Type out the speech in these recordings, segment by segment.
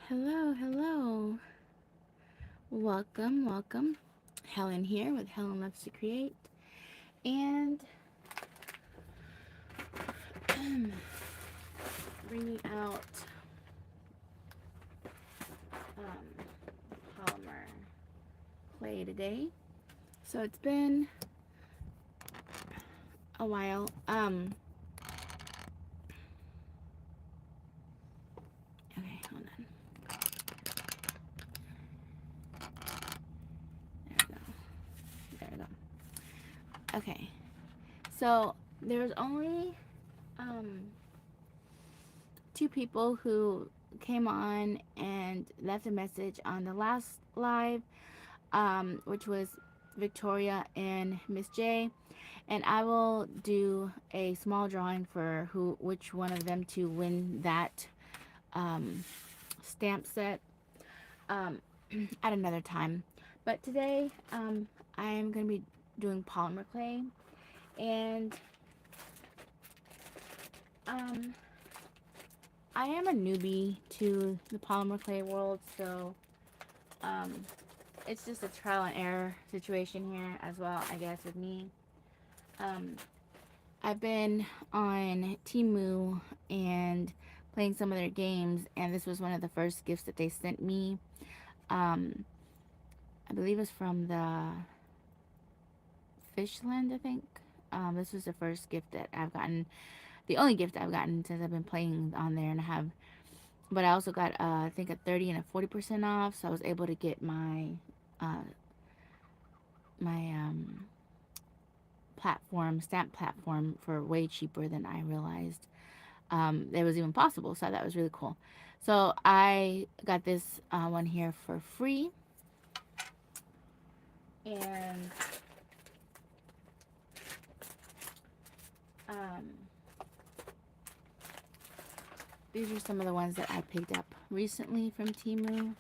Hello, hello. Welcome, welcome. Helen here with Helen Loves to Create. And bringing out polymer clay today. So it's been a while. Okay, hold on. There we go. There we go. Okay. So there's only two people who came on and left a message on the last live, which was Victoria and Miss J. And I will do a small drawing for which one of them to win that stamp set at another time. But today I am going to be doing polymer clay, and I am a newbie to the polymer clay world, so it's just a trial and error situation here as well, I guess, with me. I've been on Temu and playing some of their games, and this was one of the first gifts that they sent me. I believe it's from the Fishland, I think. This was the first gift that I've gotten, the only gift I've gotten since I've been playing on there, and but I also got, I think, a 30 and a 40% off, so I was able to get my stamp platform, for way cheaper than I realized it was even possible. So that was really cool. So I got this one here for free, and these are some of the ones that I picked up recently from Temu.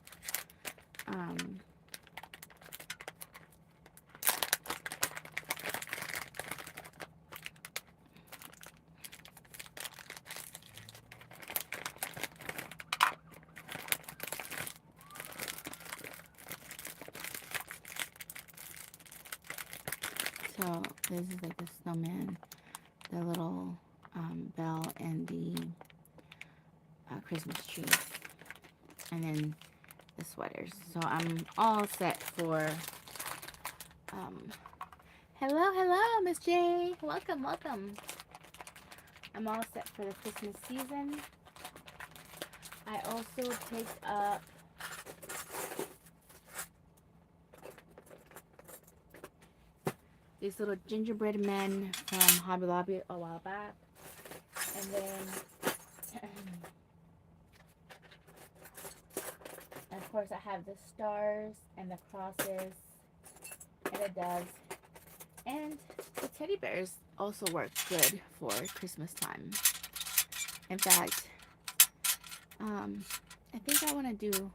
So this is like the snowman, the little bell, and the Christmas tree, and then the sweaters. So I'm all set for hello Miss J, welcome. I'm all set for the Christmas season. I also picked up these little gingerbread men from Hobby Lobby a while back, and then of course I have the stars and the crosses and the doves, and the teddy bears also work good for Christmas time. In fact, I think I want to do,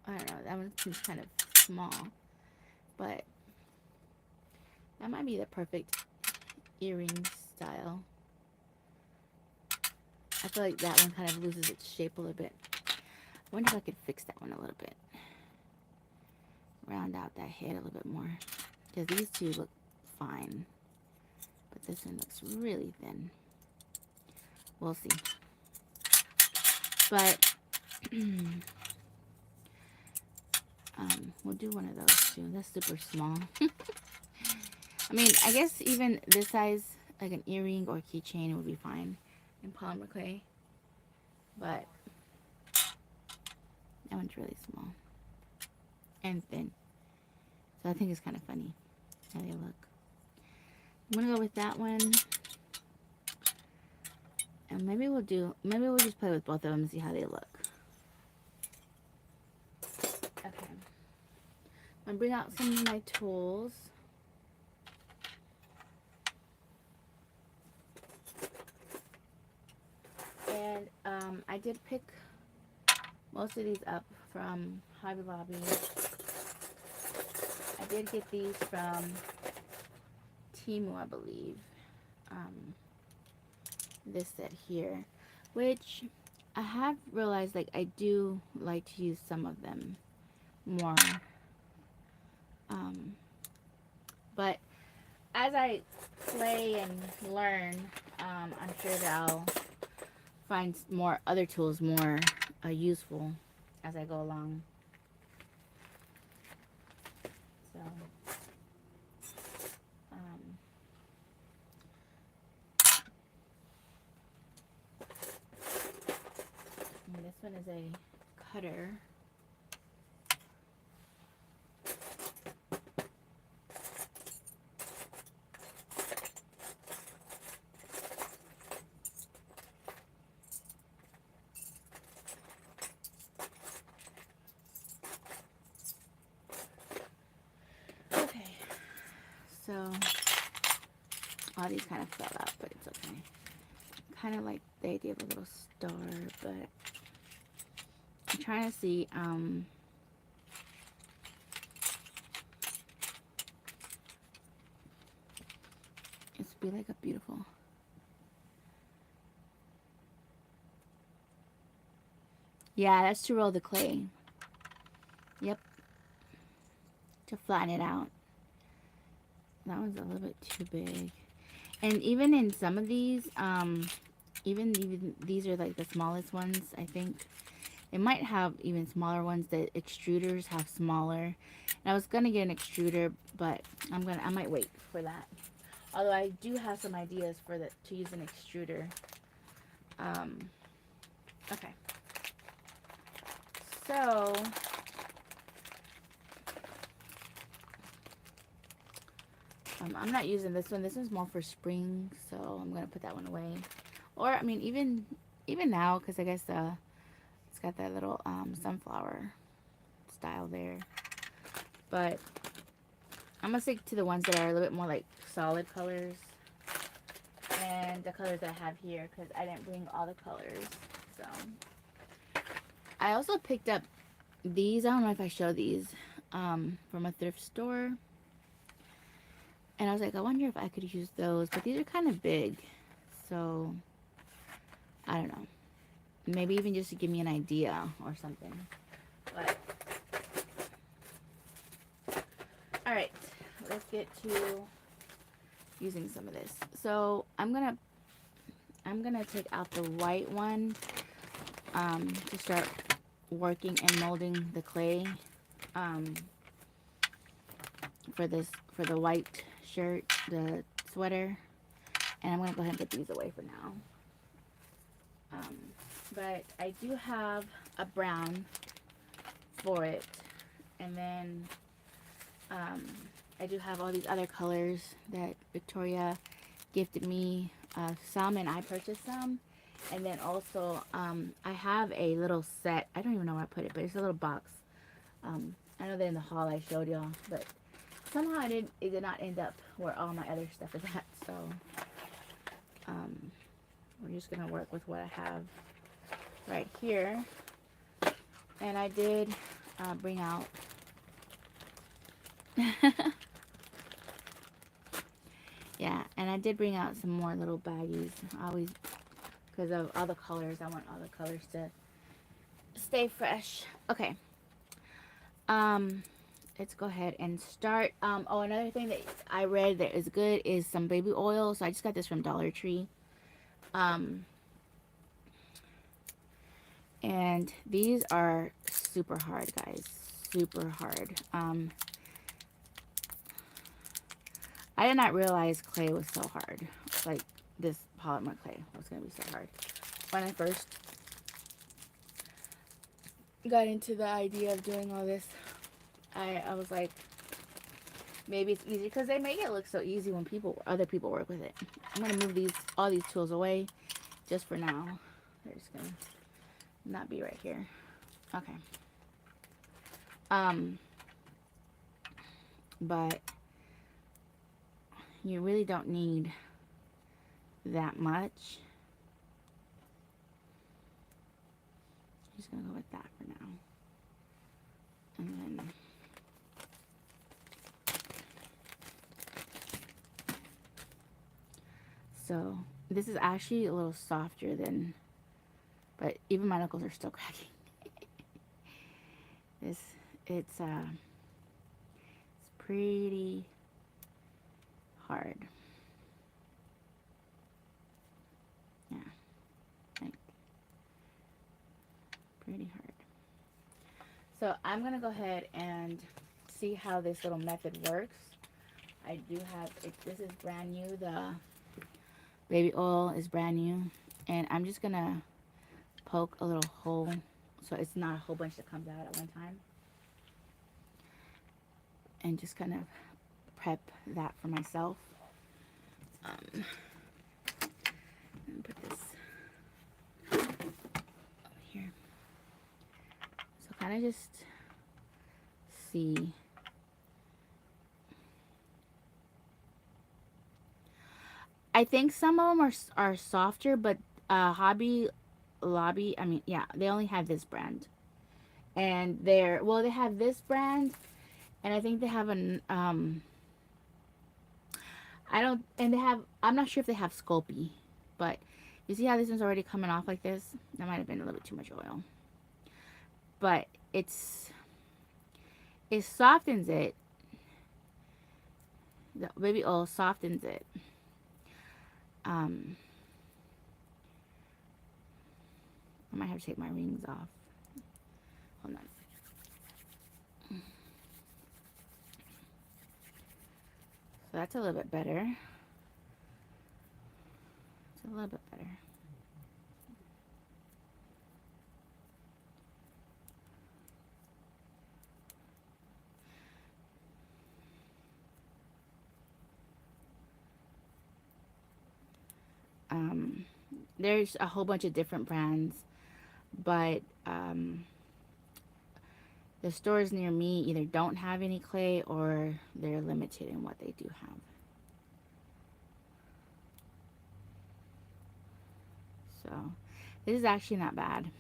I don't know, that one seems kind of small, but that might be the perfect earring style. I feel like that one kind of loses its shape a little bit. I wonder if I could fix that one a little bit. Round out that head a little bit more. Because these two look fine, but this one looks really thin. We'll see. But we'll do one of those too. That's super small. I mean, I guess even this size, like an earring or keychain, would be fine in polymer clay. But that one's really small and thin. So I think it's kind of funny how they look. I'm gonna go with that one. And maybe we'll just play with both of them and see how they look. Okay. I'm gonna bring out some of my tools. And I did pick most of these up from Hobby Lobby. I did get these from Temu, I believe. This set here, which I have realized like I do like to use some of them more. Um, but as I play and learn, I'm sure that I'll find more other tools more useful as I go along. So, um, and this one is a cutter. Okay, so all these kind of fell out, but it's okay. Kind of like the idea of a little star, but I'm trying to see. It's be like a beautiful. Yeah, that's to roll the clay. Yep, to flatten it out. That one's a little bit too big. And even in some of these, even these are like the smallest ones, I think. It might have even smaller ones. The extruders have smaller. And I was gonna get an extruder, but I might wait for that. Although I do have some ideas for to use an extruder. Um, okay. So I'm not using this one. This one's more for spring, so I'm gonna put that one away. Or I mean, even now, because I guess it's got that little sunflower style there. But I'm gonna stick to the ones that are a little bit more like solid colors, and the colors that I have here, because I didn't bring all the colors. So I also picked up these. I don't know if I showed these from a thrift store. And I was like, I wonder if I could use those. But these are kind of big. So, I don't know. Maybe even just to give me an idea or something. But, alright. Let's get to using some of this. So, I'm gonna take out the white one to start working and molding the clay for the white shirt, the sweater. And I'm going to go ahead and put these away for now. But I do have a brown for it. And then I do have all these other colors that Victoria gifted me some, and I purchased some. And then also I have a little set. I don't even know where I put it, but it's a little box. I know that in the haul I showed y'all, but somehow it did not end up where all my other stuff is at. So we're just gonna work with what I have right here. And I did bring out yeah, and I did bring out some more little baggies. I always, because of all the colors, I want all the colors to stay fresh. Okay. Let's go ahead and start. Oh, another thing that I read that is good is some baby oil. So I just got this from Dollar Tree. And these are super hard, guys. Super hard. I did not realize clay was so hard. Like this polymer clay was going to be so hard. When I first got into the idea of doing all this, I was like, maybe it's easy because they make it look so easy when other people work with it. I'm going to move all these tools away just for now. They're just going to not be right here. Okay. But you really don't need that much. I'm just gonna go with that for now. And then so this is actually a little softer than, but even my knuckles are still cracking. This, it's pretty hard. Yeah, like pretty hard. So I'm gonna go ahead and see how this little method works. I do have it. This is brand new. The baby oil is brand new, and I'm just gonna poke a little hole so it's not a whole bunch that comes out at one time, and just kind of prep that for myself. Let me put this over here. So kind of just see. I think some of them are softer, but Hobby Lobby, I mean, yeah, they only have this brand. And they have this brand, and I think they have an, I don't, and they have, I'm not sure if they have Sculpey, but you see how this one's already coming off like this? That might have been a little bit too much oil. But it softens it. The baby oil softens it. I might have to take my rings off. Hold on. So that's a little bit better. It's a little bit better. There's a whole bunch of different brands, but the stores near me either don't have any clay or they're limited in what they do have. So this is actually not bad.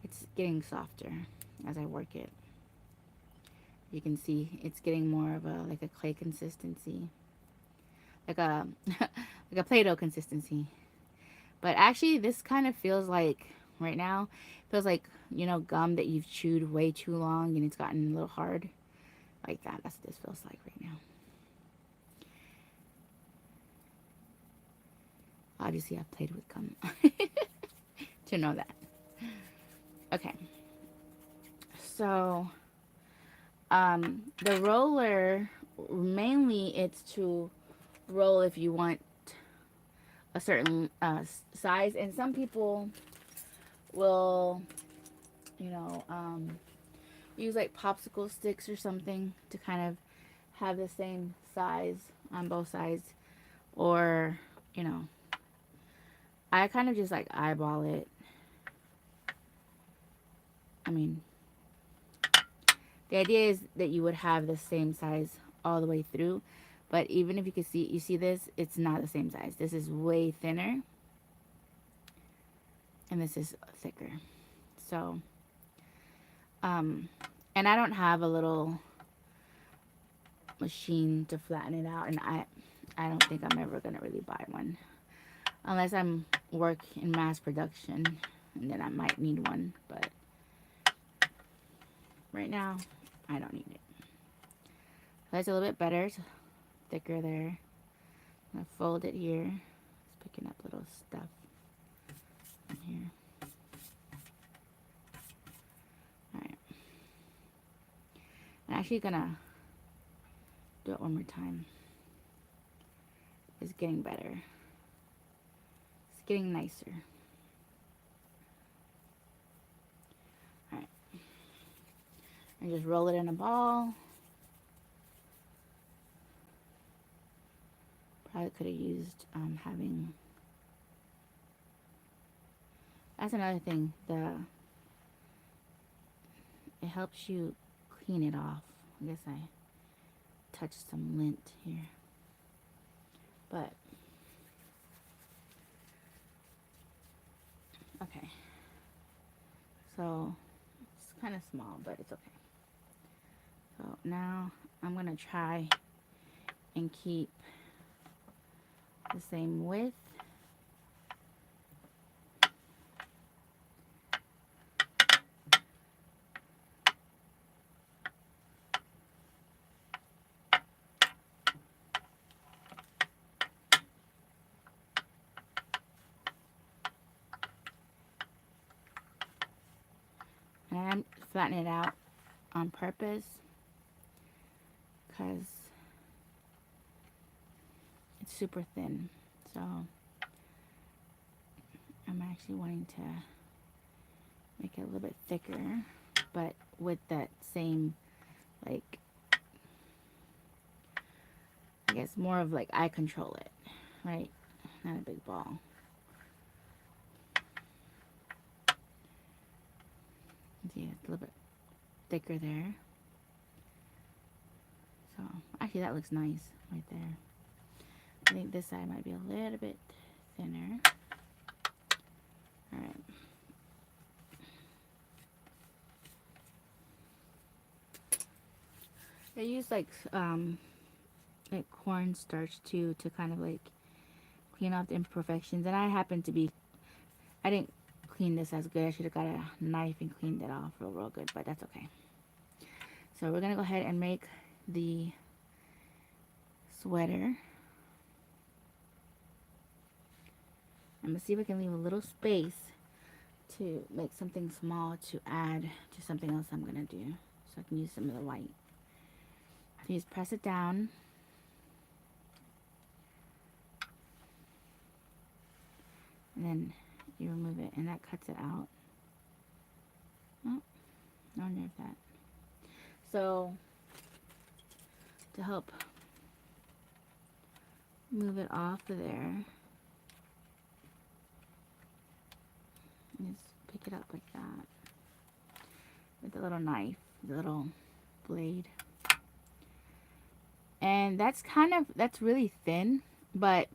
It's getting softer as I work it. You can see it's getting more of a like a clay consistency, like a like a Play-Doh consistency. But actually, this kind of feels like right now feels like, you know, gum that you've chewed way too long and it's gotten a little hard, like that. That's what this feels like right now. Obviously, I've played with gum to know that. Okay, so the roller, mainly it's to roll if you want a certain size, and some people will, you know, use like popsicle sticks or something to kind of have the same size on both sides, or, you know, I kind of just like eyeball it. I mean, the idea is that you would have the same size all the way through, but even if you can see, you see this, it's not the same size. This is way thinner, and this is thicker. So, and I don't have a little machine to flatten it out, and I don't think I'm ever gonna really buy one unless I'm work in mass production, and then I might need one, but right now I don't need it. That's a little bit better. It's thicker there. I'm gonna fold it here. It's picking up little stuff in here. Alright. I'm actually gonna do it one more time. It's getting better. It's getting nicer. Alright. And just roll it in a ball. Probably could have used having. That's another thing. It helps you clean it off. I guess I touched some lint here, but okay. So it's kind of small, but it's okay. So now I'm gonna try and keep the same width. And I'm flattening it out on purpose because it's super thin. So I'm actually wanting to make it a little bit thicker, but with that same, like, I guess more of like I control it, right? Not a big ball. See, it's a little bit thicker there. So actually that looks nice right there. I think this side might be a little bit thinner. All right. I use like cornstarch too to kind of like clean off the imperfections. And I happen to be, I didn't clean this as good. I should have got a knife and cleaned it off real good, but that's okay. So we're gonna go ahead and make the sweater. I'm gonna see if I can leave a little space to make something small to add to something else I'm gonna do. So I can use some of the white. So you just press it down. And then you remove it, and that cuts it out. Oh, I wonder if that. So to help move it off of there, just pick it up like that with a little knife, the little blade. And that's that's really thin, but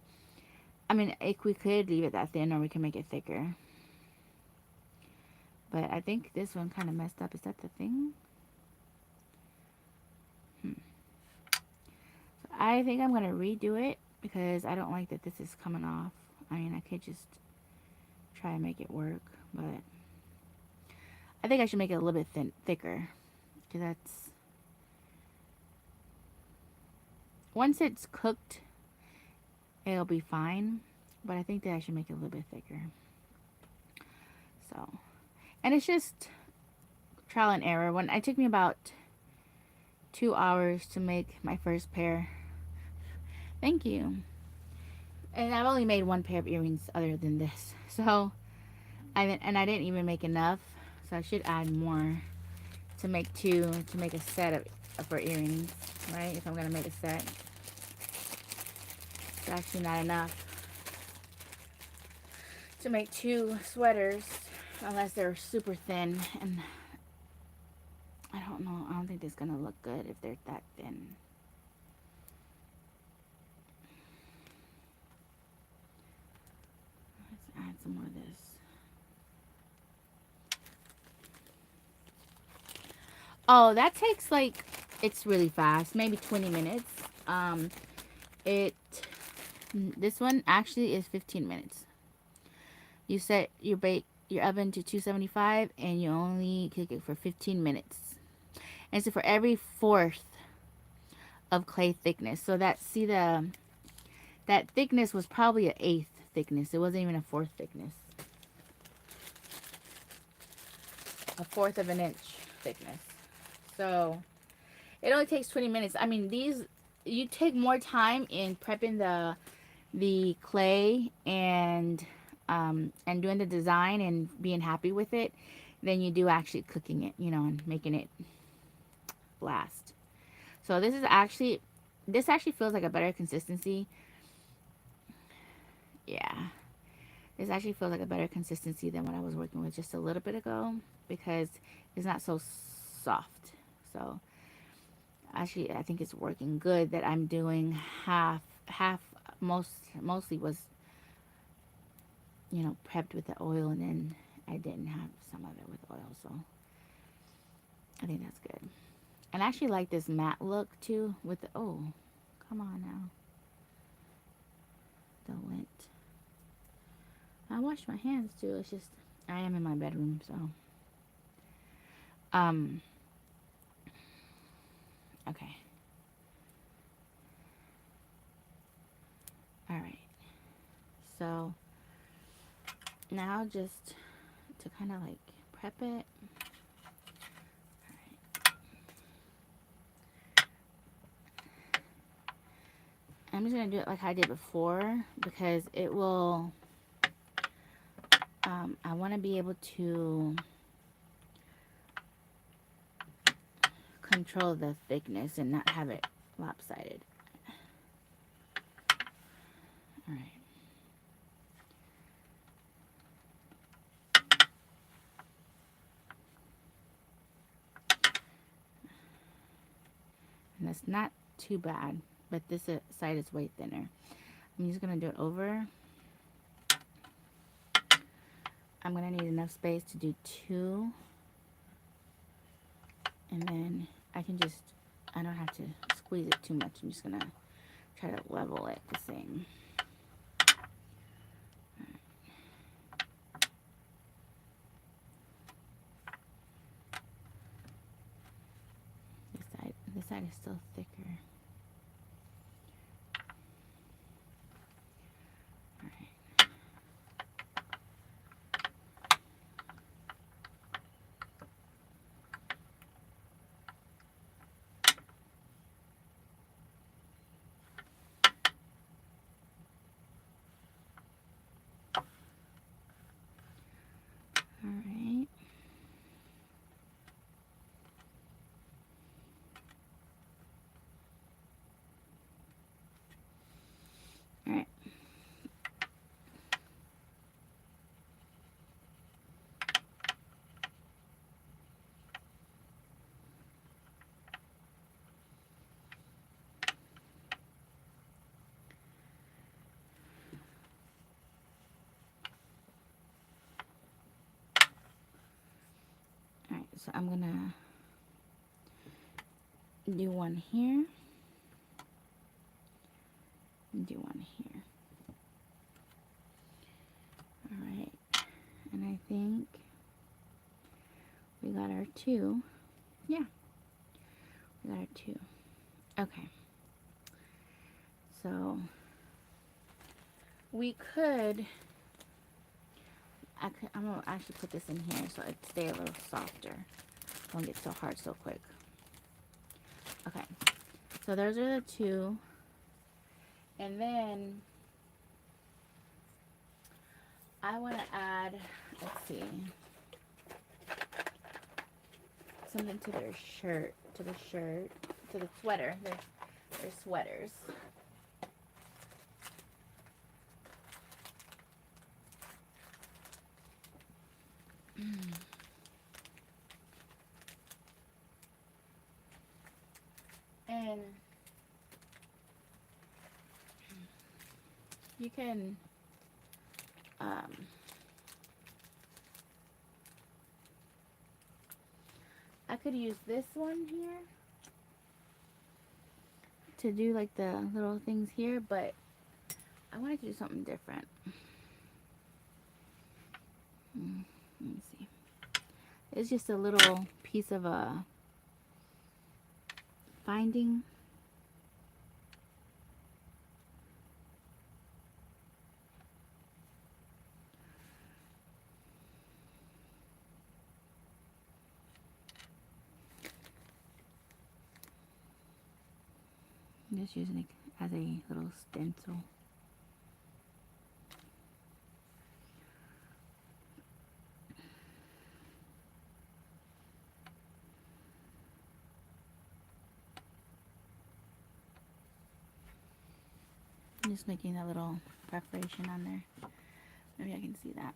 I mean, we could leave it that thin or we can make it thicker. But I think this one kind of messed up. Is that the thing? So I think I'm going to redo it because I don't like that this is coming off. I mean, I could just try and make it work, but I think I should make it a little bit thicker because that's, once it's cooked, it'll be fine, but I think that I should make it a little bit thicker. So, and it's just trial and error. When it took me about 2 hours to make my first pair. Thank you. And I've only made one pair of earrings other than this. So, I didn't even make enough. So I should add more to make to make a set of for earrings, right? If I'm gonna make a set, it's actually not enough to make 2 sweaters unless they're super thin, and I don't know. I don't think it's gonna look good if they're that thin. Let's add some more of this. Oh, that takes like, it's really fast, maybe 20 minutes. This one actually is 15 minutes. You set your oven to 275 and you only cook it for 15 minutes. And so for every fourth of clay thickness. So that thickness was probably an eighth thickness. It wasn't even a fourth thickness. A fourth of an inch thickness. So it only takes 20 minutes. I mean, you take more time in prepping the clay and doing the design and being happy with it than you do actually cooking it, and making it last. So this actually feels like a better consistency. Yeah. This actually feels like a better consistency than what I was working with just a little bit ago because it's not so soft. So actually I think it's working good that I'm doing half mostly was prepped with the oil, and then I didn't have some of it with oil, so I think that's good. And I actually like this matte look too with the, oh, come on now, the lint. I washed my hands too. It's just I am in my bedroom, so okay. All right. So now just to kind of like prep it. I'm just going to do it like I did before because it will, I want to be able to control the thickness and not have it lopsided. All right. And that's not too bad, but this side is way thinner. I'm just going to do it over. I'm going to need enough space to do 2. And then I can just, I don't have to squeeze it too much. I'm just going to try to level it the same. This side is still thicker. Alright. Alright. Alright, so I'm gonna do one here. And do one here. Alright. And I think we got our 2. Yeah. We got our 2. Okay. So we could, I'm gonna actually put this in here so it stay a little softer. It won't get so hard so quick. Okay. So those are the 2. And then I want to add, let's see, something to their shirt, to the sweater, their sweaters. And you can I could use this one here to do like the little things here, but I wanted to do something different. Let me see. It's just a little piece of a binding. I'm just using it as a little stencil. I'm just making a little preparation on there. Maybe I can see that.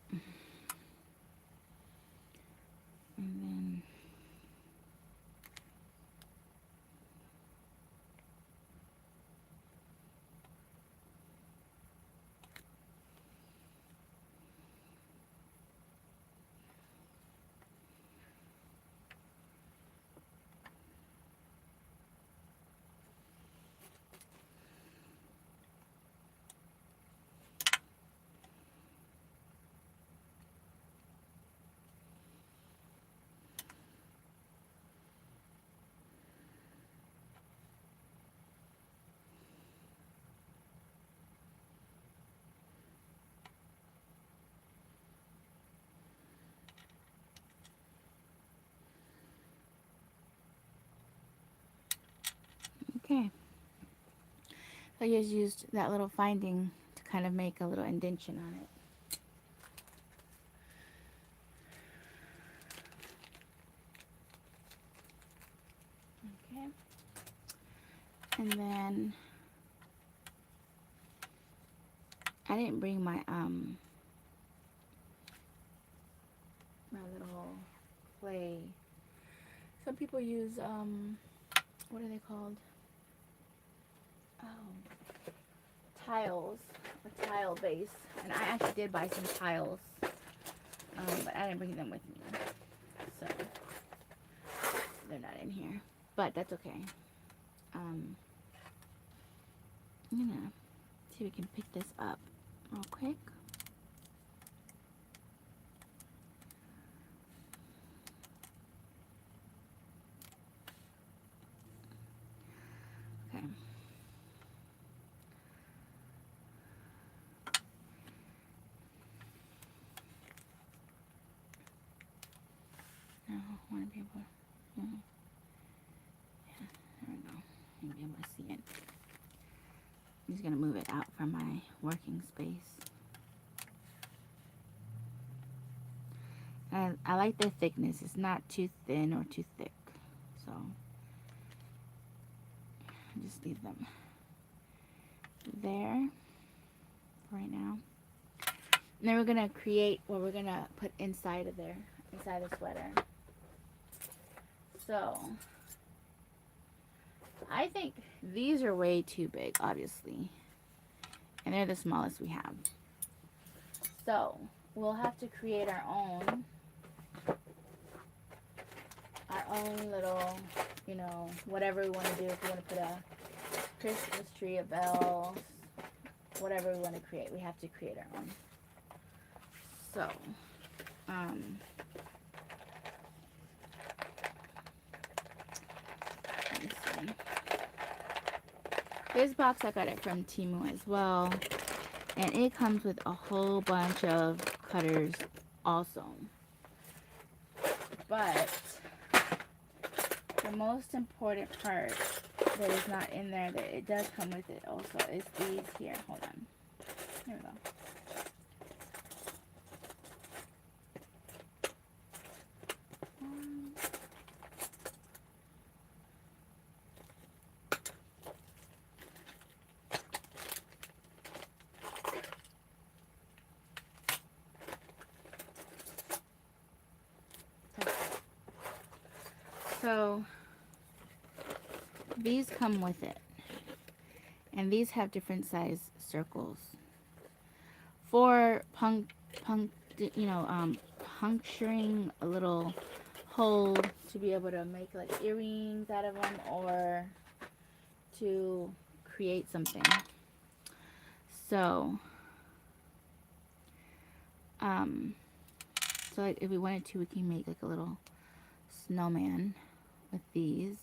And then I just used that little finding to kind of make a little indentation on it. Okay. And then I didn't bring my my little clay. Some people use what are they called? Oh, tiles, a tile base. And I actually did buy some tiles, but I didn't bring them with me, so they're not in here. But that's okay. I'm gonna see if we can pick this up real quick. Okay. Now I want to be able to, yeah, there we go. You'll be able to see it. I'm just gonna move it out from my working space. And I like the thickness. It's not too thin or too thick. So I just leave them there right now. And then we're gonna create what we're gonna put inside of there, inside the sweater. So I think these are way too big, obviously, and they're the smallest we have. So we'll have to create our own little, you know, whatever we want to do. If we want to put a Christmas tree, a bell, whatever we want to create, we have to create our own. So, let me see. This box, I got it from Temu as well, and it comes with a whole bunch of cutters also. But the most important part that is not in there, that it does come with it also, is these here. Hold on. Here we go. So these come with it, and these have different size circles for puncturing a little hole to be able to make like earrings out of them, or to create something. So so like if we wanted to, we can make like a little snowman with these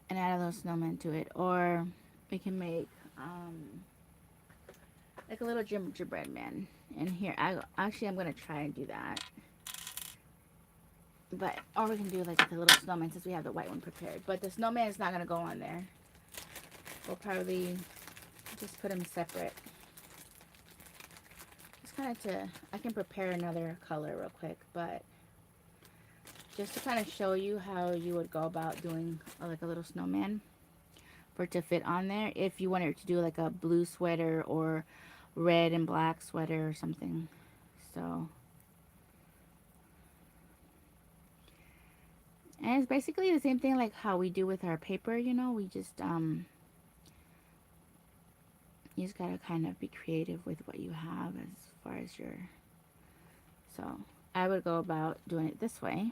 and add a little snowman to it, or we can make like a little gingerbread man in here. I'm gonna try and do that, but or we can do like a little snowman since we have the white one prepared. But the snowman is not gonna go on there. We'll probably just put them separate. Just kind of I can prepare another color real quick, but just to kind of show you how you would go about doing like a little snowman for it to fit on there. If you wanted to do like a blue sweater or red and black sweater or something. So, and it's basically the same thing like how we do with our paper, you know. We just you just gotta kind of be creative with what you have as far as your, so I would go about doing it this way.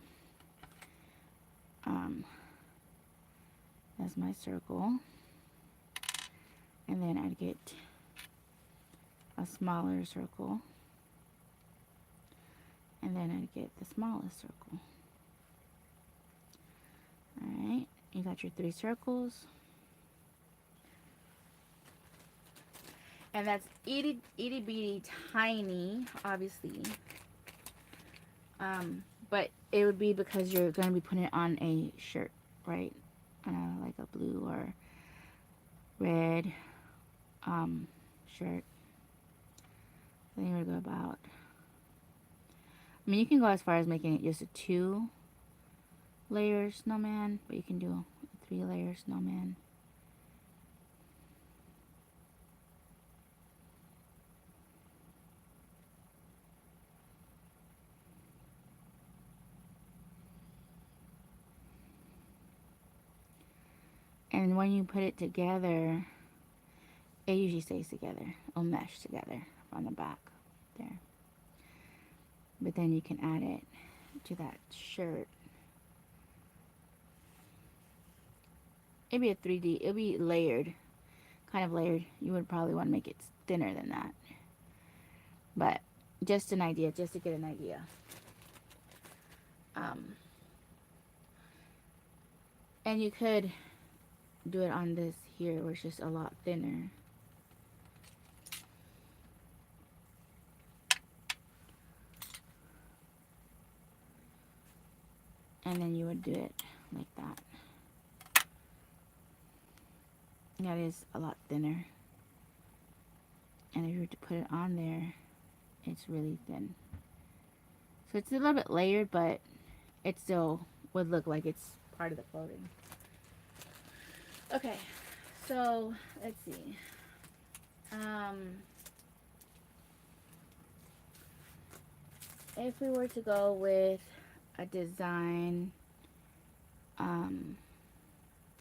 That's my circle, and then I'd get a smaller circle, and then I'd get the smallest circle. Alright, you got your 3 circles, and that's itty bitty tiny, obviously, but it would be because you're going to be putting it on a shirt, right? Like a blue or red shirt. I think we're gonna go about, I mean, you can go as far as making it just a 2-layer snowman, but you can do a 3-layer snowman. And when you put it together, it usually stays together. It'll mesh together on the back there. But then you can add it to that shirt. It'd be a 3D. It'll be layered, kind of layered. You would probably want to make it thinner than that. But just an idea, just to get an idea. And you could do it on this here, where it's just a lot thinner. And then you would do it like that. That is a lot thinner. And if you were to put it on there, it's really thin. So it's a little bit layered, but it still would look like it's part of the clothing. Okay, so let's see. If we were to go with a design, I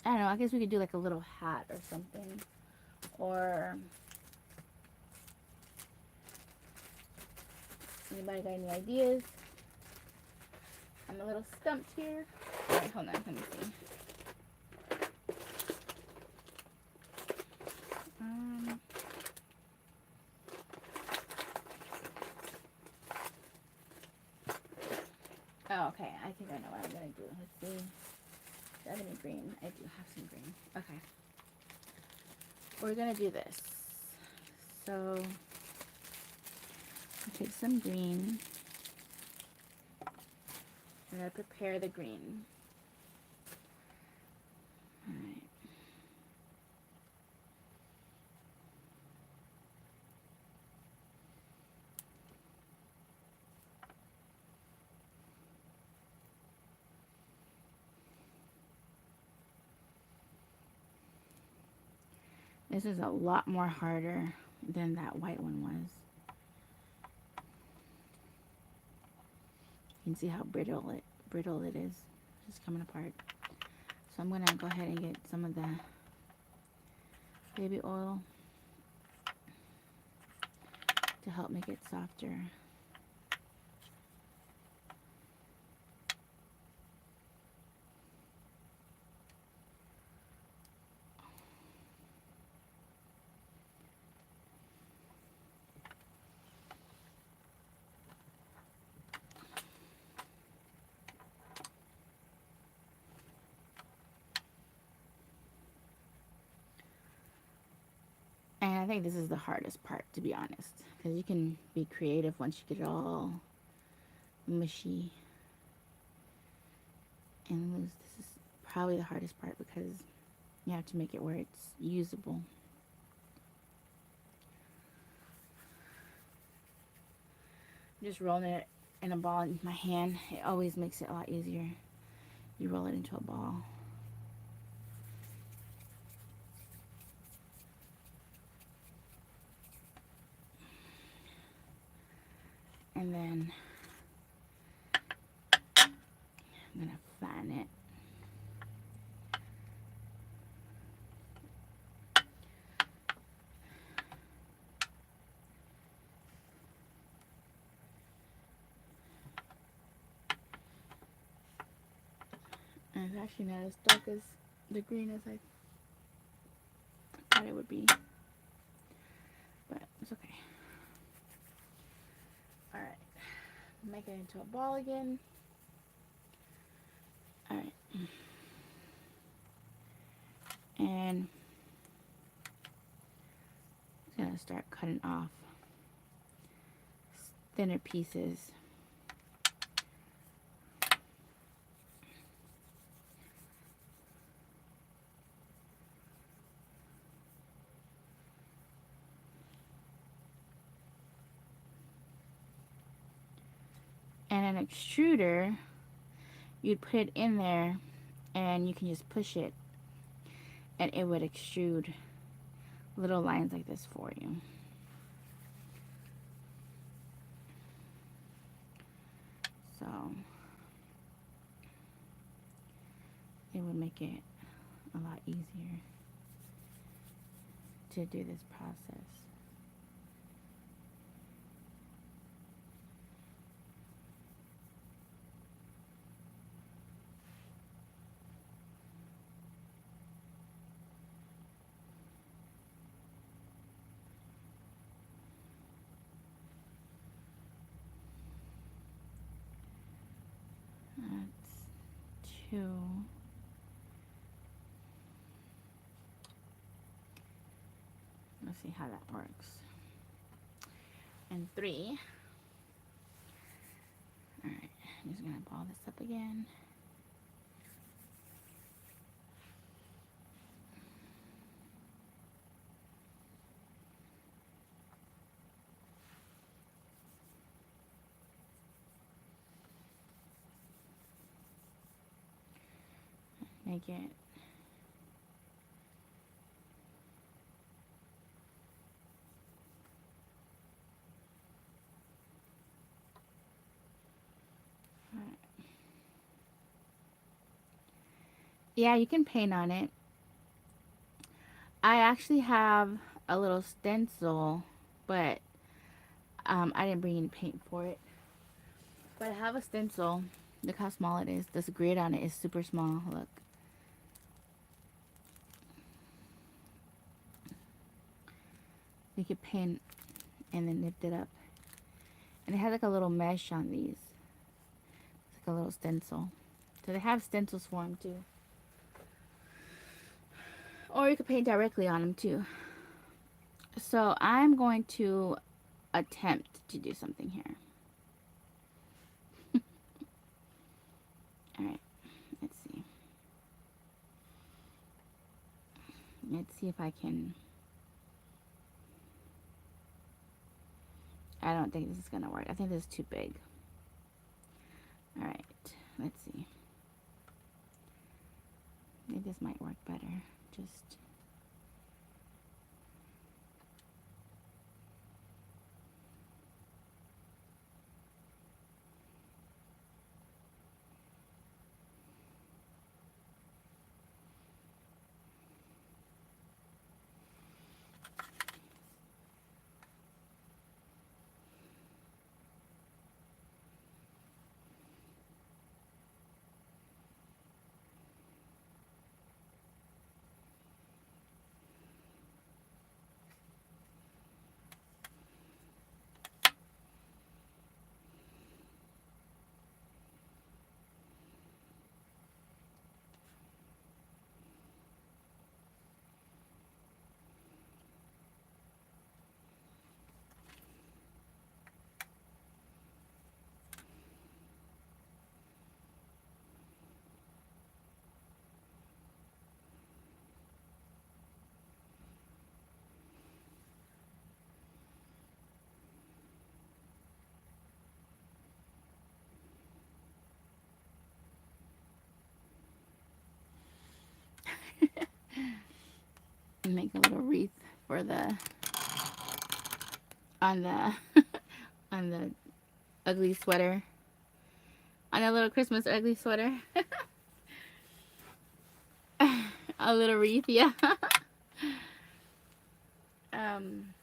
don't know, I guess we could do like a little hat or something. Or anybody got any ideas? I'm a little stumped here. Alright, hold on, let me see. Oh, okay, I think I know what I'm gonna do. Let's see. Do I have any green? I do have some green. Okay. We're gonna do this. So, I'll take some green. I'm gonna prepare the green. Alright. This is a lot more harder than that white one was. You can see how brittle it is. It's coming apart. So I'm gonna go ahead and get some of the baby oil to help make it softer. And I think this is the hardest part, to be honest, because you can be creative once you get it all mushy and loose. This is probably the hardest part because you have to make it where it's usable. Just rolling it in a ball in my hand, it always makes it a lot easier. You roll it into a ball. And then I'm gonna flatten it. And it's actually not as dark as the green as I thought it would be. But it's okay. Alright. Make it into a ball again. Alright. And I'm gonna start cutting off thinner pieces. And an extruder, you'd put it in there and you can just push it and it would extrude little lines like this for you. So it would make it a lot easier to do this process. That's 2. Let's see how that works. And 3. Alright, I'm just gonna ball this up again. Make it yeah, you can paint on it. I actually have a little stencil, but I didn't bring any paint for it. But I have a stencil. Look how small it is. This grid on it is super small. Look. You could paint and then lift it up. And it has like a little mesh on these. It's like a little stencil. So they have stencils for them too. Or you could paint directly on them too. So I'm going to attempt to do something here. Alright, let's see. Let's see if I can... I don't think this is going to work. I think this is too big. Alright, let's see. Maybe this might work better. Just... make a little wreath for the... on the... on the ugly sweater. On a little Christmas ugly sweater. A little wreath, yeah. um...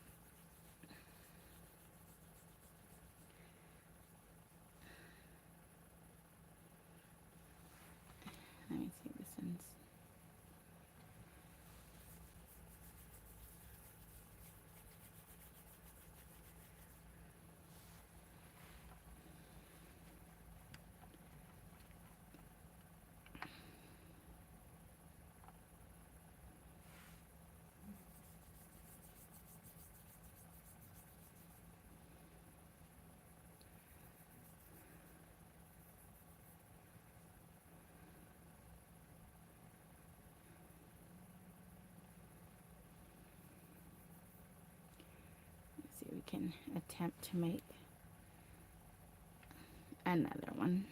Let me see this one's... Let's see, we can attempt to make a another one.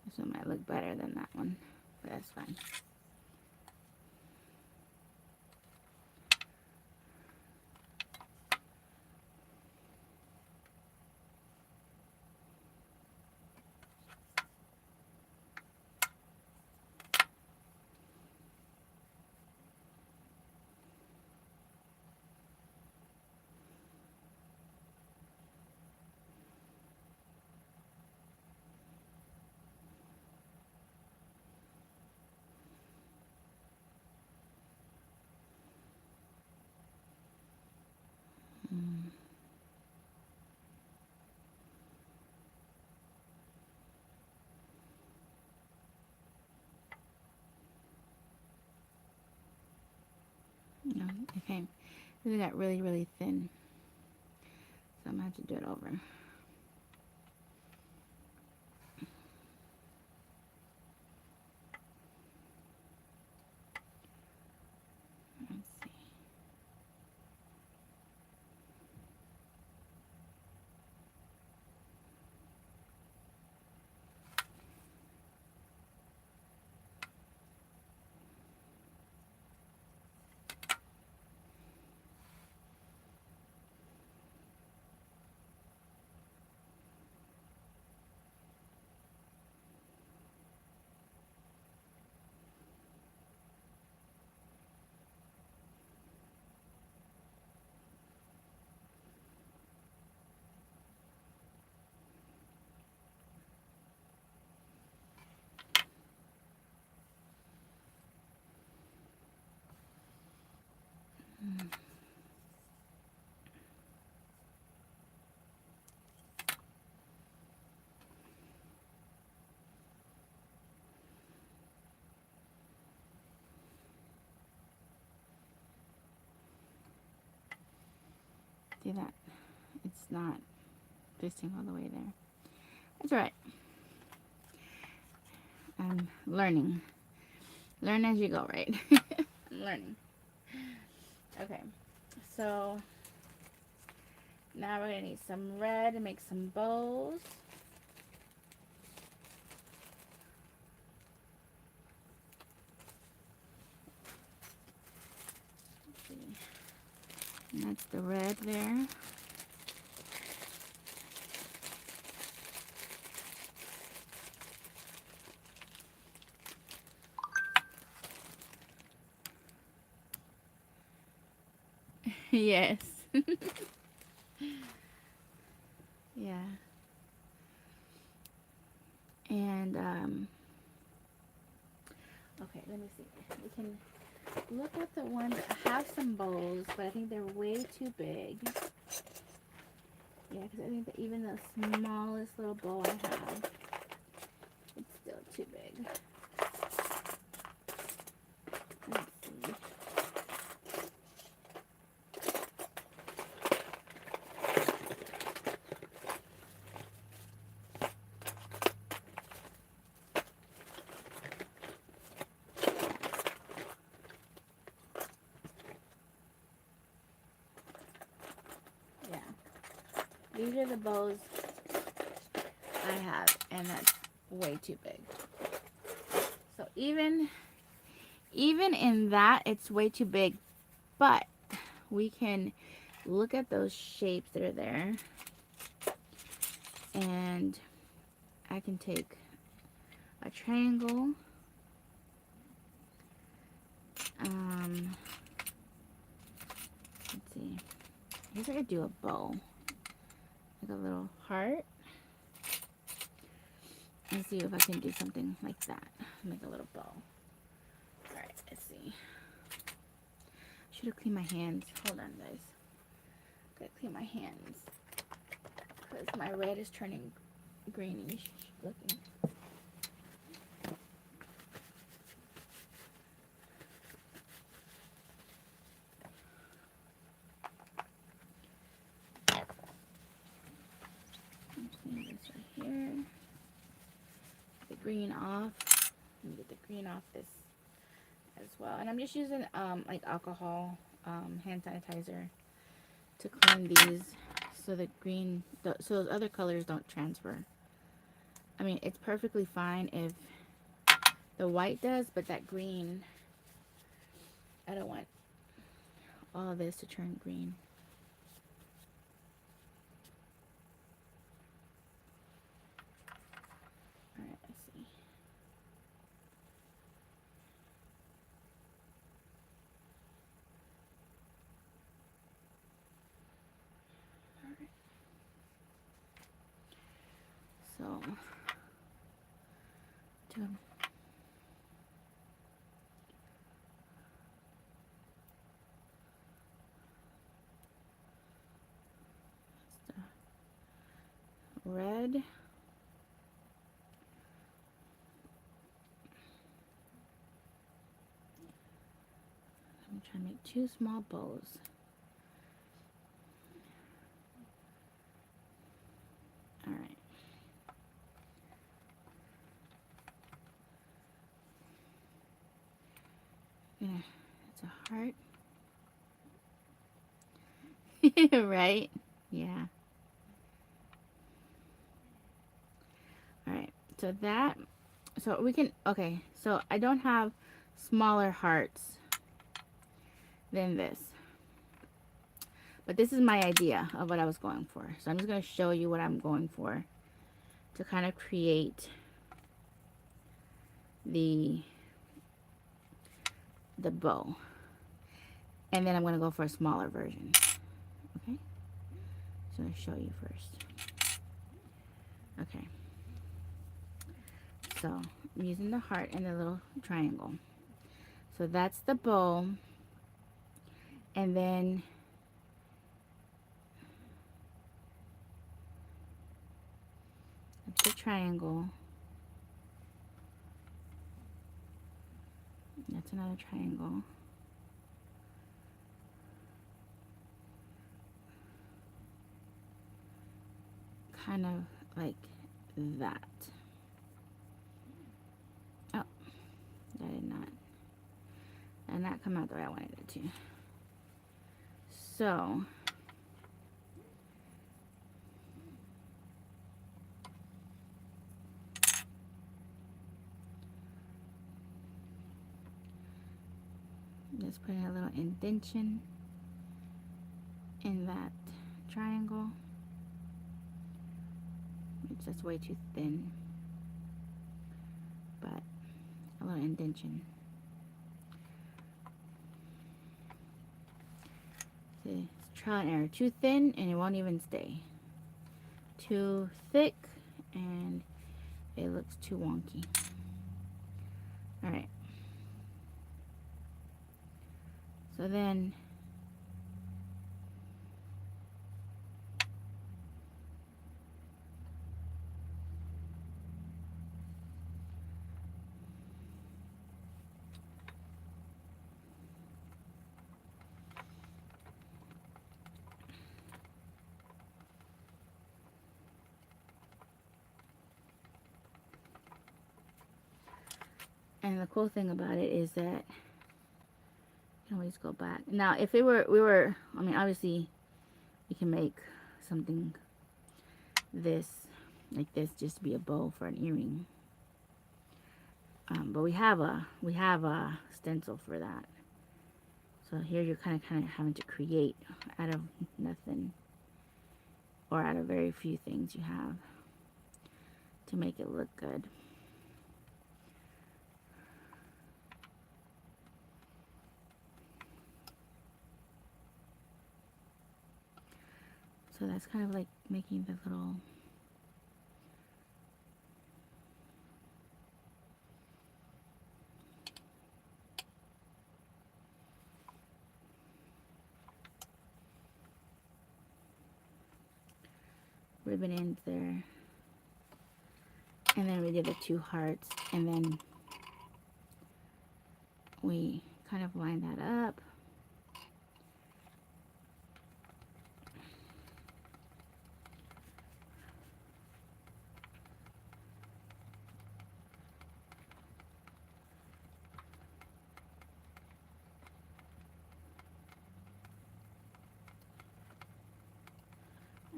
This one might look better than that one, but that's fine. No, okay. This got really, really thin. So I'm going to have to do it over. Let's see. See that? It's not twisting all the way there. That's all right. I'm learning. Learn as you go, right? I'm learning. Okay, so now we're gonna need some red to make some bows. Let's see. And that's the red there. Yes. Yeah. And okay, let me see. We can look at the ones that have some bows, but I think they're way too big. Yeah, because I think that even the smallest little bow I have, it's still too big. Let's see. Yeah. These are the bows I have, and that's way too big. So even in that, it's way too big, but we can look at those shapes that are there, and I can take a triangle, let's see, I guess I could do a bow, like a little heart. Let's see if I can do something like that, make a little bow. Alright, let's see. Should have cleaned my hands. Hold on, guys. Gotta clean my hands because my red is turning greenish looking. I'm just gonna do this right here. The green off. Let me get the green off this as well. And I'm just using like alcohol hand sanitizer to clean these so the green, so those other colors don't transfer. I mean, it's perfectly fine if the white does, but that green, I don't want all of this to turn green. Alright, let's see. Alright. So, to red. I'm trying to make 2 small bows. Alright. Yeah, it's a heart. Right? Yeah. Alright, so that, so we can, okay, so I don't have smaller hearts than this. But this is my idea of what I was going for. So I'm just going to show you what I'm going for to kind of create the bow. And then I'm going to go for a smaller version. Okay? So I'm going to show you first. Okay. So I'm using the heart and the little triangle. So that's the bow. And then that's the triangle. That's another triangle. Kind of like that. Oh, that did not come out the way I wanted it to. So just putting a little indentation in that triangle, which that's way too thin, but a little indentation. See, it's trial and error. Too thin and it won't even stay. Too thick and it looks too wonky. Alright. So then and the cool thing about it is that you can always go back. Now, if we were, I mean, obviously, we can make something this, like this, just to be a bow for an earring. But we have a stencil for that. So here you're kind of having to create out of nothing, or out of very few things you have, to make it look good. So that's kind of like making the little ribbon ends there. And then we did the 2 hearts, and then we kind of line that up.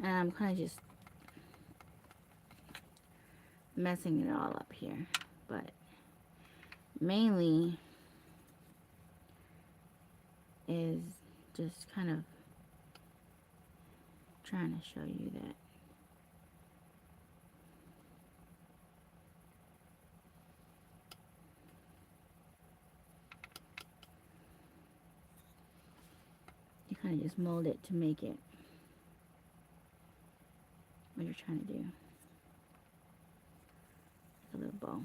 And I'm kind of just messing it all up here, but mainly is just kind of trying to show you that you kind of just mold it to make it what you're trying to do. Like a little bow.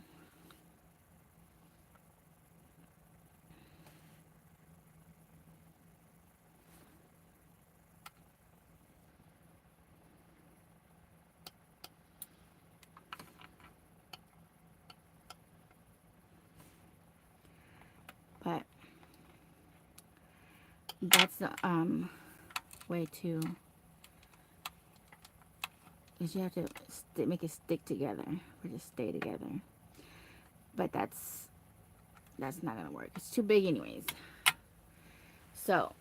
But that's the way to, is you have to make it stick together or just stay together. But that's not gonna work. It's too big anyways. So,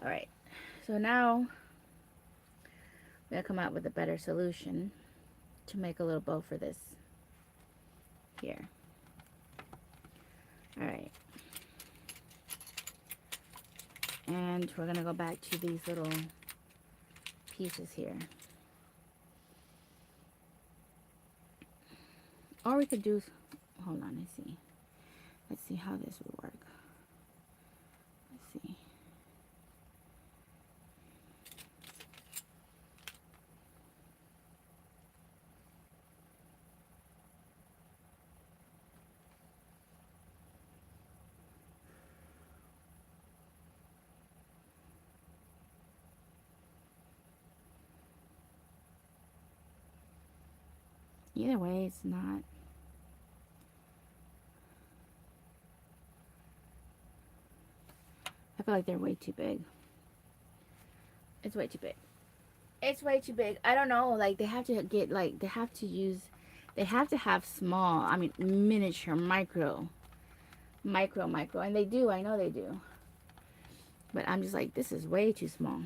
all right. So now we gotta come out with a better solution to make a little bow for this here. All right. And we're gonna go back to these little pieces here. Or we could do, hold on, let's see how this would work. Let's see. Either way, it's not. I feel like they're way too big. It's way too big. It's way too big. I don't know. Like, they have to get, like, they have to have small, I mean, miniature, micro. And they do. I know they do. But I'm just like, this is way too small.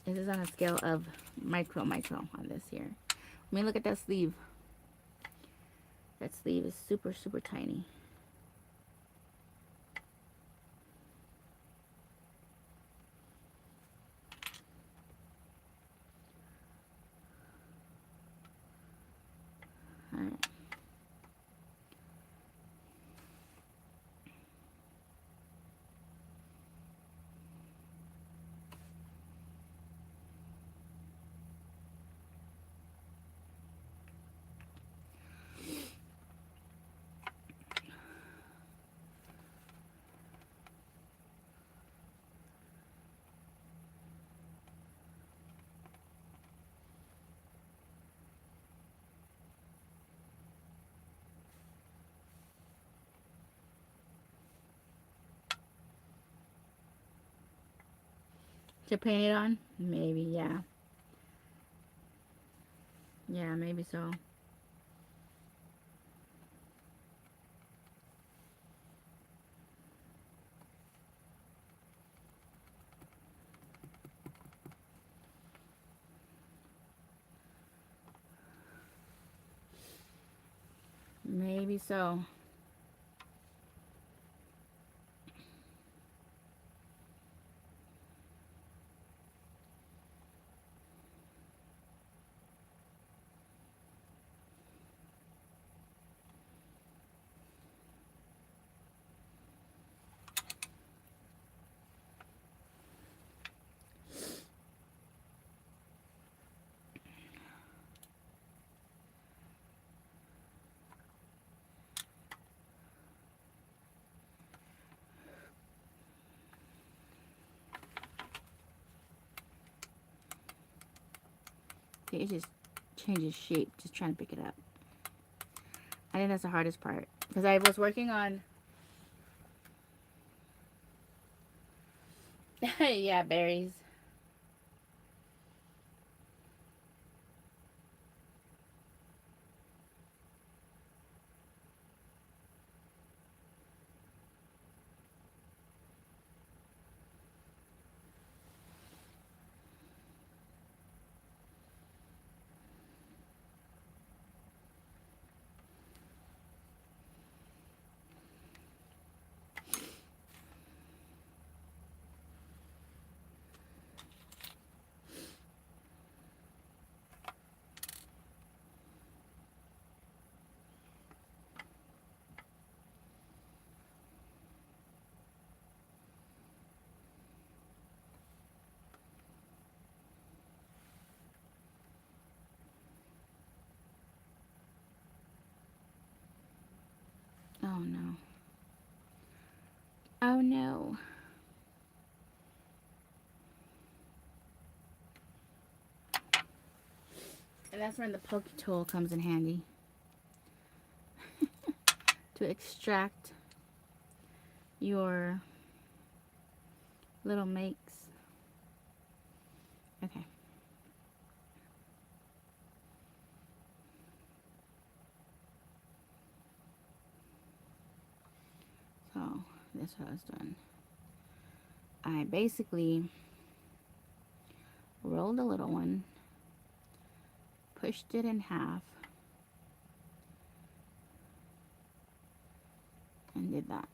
This is on a scale of micro on this here. I mean, look at that sleeve. That sleeve is super, super tiny. All right. To paint it on? Maybe, yeah. Yeah, maybe so. Maybe so. See, it just changes shape just trying to pick it up. I think that's the hardest part because I was working on yeah, berries. Oh no. Oh no. And that's when the poke tool comes in handy to extract your little makes. Okay. So that's what I was doing. I basically rolled a little one, pushed it in half, and did that.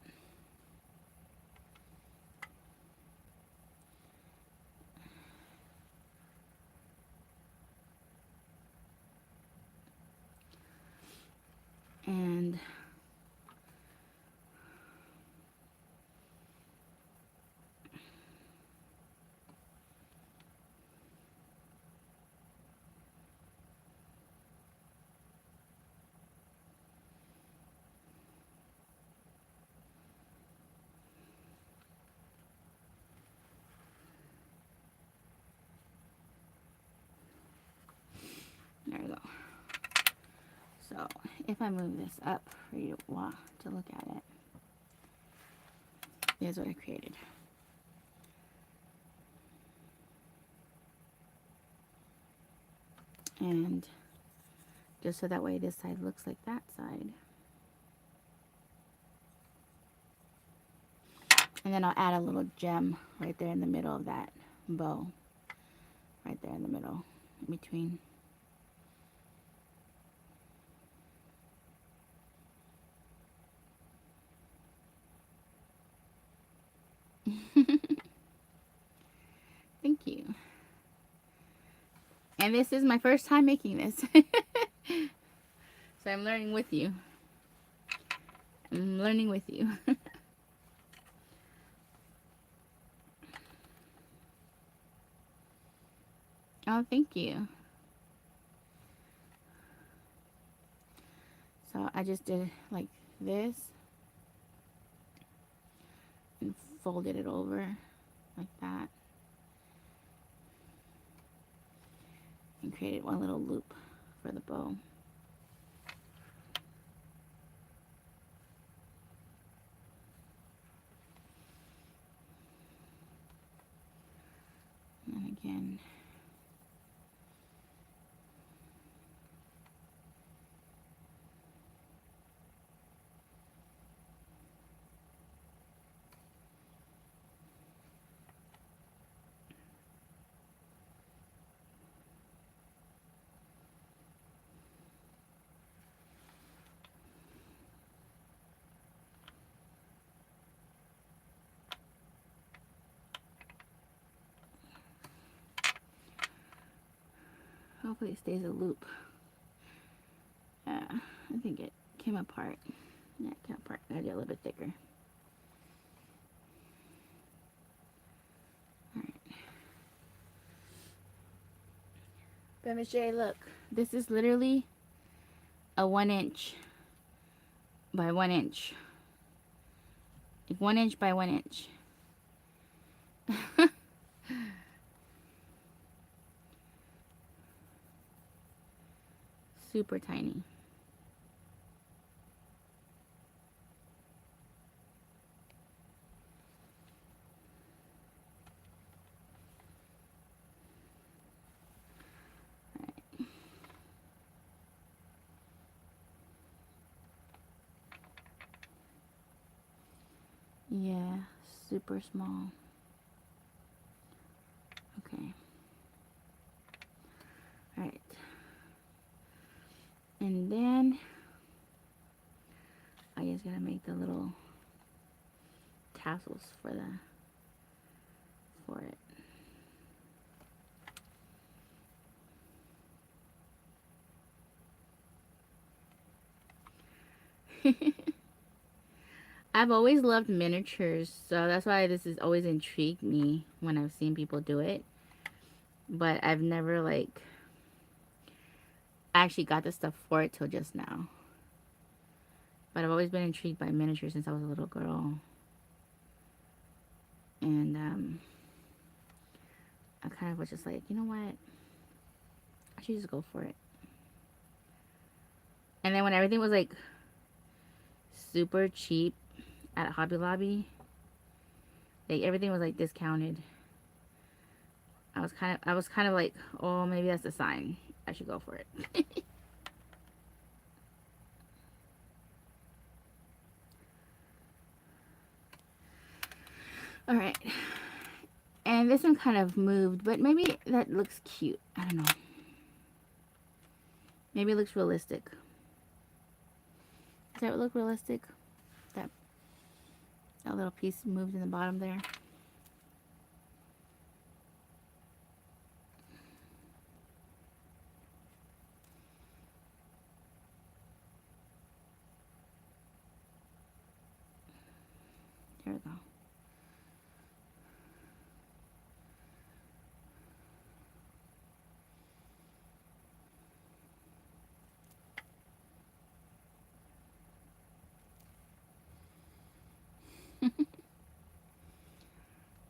And there we go. So if I move this up for you to look at it, here's what I created. And just so that way this side looks like that side. And then I'll add a little gem right there in the middle of that bow. Right there in the middle, in between. Thank you. And this is my first time making this. So I'm learning with you. I'm learning with you. Oh, thank you. So I just did like this and folded it over like that and created one little loop for the bow. And again, hopefully it stays a loop. I think it came apart. Yeah, it came apart. I gotta do it a little bit thicker. Alright. But Miss J, look. This is literally a 1" by 1". Like 1" by 1". super tiny. Yeah, super small. Okay. Alright. And then I just gotta make the little tassels for it. I've always loved miniatures, so that's why this has always intrigued me when I've seen people do it. But I've never like actually got the stuff for it till just now. But I've always been intrigued by miniatures since I was a little girl. And I kind of was just like, you know what? I should just go for it. And then when everything was like super cheap at Hobby Lobby, like everything was like discounted. I was kind of like, oh, maybe that's a sign. I should go for it. All right. And this one kind of moved, but maybe that looks cute. I don't know. Maybe it looks realistic. Does that look realistic? That little piece moved in the bottom there. There we go.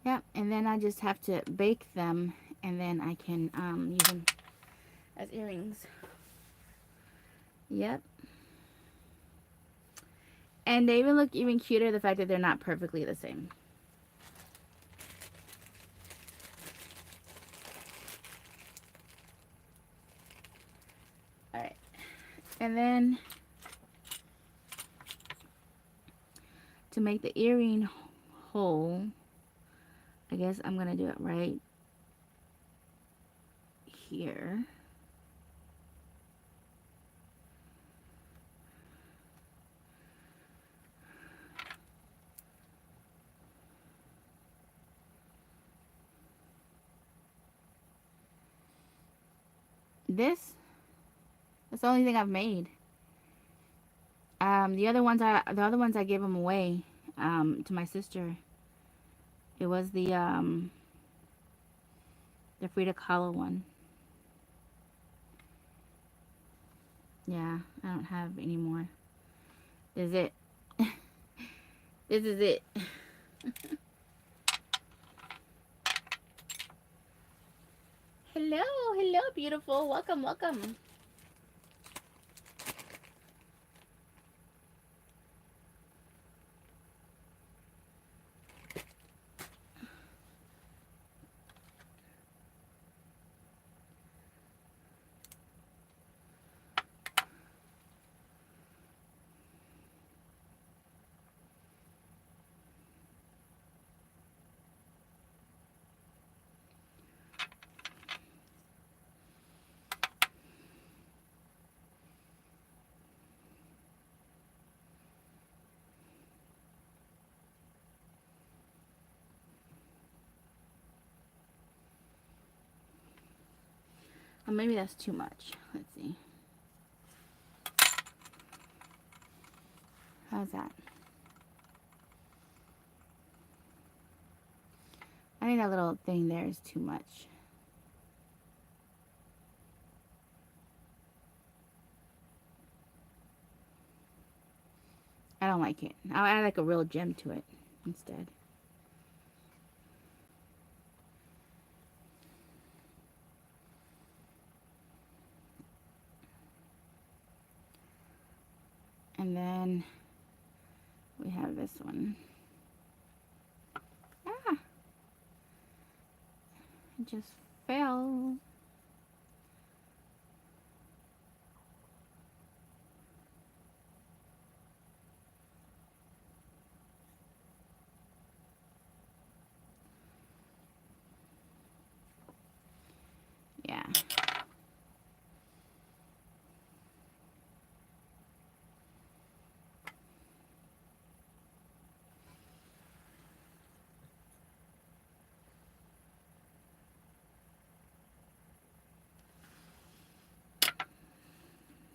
Yep, and then I just have to bake them, and then I can use them as earrings. Yep. And they even look even cuter, the fact that they're not perfectly the same. Alright. And then to make the earring hole, I guess I'm going to do it right here. That's the only thing I've made. The other ones I gave them away to my sister. It was the Frida Kahlo one. Yeah, I don't have any more. This is it. This is it. Hello, hello, beautiful. Welcome, welcome. Or maybe that's too much. Let's see. How's that? I think that little thing there is too much. I don't like it. I'll add like a real gem to it instead. And then we have this one. Ah, it just fell. Yeah.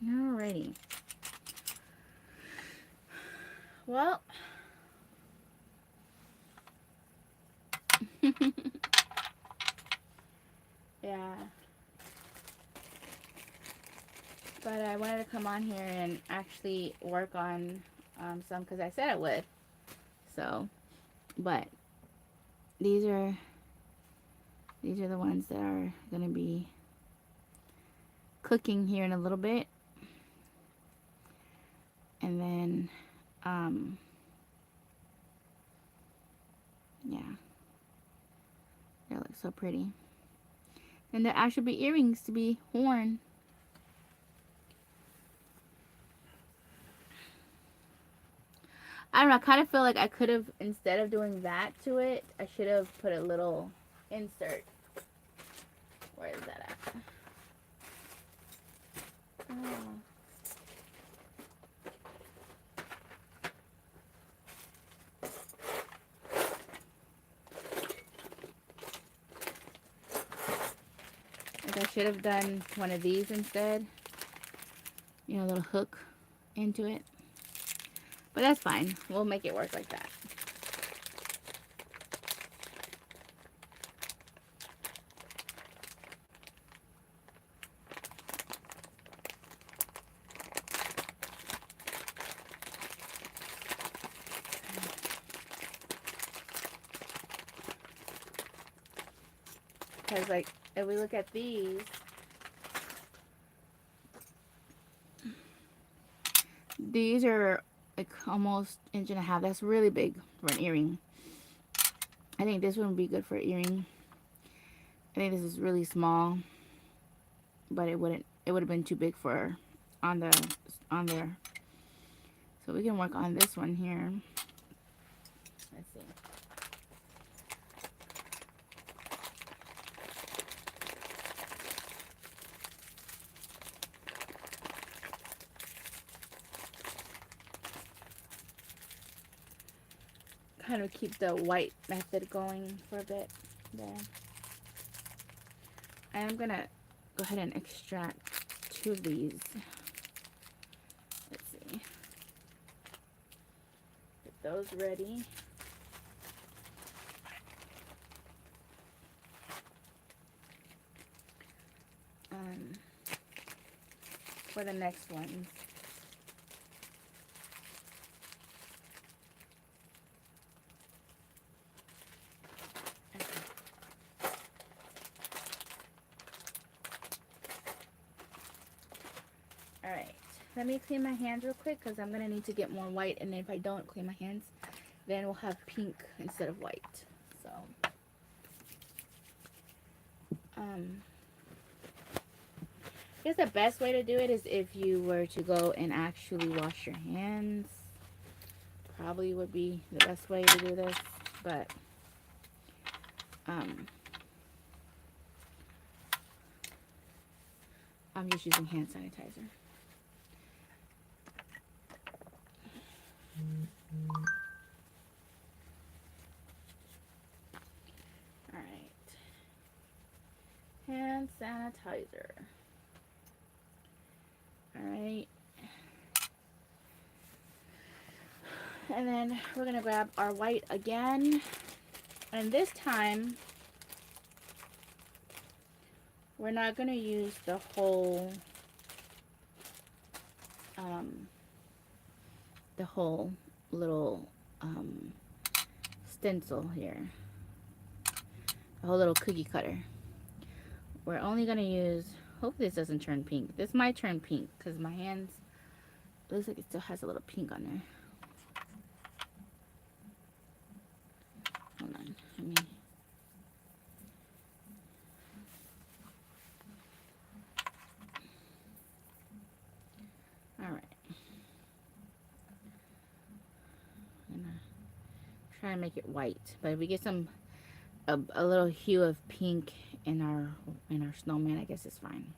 Alrighty. Well, yeah. But I wanted to come on here and actually work on some because I said I would. So, but these are the ones that are gonna be cooking here in a little bit, and then yeah, they look so pretty. And there actually be earrings to be worn. I don't know, I kind of feel like I could have, instead of doing that to it, I should have put a little insert. Where is that at? Oh. Like I should have done one of these instead. You know, a little hook into it. But that's fine. We'll make it work like that. Because, like, if we look at these are like almost inch and a half. That's really big for an earring. I think this one would be good for an earring. I think this is really small, but it would have been too big for on there. So we can work on this one here. Let's see. Kind of keep the white method going for a bit there. I'm gonna go ahead and extract 2 of these. Let's see. Get those ready. For the next ones. Alright, let me clean my hands real quick because I'm going to need to get more white, and if I don't clean my hands, then we'll have pink instead of white. So, I guess the best way to do it is if you were to go and actually wash your hands. Probably would be the best way to do this, but I'm just using hand sanitizer. Alright. Hand sanitizer. Alright. And then we're going to grab our white again. And this time, we're not going to use the whole little stencil here, the whole little cookie cutter. We're only going to use, hopefully this doesn't turn pink. This might turn pink because my hands looks like it still has a little pink on there. Hold on, let me. All right. I'm gonna try to make it white, but if we get a little hue of pink in our snowman, I guess it's fine.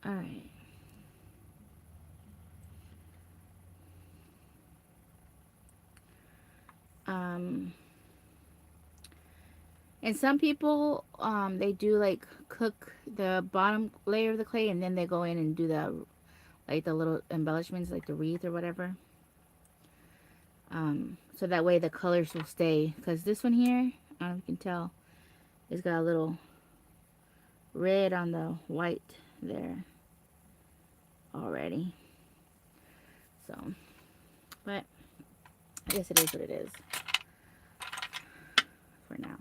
All right. Um, and some people, they do like cook the bottom layer of the clay and then they go in and do the little embellishments, like the wreath or whatever. So that way the colors will stay. Because this one here, I don't know if you can tell, it's got a little red on the white there already. So, but I guess it is what it is for now.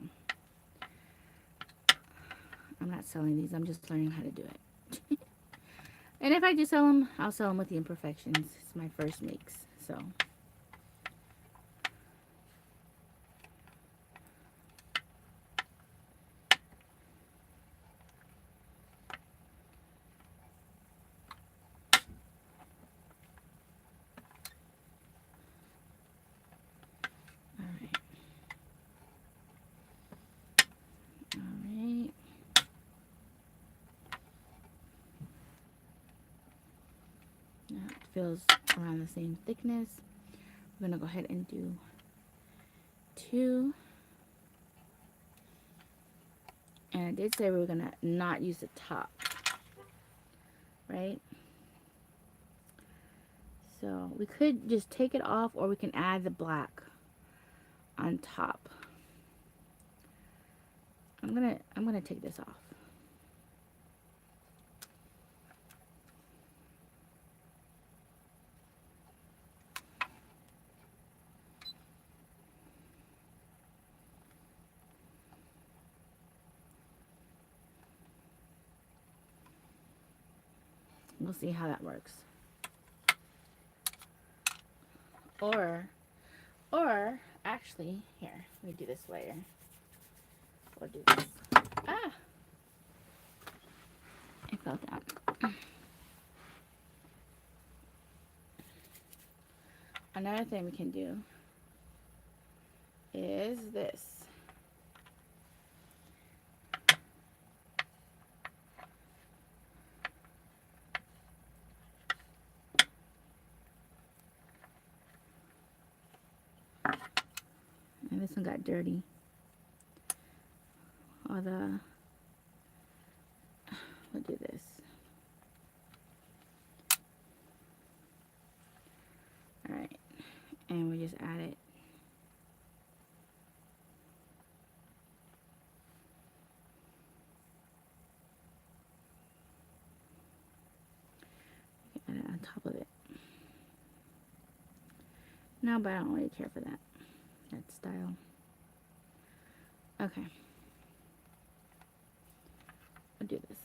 I'm not selling these. I'm just learning how to do it. And if I do sell them, I'll sell them with the imperfections. It's my first makes, so. Alright. Now it feels around the same thickness. I'm going to go ahead and do 2. And I did say we were going to not use the top, right? So we could just take it off, or we can add the black on top. I'm gonna take this off. We'll see how that works. Or actually, here, let me do this layer. We'll do this. Ah! I fell down. Another thing we can do is this. And this one got dirty. We'll do this. Alright. And we just add it. Add it on top of it. No, but I don't really care for that style. Okay. I'll do this.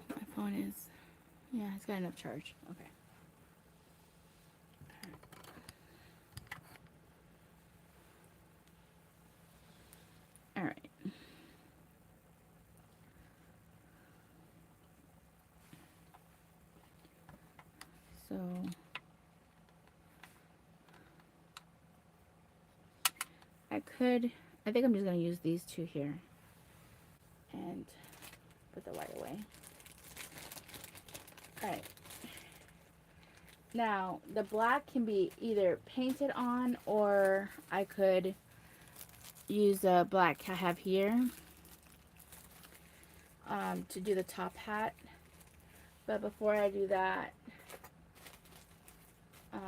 My phone is, yeah, it's got enough charge. Okay. All right. So I think I'm just going to use these two here and put the white away. Alright. Now, the black can be either painted on, or I could use the black I have here to do the top hat. But before I do that, oh,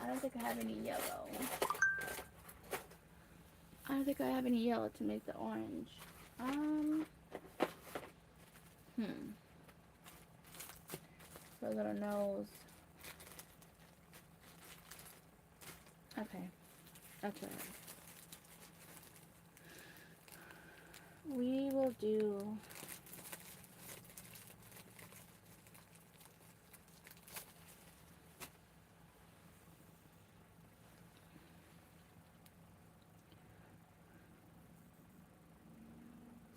I don't think I have any yellow. I don't think I have any yellow to make the orange. For a little nose. Okay, that's all right. We will do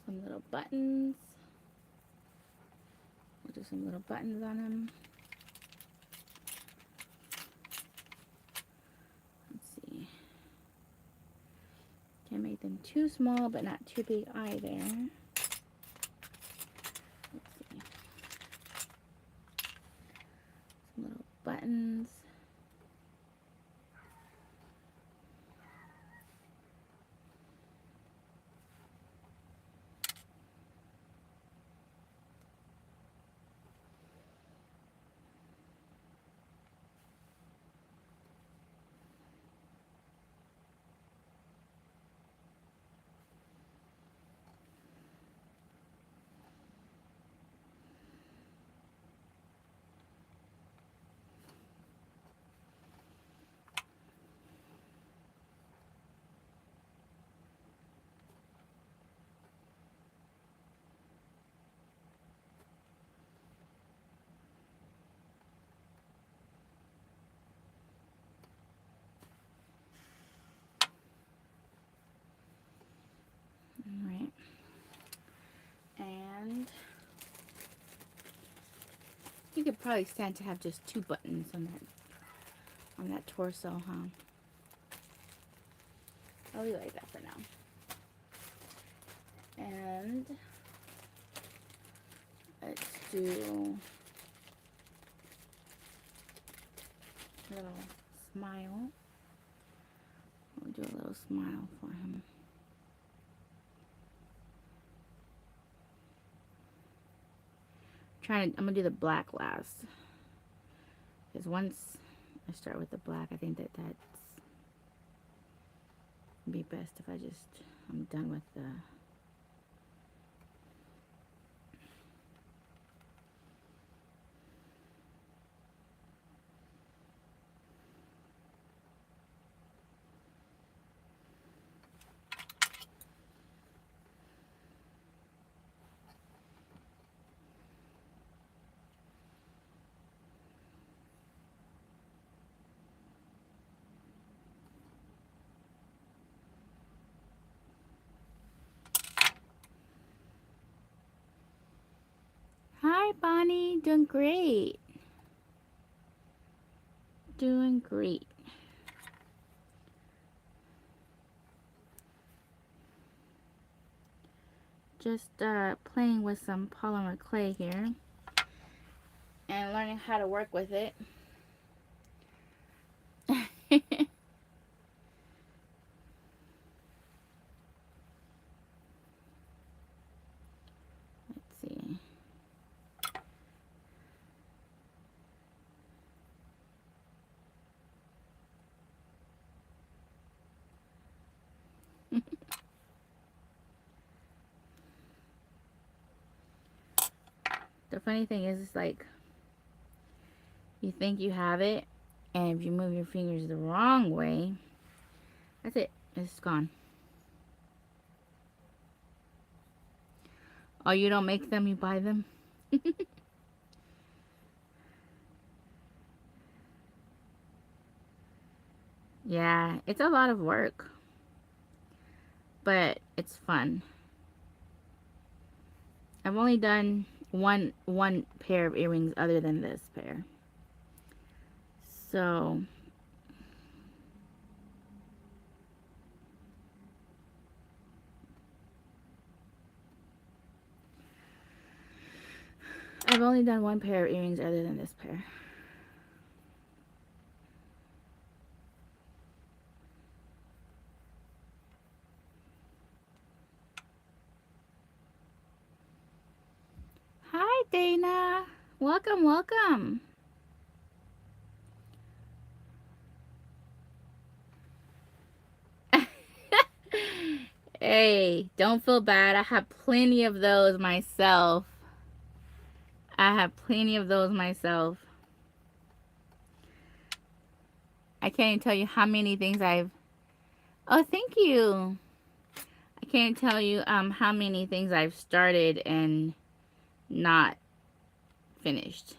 some little buttons. We'll do some little buttons on them. Let's see. Can't make them too small, but not too big either. Let's see. Some little buttons. All right. And you could probably stand to have just 2 buttons on that torso, huh? I'll leave it like that for now. And let's do a little smile. We'll do a little smile for him. I'm gonna do the black last, because once I start with the black, I think that's be best if I'm done with the Hi, Bonnie. Doing great. Doing great. Just playing with some polymer clay here and learning how to work with it. Let's see. The funny thing is, it's like you think you have it, and if you move your fingers the wrong way, that's it. It's gone. Oh, you don't make them, you buy them? Yeah, it's a lot of work, but it's fun. I've only done one pair of earrings other than this pair. So I've only done one pair of earrings other than this pair. Dana. Welcome, welcome. Hey, don't feel bad. I have plenty of those myself. I have plenty of those myself. I can't even tell you how many things I've. Oh, thank you. I can't tell you how many things I've started and not finished.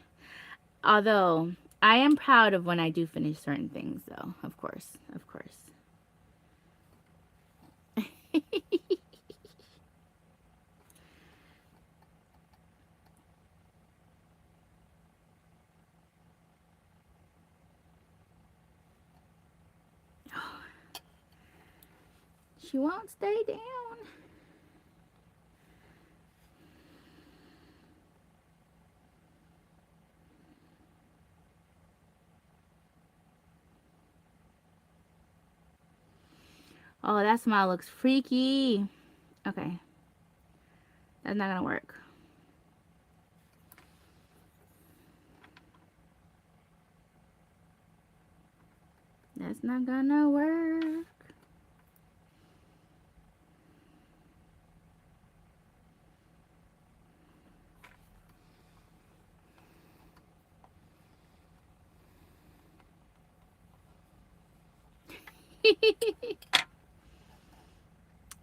Although I am proud of when I do finish certain things, though. Of course, of course. She won't stay down. Oh, that smile looks freaky. Okay. That's not gonna work. That's not gonna work.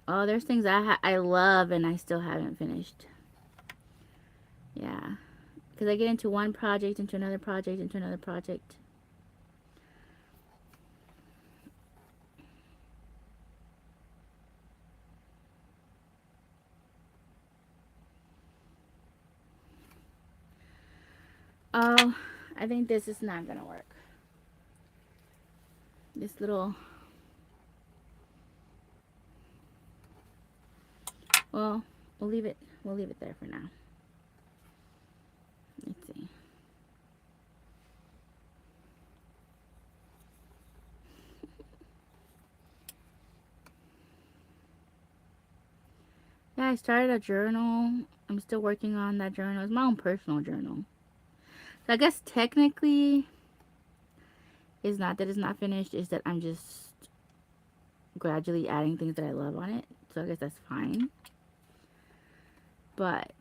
Oh, there's things I love and I still haven't finished. Yeah. Because I get into one project, into another project, into another project. Oh, I think this is not gonna work. This little. Well, we'll leave it. We'll leave it there for now. Let's see. Yeah, I started a journal. I'm still working on that journal. It's my own personal journal. So I guess technically, it's not that it's not finished. It's that I'm just gradually adding things that I love on it. So I guess that's fine. But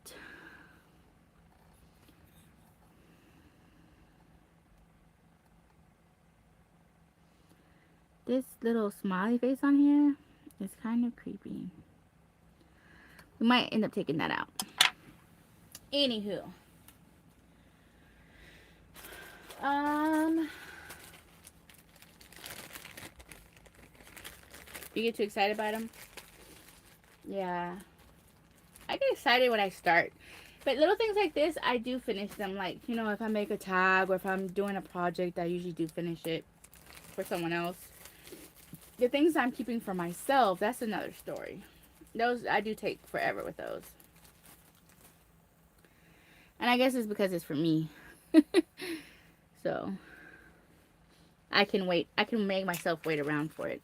this little smiley face on here is kind of creepy. We might end up taking that out. Anywho. You get too excited by them? Yeah. I get excited when I start. But little things like this, I do finish them. Like, you know, if I make a tag or if I'm doing a project, I usually do finish it for someone else. The things I'm keeping for myself, that's another story. Those, I do take forever with those. And I guess it's because it's for me. So, I can wait. I can make myself wait around for it.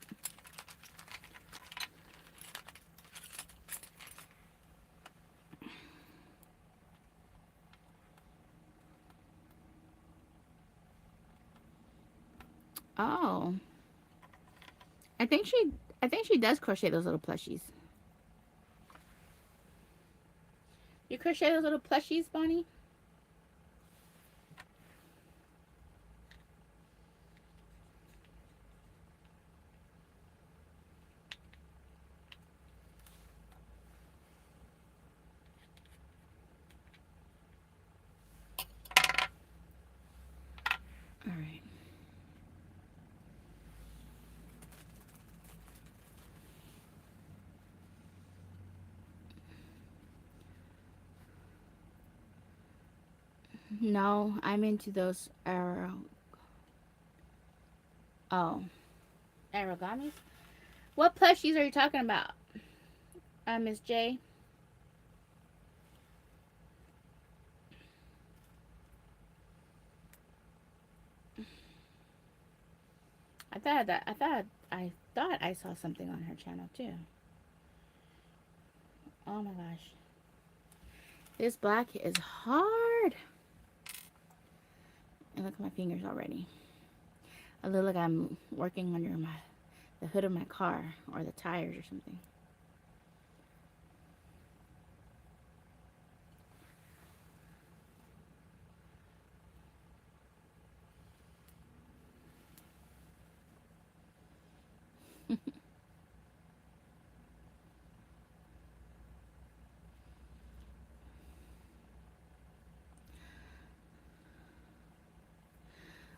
Oh. I think she does crochet those little plushies. You crochet those little plushies, Bonnie? All right. No, I'm into those Arigamis? What plushies are you talking about, Miss J? I thought I saw something on her channel too. Oh my gosh. This black is hard. And look at my fingers already. I look like I'm working under the hood of my car or the tires or something.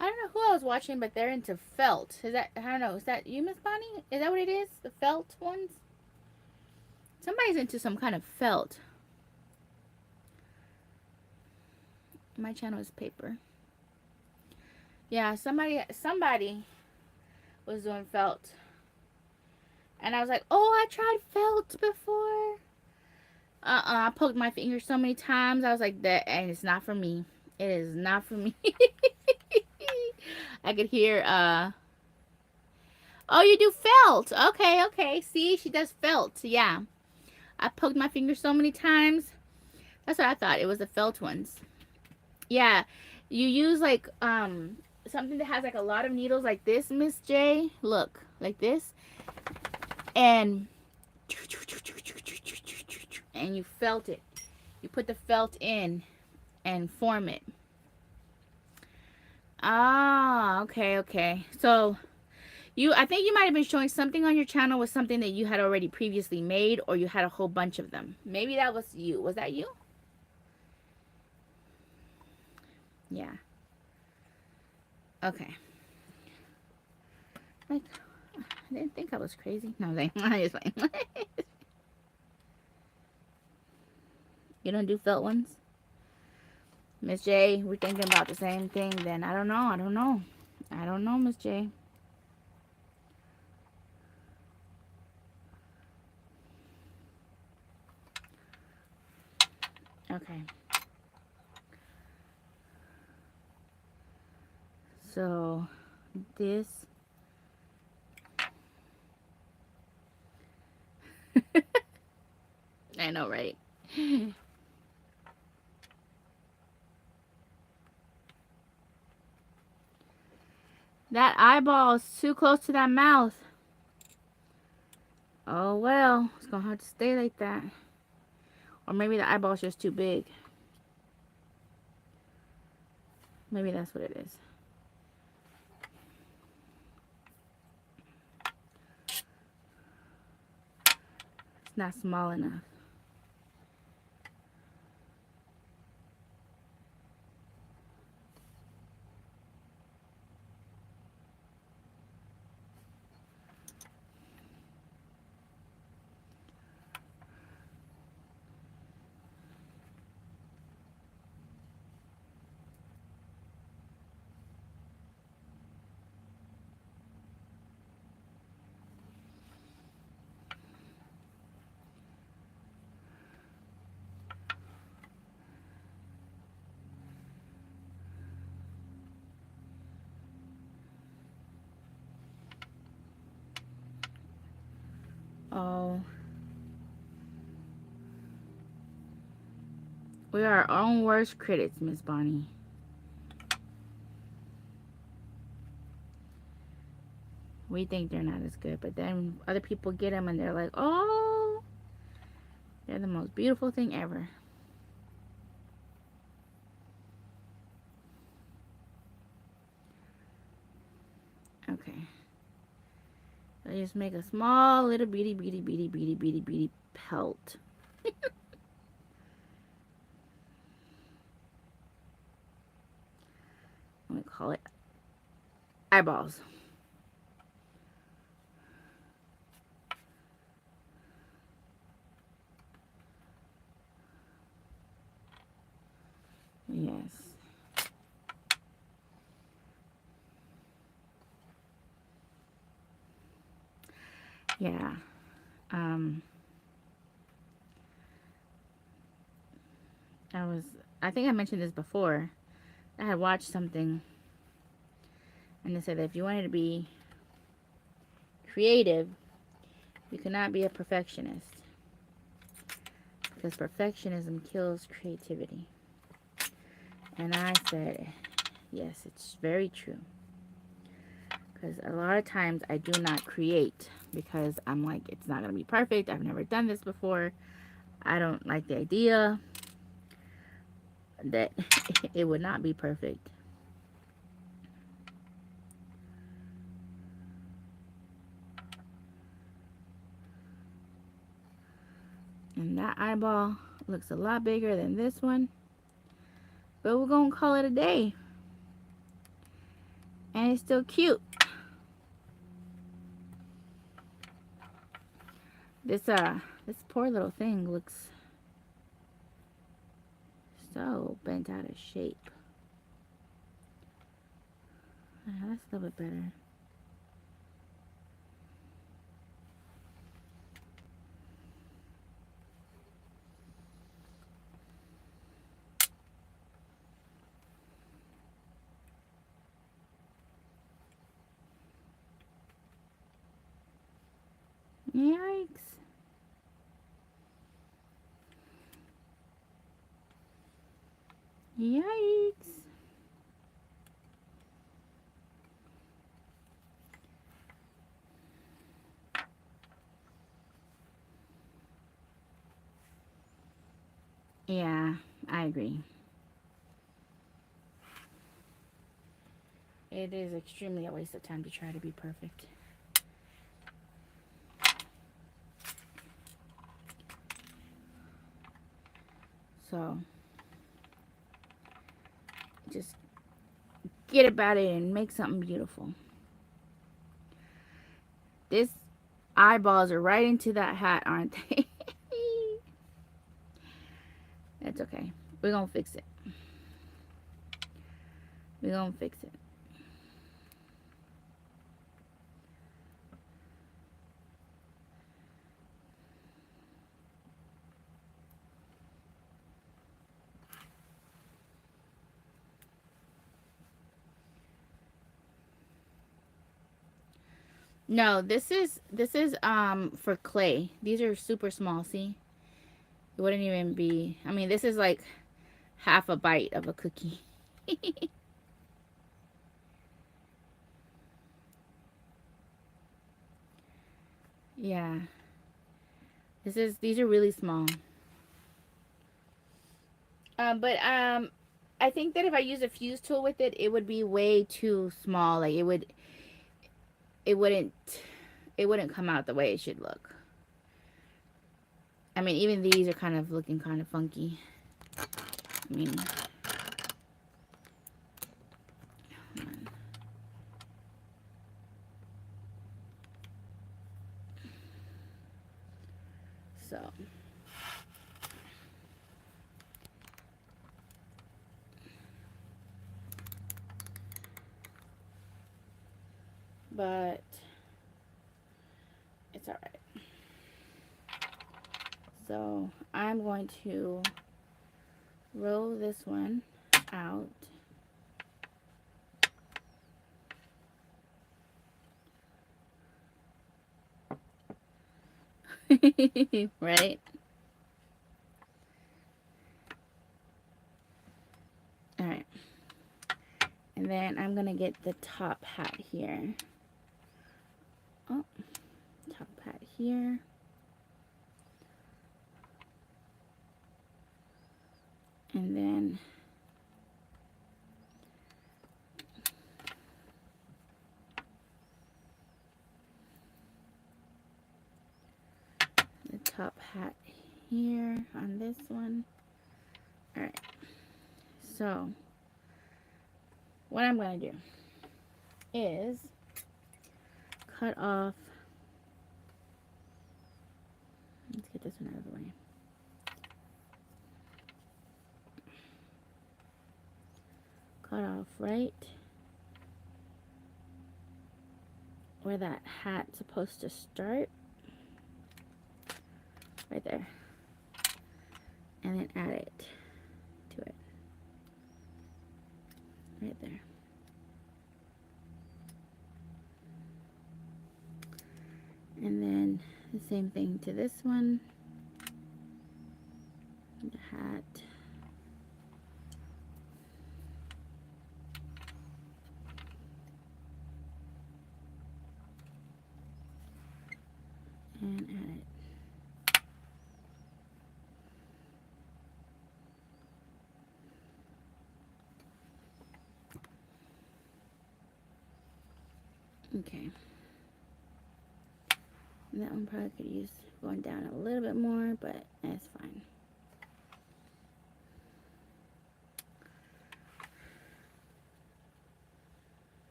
I don't know who I was watching, but they're into felt. Is that, I don't know, is that you, Miss Bonnie? Is that what it is? The felt ones? Somebody's into some kind of felt. My channel is paper. Yeah, somebody was doing felt. And I was like, oh, I tried felt before. I poked my finger so many times. I was like, that, and it's not for me. It is not for me. I could hear, oh, you do felt. Okay, okay. See, she does felt. Yeah. I poked my finger so many times. That's what I thought. It was the felt ones. Yeah. You use like, something that has like a lot of needles like this, Miss J. Look, like this. And you felt it. You put the felt in and form it. Ah, okay, okay. So I think you might have been showing something on your channel with something that you had already previously made, or you had a whole bunch of them. Maybe that was you. Was that you? Yeah. Okay. Like, I didn't think I was crazy. No, I just like you don't do felt ones, Miss J. We're thinking about the same thing. Then I don't know. I don't know. I don't know, Miss J. Okay. So this. I know, right? That eyeball is too close to that mouth. Oh well, it's gonna have to stay like that. Or maybe the eyeball's just too big. Maybe that's what it is. It's not small enough. Oh. We are our own worst critics, Miss Bonnie. We think they're not as good, but then other people get them and they're like, oh, they're the most beautiful thing ever. Okay. So just make a small little beady pelt. I'm gonna call it eyeballs. Yes. Yeah. I think I mentioned this before. I had watched something and they said that if you wanted to be creative, you cannot be a perfectionist. because perfectionism kills creativity. And I said, yes, it's very true. Because a lot of times I do not create because I'm like, it's not going to be perfect. I've never done this before. I don't like the idea that it would not be perfect. And that eyeball looks a lot bigger than this one. But we're going to call it a day. And it's still cute. This poor little thing looks so bent out of shape. That's a little bit better. Yikes. Yikes. Yeah, I agree. It is extremely a waste of time to try to be perfect. So, just get about it and make something beautiful. This eyeballs are right into that hat, aren't they? That's okay. We're gonna fix it. We're gonna fix it. No, this is for clay. These are super small, see? It wouldn't even be, I mean, this is like half a bite of a cookie. Yeah. These are really small. But I think that if I use a fuse tool with it, it would be way too small. Like it wouldn't it wouldn't come out the way it should look. I mean, even these are kind of looking kind of funky. I mean, so but it's all right. So I'm going to roll this one out. Right? All right. And then I'm going to get the top hat here. Oh, top hat here. And then the top hat here on this one. All right. So what I'm going to do is cut off. Let's get this one out of the way. Cut off right where that hat's supposed to start. Right there. And then add it to it. Right there. And then the same thing to this one. The hat. And add it. Okay. That one probably could use going down a little bit more, but that's fine.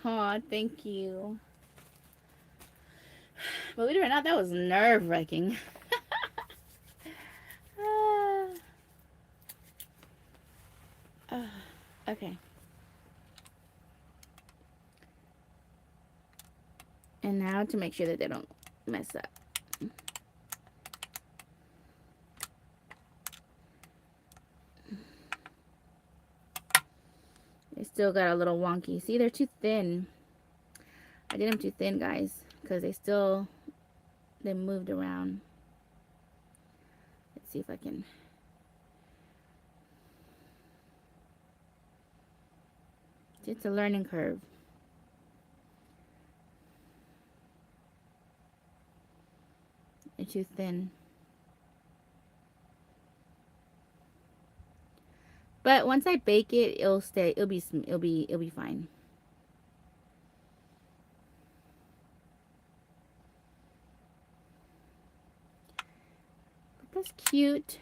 Aw, thank you. Believe it or not, that was nerve-wracking. Okay. And now to make sure that they don't mess up. They still got a little wonky. See, they're too thin. I did them too thin, guys, because they moved around. Let's see if I can. It's a learning curve. They're too thin. But once I bake it, it'll stay. It'll be fine. But that's cute.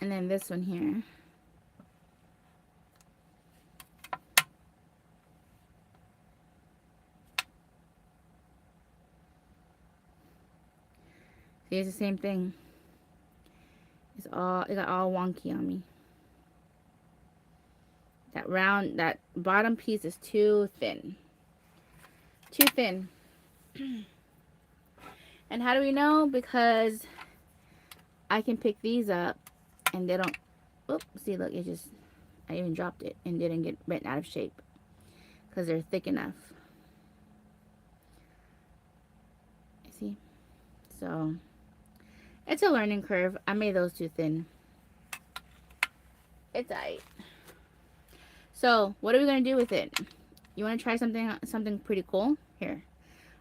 And then this one here. See, it's the same thing. It got all wonky on me. That bottom piece is too thin. Too thin. And how do we know? Because I can pick these up and they don't, oops, see, look, I even dropped it and didn't get bent out of shape because they're thick enough. See? So, it's a learning curve. I made those too thin. It's alright. So, what are we going to do with it? You want to try something pretty cool? Here.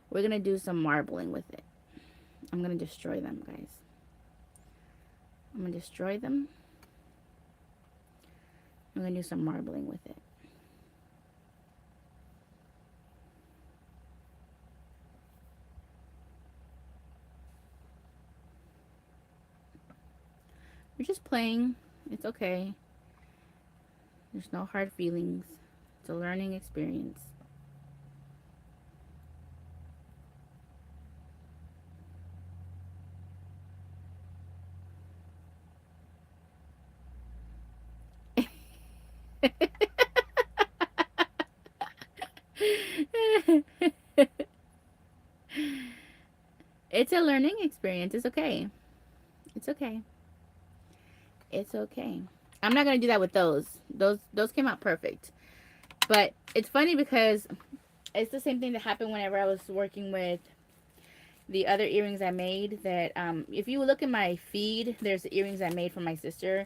We're going to do some marbling with it. I'm going to destroy them, guys. I'm going to destroy them. I'm going to do some marbling with it. We're just playing. It's okay. There's no hard feelings. It's a learning experience. It's a learning experience. It's okay. It's okay. It's okay. I'm not gonna do that with those. Those came out perfect. But it's funny because it's the same thing that happened whenever I was working with the other earrings I made. That if you look at my feed, there's the earrings I made for my sister.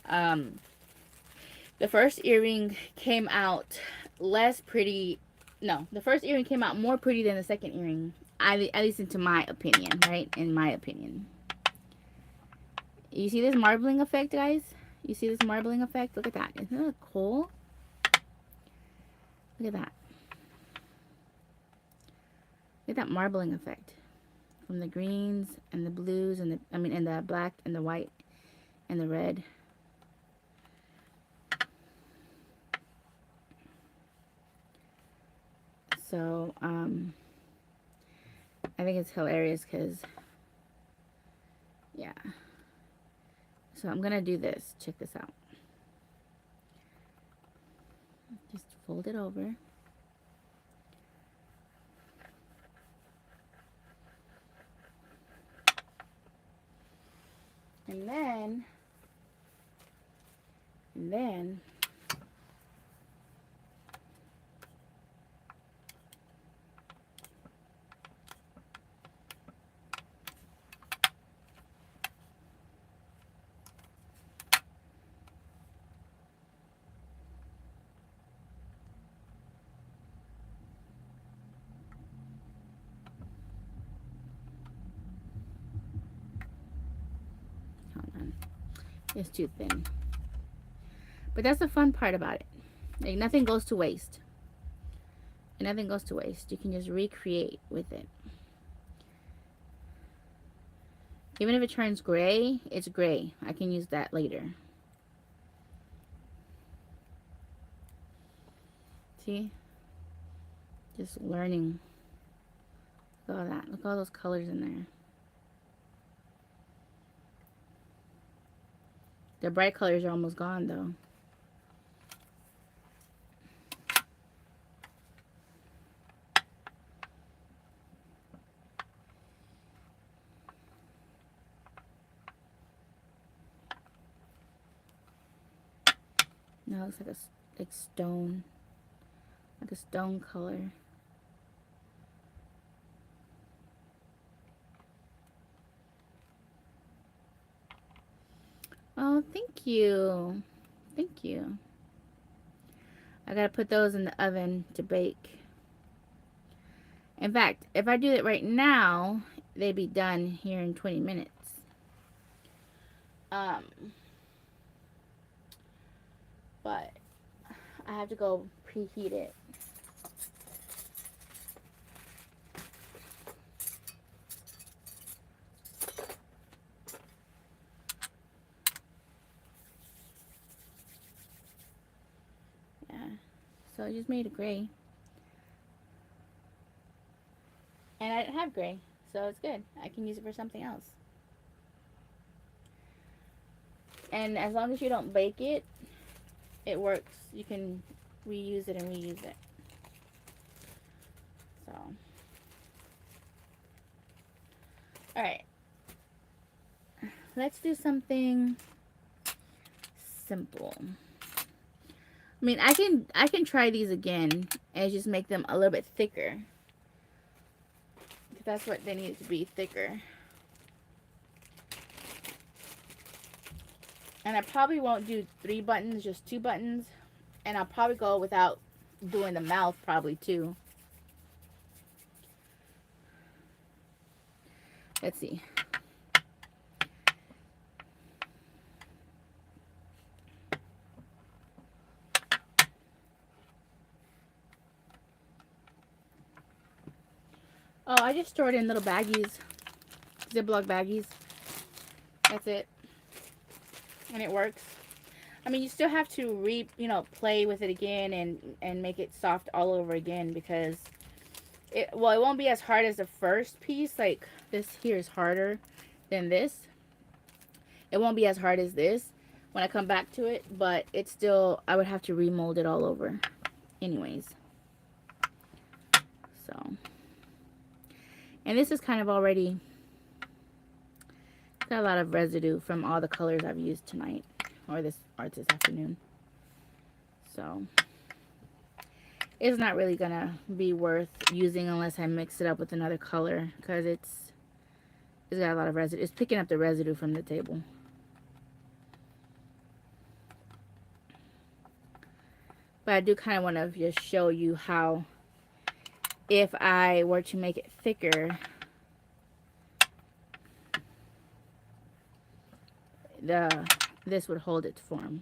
The first earring came out less pretty. No, the first earring came out more pretty than the second earring. At least into my opinion, right? In my opinion. You see this marbling effect, guys? You see this marbling effect? Look at that. Isn't that cool? Look at that. Look at that marbling effect. From the greens and the blues and the black and the white and the red. So, I think it's hilarious because, yeah. So I'm going to do this. Check this out. Just fold it over. And then It's too thin. But that's the fun part about it. Like, nothing goes to waste. Nothing goes to waste. You can just recreate with it. Even if it turns gray, it's gray. I can use that later. See? Just learning. Look at all that. Look at all those colors in there. The bright colors are almost gone though. Now it looks like stone. Like a stone color. Oh, thank you. Thank you. I gotta put those in the oven to bake. In fact, if I do it right now, they'd be done here in 20 minutes. But I have to go preheat it. Yeah. So I just made it gray. And I didn't have gray, so it's good. I can use it for something else. And as long as you don't bake it, it works. You can reuse it and reuse it. So, alright. Let's do something simple. I mean, I can try these again and just make them a little bit thicker. Because that's what they need to be, thicker. And I probably won't do 3 buttons, just 2 buttons. And I'll probably go without doing the mouth probably too. Let's see. Oh, I just stored in little baggies. Ziploc baggies. That's it. And it works. I mean, you still have to play with it again and make it soft all over again because it won't be as hard as the first piece. Like this here is harder than this. It won't be as hard as this when I come back to it, but it's still, I would have to remold it all over anyways. So, and this is kind of already got a lot of residue from all the colors I've used tonight or this afternoon. So it's not really gonna be worth using unless I mix it up with another color because it's got a lot of residue. It's picking up the residue from the table. But I do kind of want to just show you how, if I were to make it thicker, this would hold its form.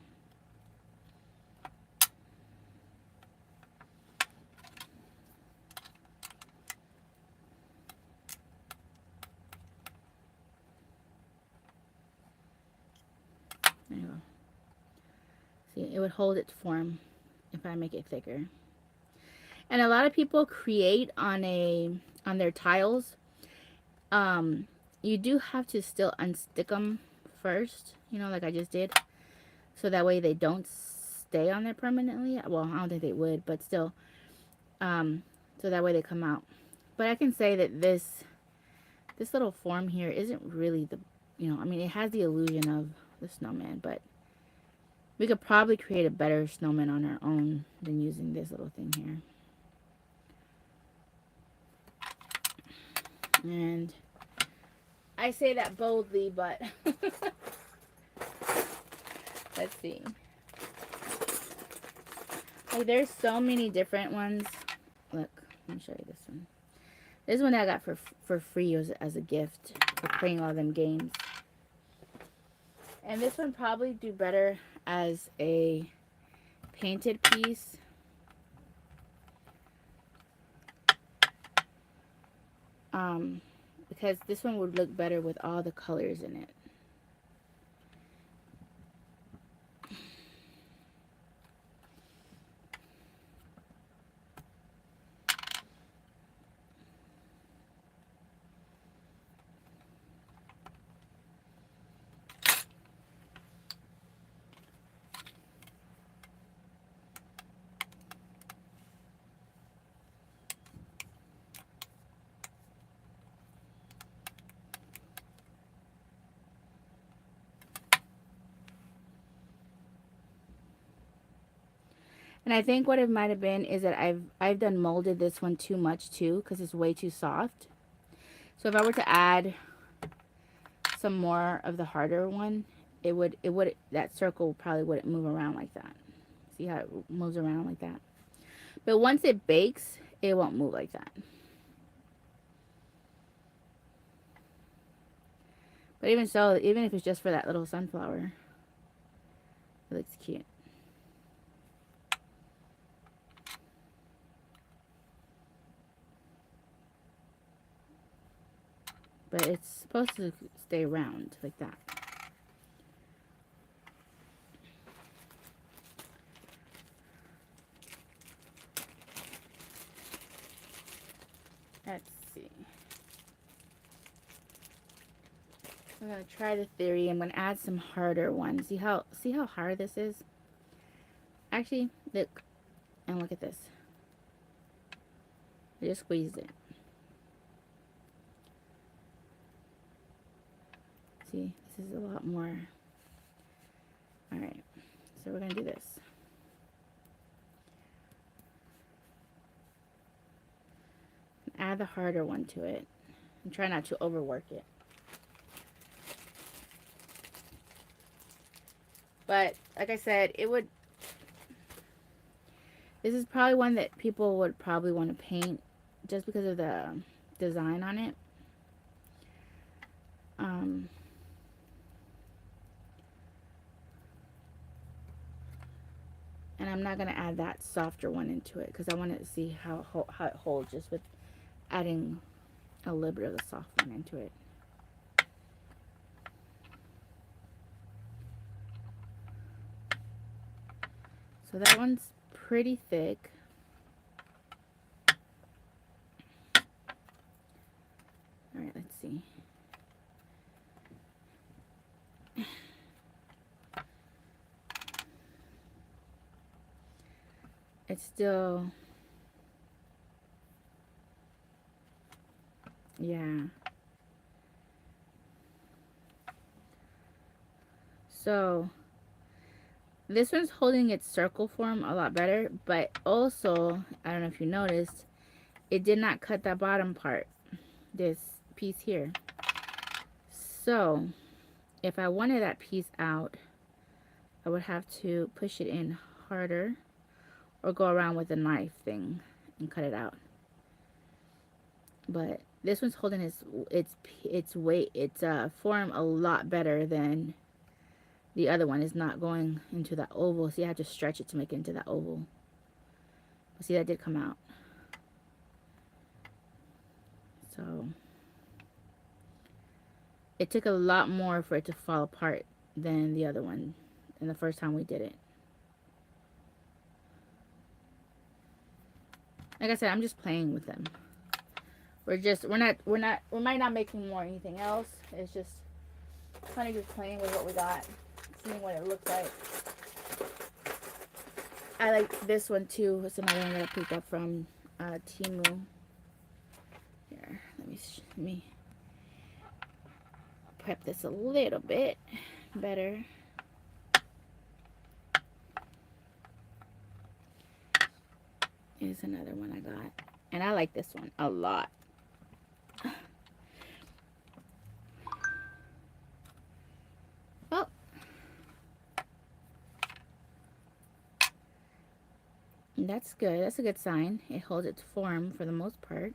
There you go. See, it would hold its form if I make it thicker. And a lot of people create on their tiles. You do have to still unstick them first, like I just did, so that way they don't stay on there permanently. Well, I don't think they would, but still, so that way they come out. But I can say that this little form here isn't really the, I mean, it has the illusion of the snowman, but we could probably create a better snowman on our own than using this little thing here. And I say that boldly, but let's see. Like, there's so many different ones. Look, let me show you this one. This one I got for free as a gift for playing all them games. And this one probably do better as a painted piece. Because this one would look better with all the colors in it. And I think what it might have been is that I've done molded this one too much too, because it's way too soft. So if I were to add some more of the harder one, it would that circle probably wouldn't move around like that. See how it moves around like that? But once it bakes, it won't move like that. But even so, even if it's just for that little sunflower, it looks cute. But it's supposed to stay round like that. Let's see. I'm gonna try the theory. I'm gonna add some harder ones. See how hard this is? Actually, look and look at this. I just squeezed it. See, this is a lot more. All right, so we're gonna do this. Add the harder one to it and try not to overwork it. But like I said, this is probably one that people would probably want to paint just because of the design on it. And I'm not going to add that softer one into it because I want to see how it holds just with adding a little bit of the soft one into it. So that one's pretty thick. All right, let's see. It's still, yeah. So this one's holding its circle form a lot better, but also, I don't know if you noticed, it did not cut that bottom part, this piece here. So if I wanted that piece out, I would have to push it in harder or go around with a knife thing and cut it out. But this one's holding its weight, its form a lot better than the other one. Is not going into that oval. So you have to stretch it to make it into that oval. But see, that did come out. So it took a lot more for it to fall apart than the other one and the first time we did it. Like I said, I'm just playing with them. We might not making more anything else. It's just kind of just playing with what we got, seeing what it looks like. I like this one too. It's another one that I picked up from Temu. Here, let me prep this a little bit better. Here's another one I got, and I like this one a lot. Oh, that's good. That's a good sign. It holds its form for the most part.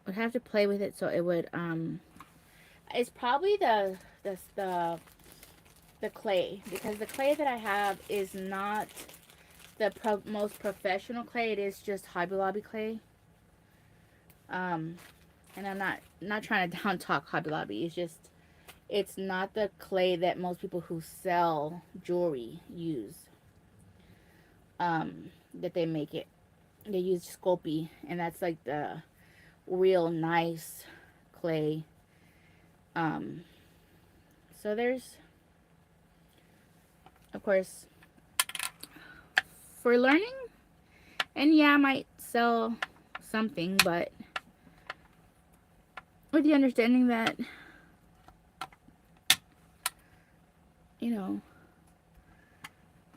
Would have to play with it so it would It's probably the clay, because the clay that I have is not the most professional clay. It is just Hobby Lobby clay. Um, and I'm not trying to down talk Hobby Lobby. It's just it's not the clay that most people who sell jewelry use. That they make it. They use Sculpey, and that's like the real nice clay. Um, so there's, of course, for learning, and yeah, I might sell something, but with the understanding that, you know,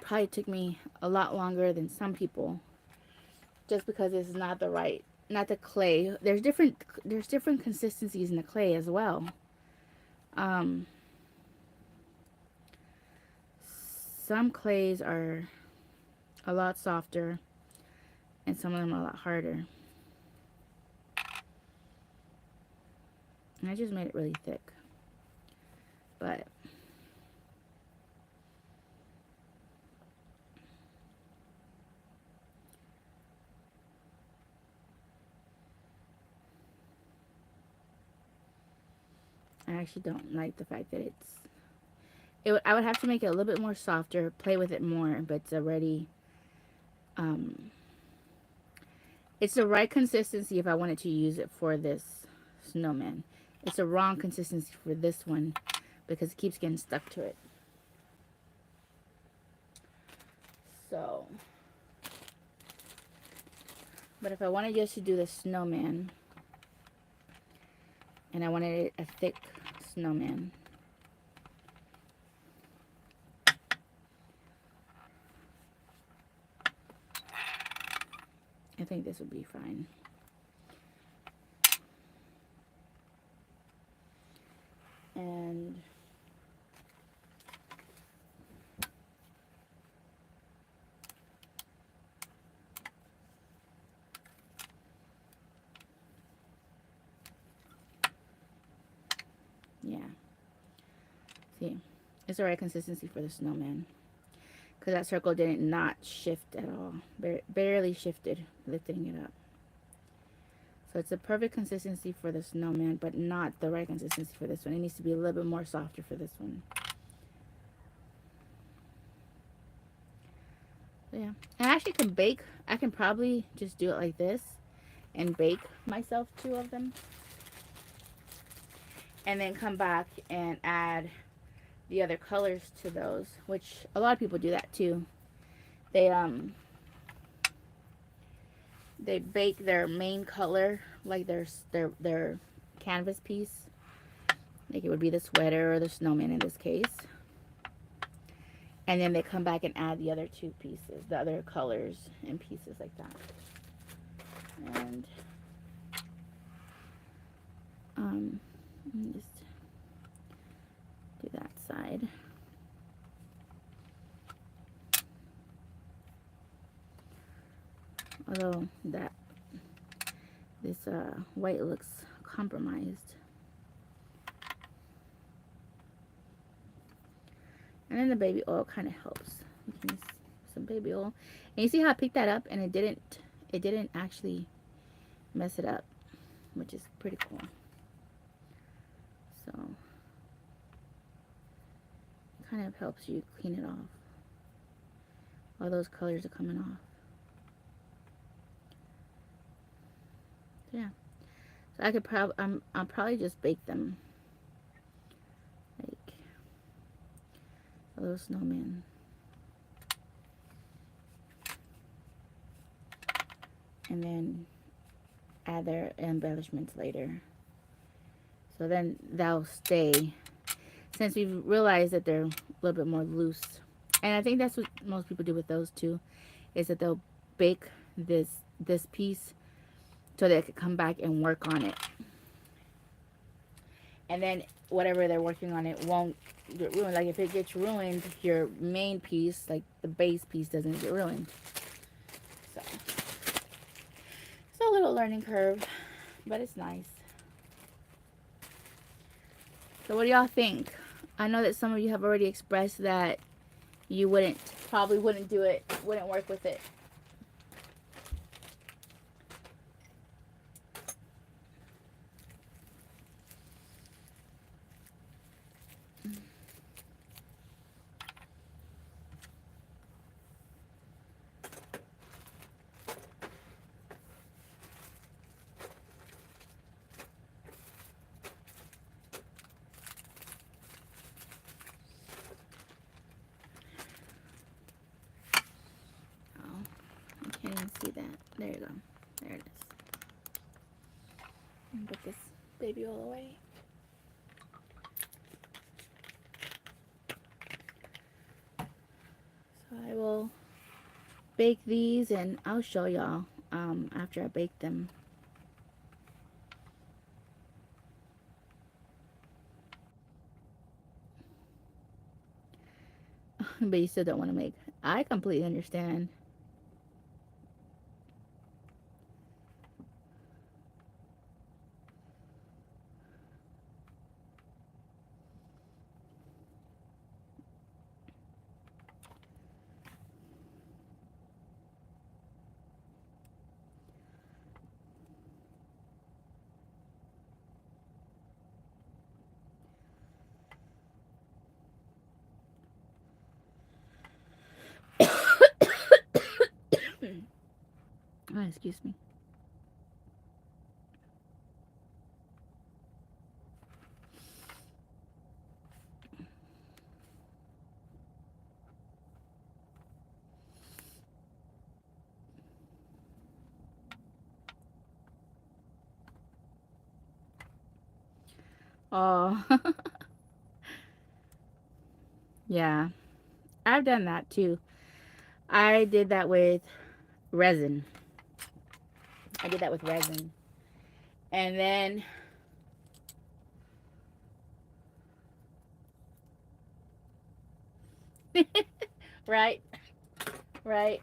probably took me a lot longer than some people, just because it's not the right, not the clay. There's different consistencies in the clay as well. Um, some clays are a lot softer, and some of them are a lot harder. And I just made it really thick, but I actually don't like the fact that I would have to make it a little bit more softer, play with it more, but it's already, um, it's the right consistency if I wanted to use it for this snowman. It's the wrong consistency for this one because it keeps getting stuck to it. So, but if I wanted just to do the snowman, and I wanted it a thick snowman, I think this would be fine. And yeah, see, it's the right consistency for the snowman. Because that circle didn't not shift at all. Barely shifted, lifting it up. So it's the perfect consistency for the snowman, but not the right consistency for this one. It needs to be a little bit more softer for this one. So yeah. And I actually can bake. I can probably just do it like this and bake myself 2 of them. And then come back and add the other colors to those, which a lot of people do that too. They bake their main color, like their canvas piece, like it would be the sweater or the snowman in this case, and then they come back and add the other 2 pieces, the other colors and pieces like that. And let me just do that side. Although this white looks compromised. And then the baby oil kind of helps. You can use some baby oil. And you see how I picked that up and it didn't actually mess it up, which is pretty cool. So it kind of helps you clean it off. All those colors are coming off. Yeah. So I could I'll probably just bake them like a little snowman. And then add their embellishments later. So then they'll stay. Since we've realized that they're a little bit more loose. And I think that's what most people do with those too, is that they'll bake this piece so they could come back and work on it. And then whatever they're working on, it won't get ruined. Like if it gets ruined, your main piece, like the base piece, doesn't get ruined. So it's a little learning curve, but it's nice. So what do y'all think? I know that some of you have already expressed that you probably wouldn't do it, wouldn't work with it. Oh, I can't even see that. There you go. There it is. Put this baby all away. So I will bake these and I'll show y'all after I bake them. But you still don't want to make. I completely understand. Oh, excuse me. Oh, yeah. I've done that too. I did that with resin. I did that with resin. And then, right, right.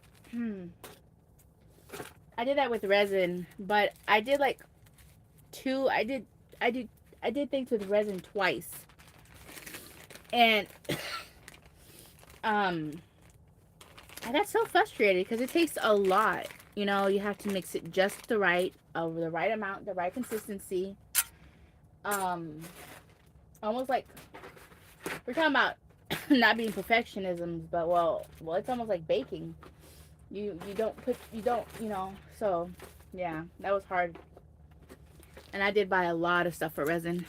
I did that with resin, but I did like two. I did, I did things with resin twice. And, um, I got so frustrated because it takes a lot. You know, you have to mix it just the right, over the right amount, the right consistency. Um, almost like we're talking about not being perfectionisms, but it's almost like baking. You don't put you don't you know. So yeah, that was hard. And I did buy a lot of stuff for resin.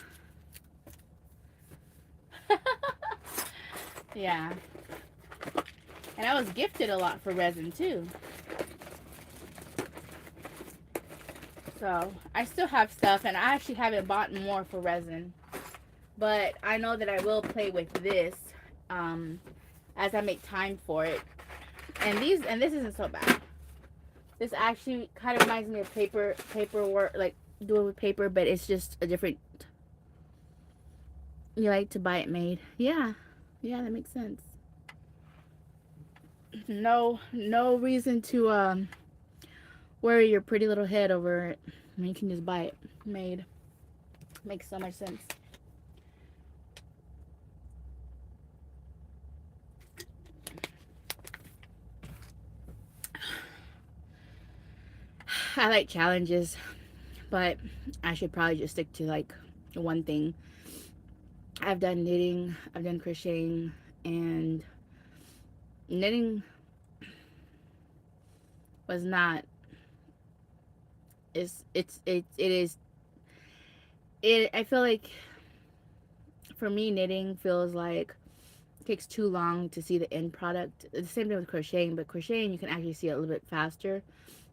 Yeah, and I was gifted a lot for resin too. So I still have stuff, and I actually haven't bought more for resin. But I know that I will play with this um, as I make time for it. And this isn't so bad. This actually kind of reminds me of paperwork, like do it with paper, but it's just a different. You like to buy it made? Yeah, yeah, that makes sense. No reason to worry your pretty little head over it. I mean, you can just buy it made. Makes so much sense. I like challenges, but I should probably just stick to like one thing. I've done knitting, I've done crocheting, and knitting was not. It is it. I feel like for me, knitting feels like it takes too long to see the end product. The same thing with crocheting, but crocheting you can actually see it a little bit faster,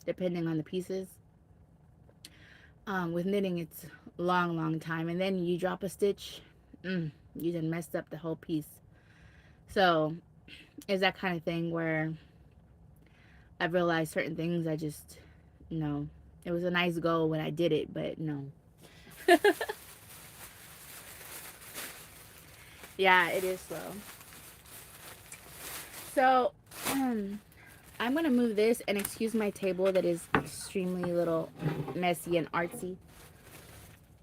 depending on the pieces. With knitting, it's long time, and then you drop a stitch, you done messed up the whole piece. So it's that kind of thing where I've realized certain things I just no. It was a nice goal when I did it, but no. Yeah, it is slow. So I'm gonna move this and excuse my table that is extremely little messy and artsy.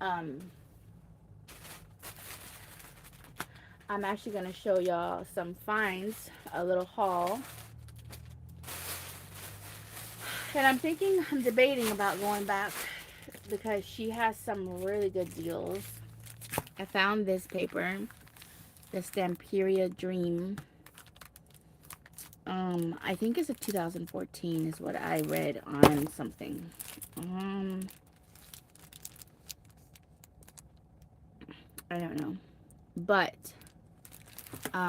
Um, I'm actually going to show y'all some finds, a little haul. And I'm debating about going back because she has some really good deals. I found this paper, the Stamperia Dream. I think it's a 2014 is what I read on something. I don't know. But,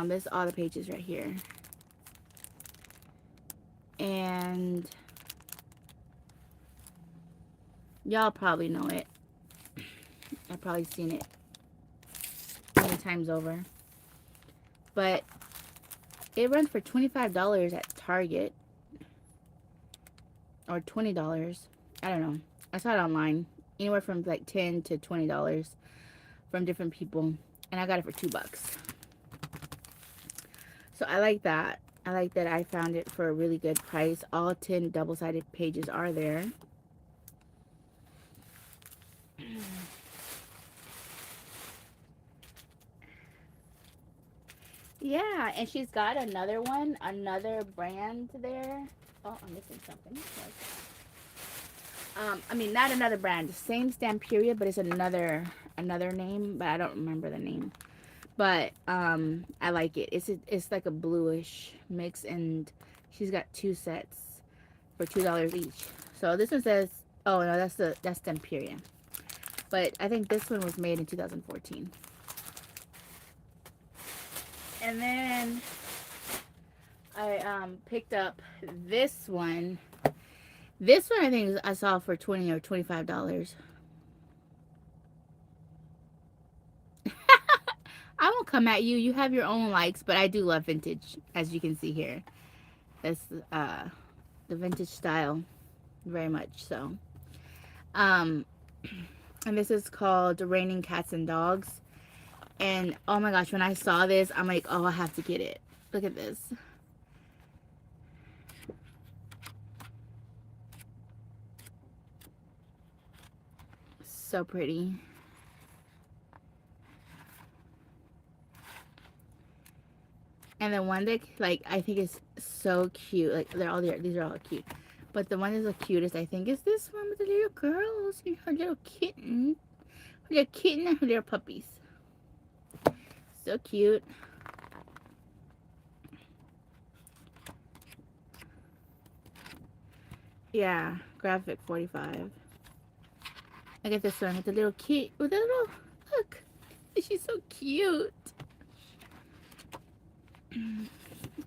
there's all the pages right here. And y'all probably know it. I've probably seen it many times over. But it runs for $25 at Target. Or $20. I don't know. I saw it online. Anywhere from like $10 to $20 from different people. And I got it for $2. So I like that. I like that I found it for a really good price. All 10 double-sided pages are there. Yeah, and she's got another one, another brand there. Oh, I'm missing something. I mean, not another brand, the same Stamperia, but it's another name, but I don't remember the name. But I like it. It's like a bluish mix, and she's got 2 sets for $2 each. So this one says, oh no, that's Stamperia. But I think this one was made in 2014. And then I picked up this one. This one I think I saw for $20 or $25. I won't come at you. You have your own likes, but I do love vintage, as you can see here. That's the vintage style, very much so. And this is called Raining Cats and Dogs. And oh my gosh, when I saw this, I'm like, oh, I have to get it. Look at this. So pretty. And the one that, like, I think is so cute. Like, they're all there. These are all cute. But the one that's the cutest, I think, is this one with the little girls and her little kitten. Her little kitten and her little puppies. So cute. Yeah, graphic 45. I get this one with the little kid, with a little, look. She's so cute.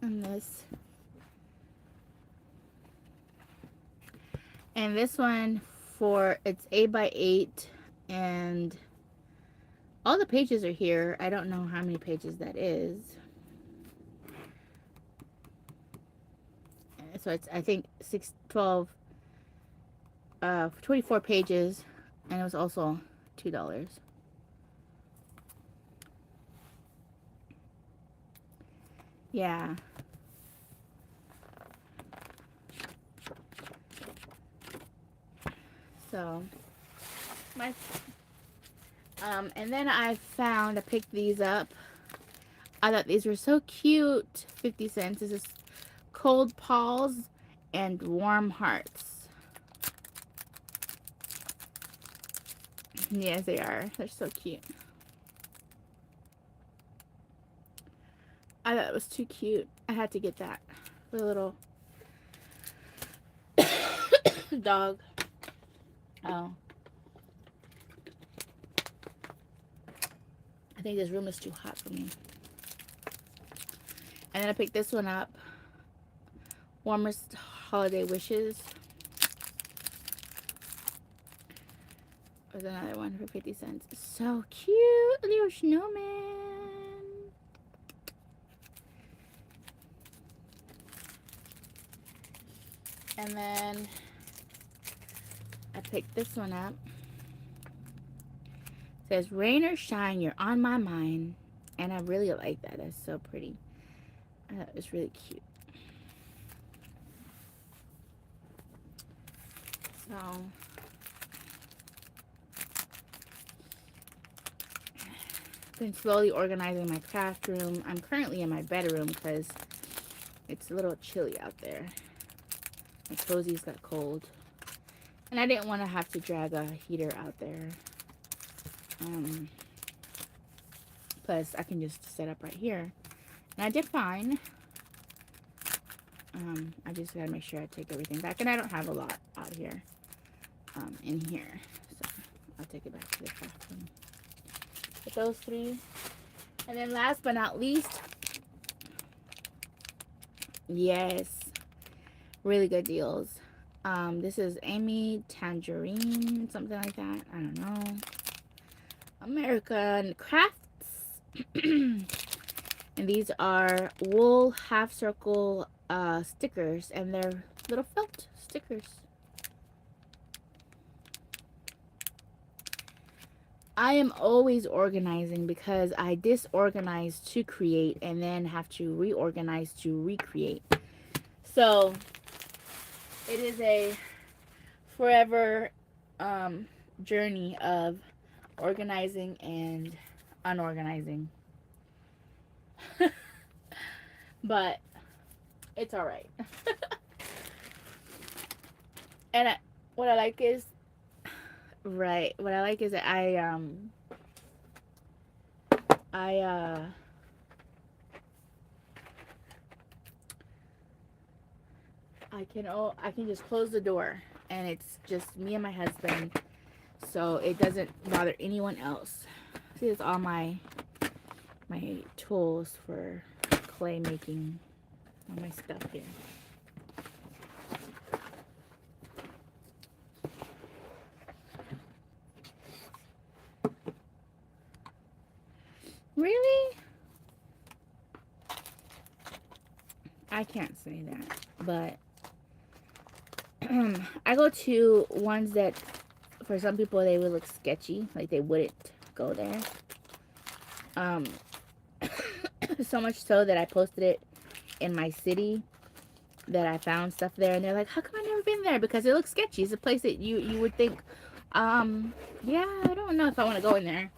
And this. And this one it's 8x8, and all the pages are here. I don't know how many pages that is. So it's, I think, 24 pages, and it was also $2. Yeah. So, and then I picked these up. I thought these were so cute. 50 cents. This is Cold Paws and Warm Hearts. Yes, they are. They're so cute. I thought it was too cute. I had to get that for the little dog. Oh. I think this room is too hot for me. And then I picked this one up. Warmest Holiday Wishes. There's another one for 50 cents. So cute. A little snowman. And then I picked this one up. It says, rain or shine, you're on my mind. And I really like that. That's so pretty. It's really cute. So, been slowly organizing my craft room. I'm currently in my bedroom because it's a little chilly out there. My cozies got cold. And I didn't want to have to drag a heater out there. Um, Plus, I can just set up right here. And I did fine. I just gotta make sure I take everything back. And I don't have a lot out here, in here. So I'll take it back to the craft room. With those three. And then last but not least, yes, really good deals. This is Amy Tangerine, something like that. I don't know. American Crafts. And these are wool half circle stickers, and they're little felt stickers. I am always organizing because I disorganize to create and then have to reorganize to recreate. So it is a forever journey of organizing and unorganizing. But it's all right. And what I like is, right, what I like is that I can just close the door and it's just me and my husband, so it doesn't bother anyone else. See, it's all my tools for clay making, all my stuff here. Really? I can't say that, but I go to ones that for some people they would look sketchy, like they wouldn't go there. So much so that I posted it in my city that I found stuff there, and they're like, how come I've never been there? Because it looks sketchy. It's a place that you would think, yeah, I don't know if I want to go in there.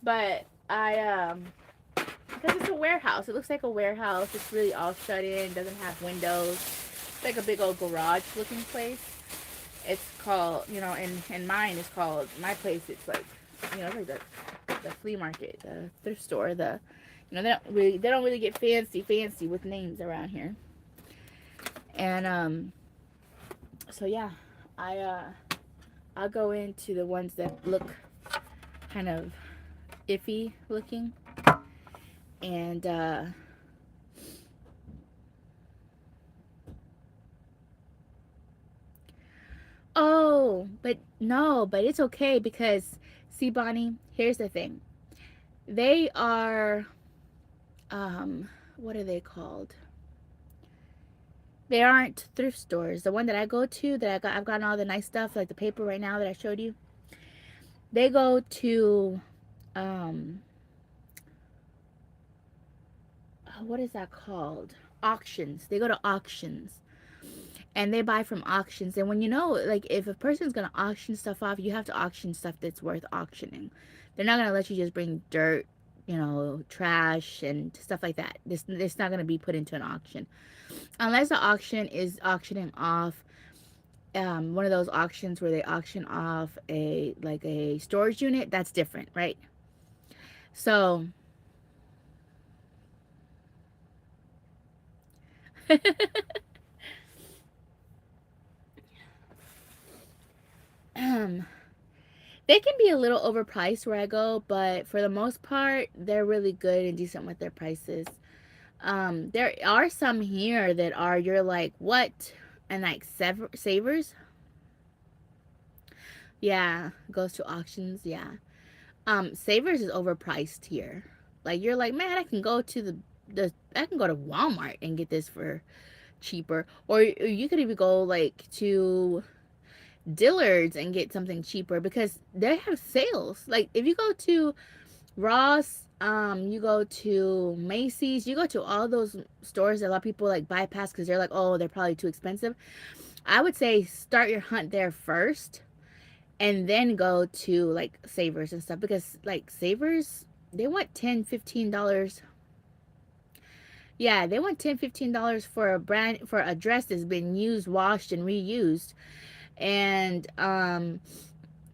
But because it's a warehouse. It looks like a warehouse. It's really all shut in, doesn't have windows. It's like a big old garage looking place. It's called, in mine it's called, my place, it's like, it's like the flea market, the thrift store, they don't really get fancy with names around here. And so yeah, I'll go into the ones that look kind of iffy looking, and oh, but no, but it's okay because, see, Bonnie, here's the thing. They are, what are they called? They aren't thrift stores. The one that I go to, I've gotten all the nice stuff, like the paper right now that I showed you. They go to, what is that called? Auctions. They go to auctions. And they buy from auctions. And when like, if a person's going to auction stuff off, you have to auction stuff that's worth auctioning. They're not going to let you just bring dirt, trash and stuff like that. It's not going to be put into an auction. Unless the auction is auctioning off one of those auctions where they auction off a storage unit, that's different, right? So they can be a little overpriced where I go, but for the most part, they're really good and decent with their prices. There are some here that you're like, what? And like Savers. Yeah, goes to auctions. Yeah. Savers is overpriced here. Like, you're like, man, I can go to I can go to Walmart and get this for cheaper. Or you could even go like to Dillard's and get something cheaper because they have sales. Like, if you go to Ross, you go to Macy's, you go to all those stores that a lot of people like bypass because they're like, oh, they're probably too expensive. I would say start your hunt there first and then go to like Savers and stuff, because like Savers, they want $10-15. Yeah, they want $10-15 for a dress that's been used, washed, and reused. And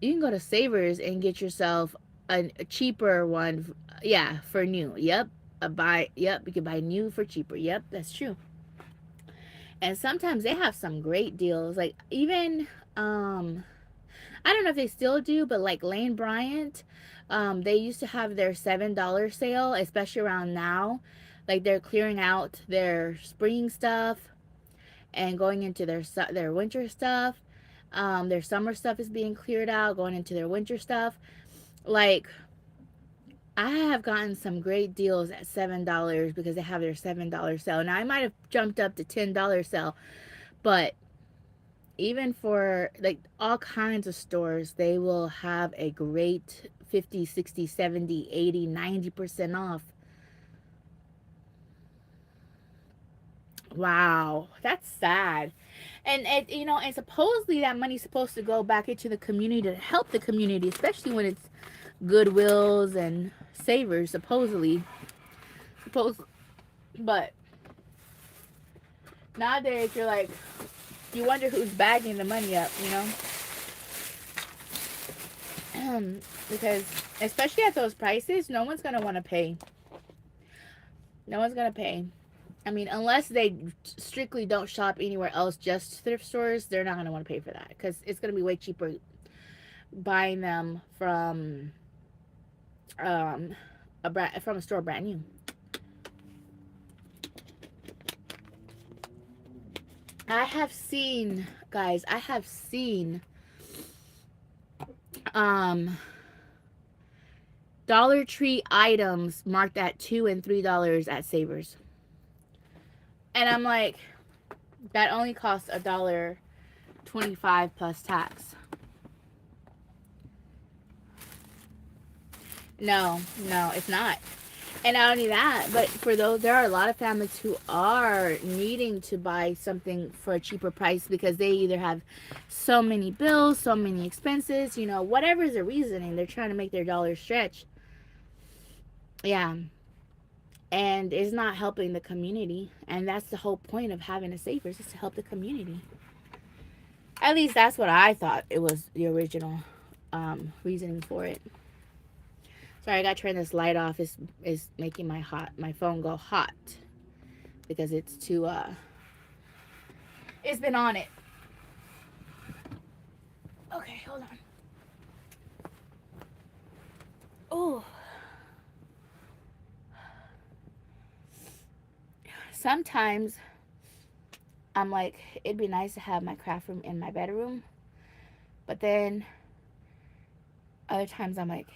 you can go to Savers and get yourself a cheaper one. Yeah, for new. Yep. Yep, you can buy new for cheaper. Yep, that's true. And sometimes they have some great deals. Like even I don't know if they still do, but like Lane Bryant, they used to have their $7 sale, especially around now. Like they're clearing out their spring stuff and going into their winter stuff. Their summer stuff is being cleared out, going into their winter stuff. Like I have gotten some great deals at $7 because they have their $7 sale. Now I might have jumped up to $10 sale, but even for like all kinds of stores, they will have a great 50, 60, 70, 80, 90% off. Wow, that's sad. And it, and supposedly that money's supposed to go back into the community to help the community, especially when it's Goodwills and Savers, supposedly. But nowadays you're like, you wonder who's bagging the money up, because especially at those prices, no one's gonna want to pay. No one's gonna pay. I mean, unless they strictly don't shop anywhere else, just thrift stores, they're not gonna want to pay for that because it's gonna be way cheaper buying them um from a store brand new. I have seen, guys, um Dollar Tree items marked at $2 and $3 at Savers. And I'm like, that only costs $1.25 plus tax. No, no, it's not. And not only that, but for those, there are a lot of families who are needing to buy something for a cheaper price because they either have so many bills, so many expenses, whatever's the reasoning, they're trying to make their dollars stretch. Yeah. And it's not helping the community. And that's the whole point of having a Savers, is to help the community. At least that's what I thought it was, the original reasoning for it. Sorry, I gotta turn this light off. Is making my phone go hot because it's too it's been on it. Okay, hold on. Oh. Sometimes I'm like, it'd be nice to have my craft room in my bedroom, but then other times I'm like,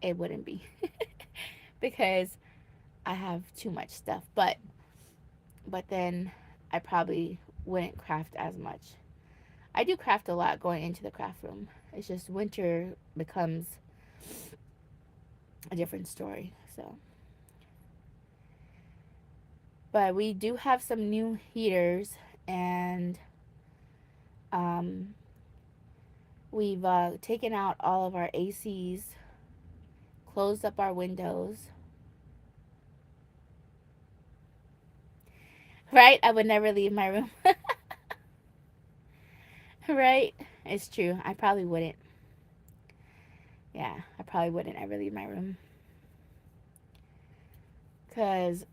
it wouldn't be because I have too much stuff. But then I probably wouldn't craft as much. I do craft a lot going into the craft room. It's just winter becomes a different story. So, but we do have some new heaters, and we've taken out all of our ACs, closed up our windows. Right? I would never leave my room. Right? It's true. I probably wouldn't. Yeah, I probably wouldn't ever leave my room. Because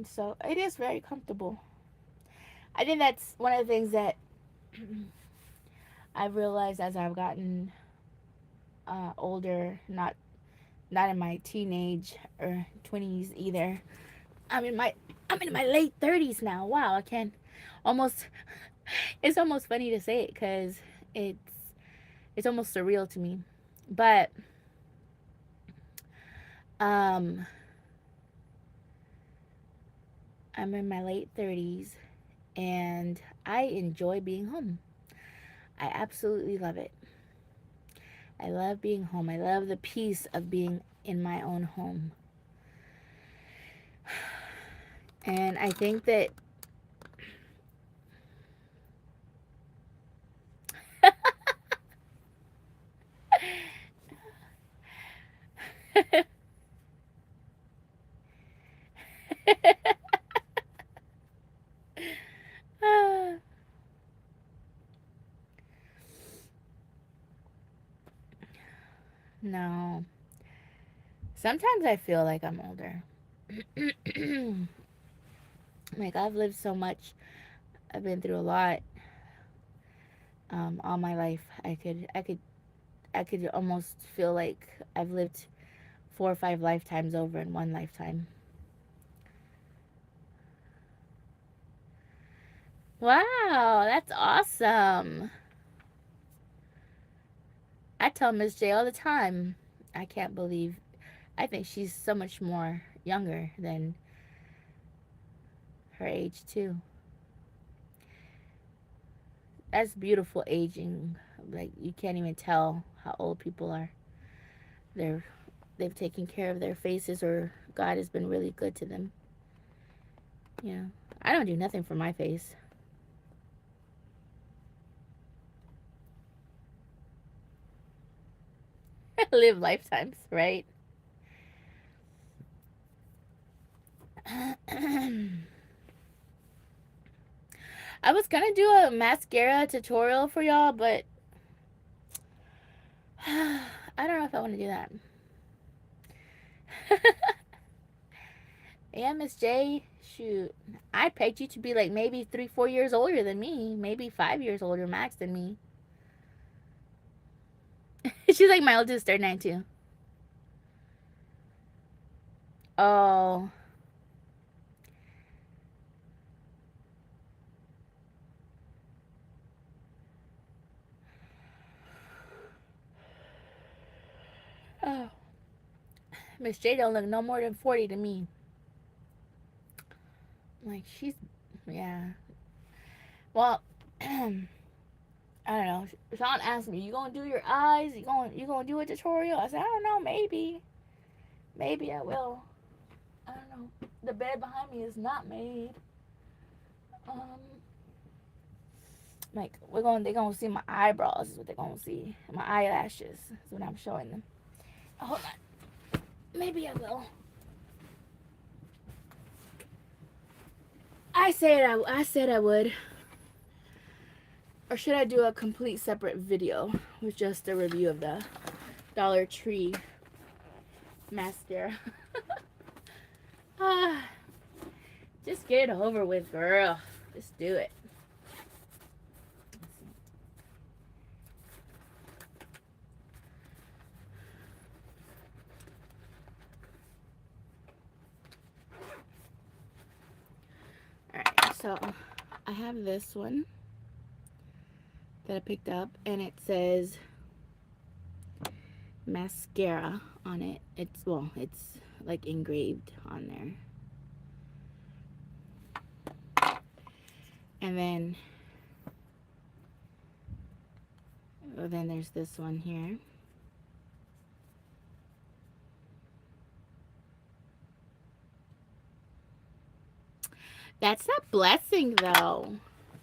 so it is very comfortable. I think that's one of the things that I've realized as I've gotten older, not in my teenage or 20s either. I'm in my late 30s now. Wow, I can almost it's almost funny to say it cuz it's almost surreal to me. But um I'm in my late 30s and I enjoy being home. I absolutely love it. I love being home. I love the peace of being in my own home. And I think that No. Sometimes I feel like I'm older. Like I've lived so much. I've been through a lot. All my life. I could almost feel like I've lived 4 or 5 lifetimes over in one lifetime. Wow, that's awesome. I tell Miss J all the time. I can't believe. I think she's so much more younger than her age too. That's beautiful aging. Like you can't even tell how old people are. They're they've taken care of their faces, or God has been really good to them. Yeah, I don't do nothing for my face. Live lifetimes, right? I was gonna do a mascara tutorial for y'all, but I don't know if I want to do that. Yeah, Miss J, shoot, I pegged you to be like maybe 3, 4 years older than me, maybe 5 years older max than me. She's like my oldest, 39 too. Oh, oh, Miss J don't look no more than 40 to me. Like she's, yeah. Well, I don't know. Sean asked me, "You gonna do your eyes? You gonna do a tutorial?" I said, "I don't know. Maybe I will. I don't know. The bed behind me is not made. Um, like they're gonna see my eyebrows is what they're gonna see. My eyelashes is what I'm showing them. Hold on. Maybe I will. I said I would. Or should I do a complete separate video with just a review of the Dollar Tree mascara? Ah, just get it over with, girl. Just do it. Alright, so I have this one that I picked up, and it says mascara on it. It's like engraved on there. And then there's this one here. That's a blessing, though,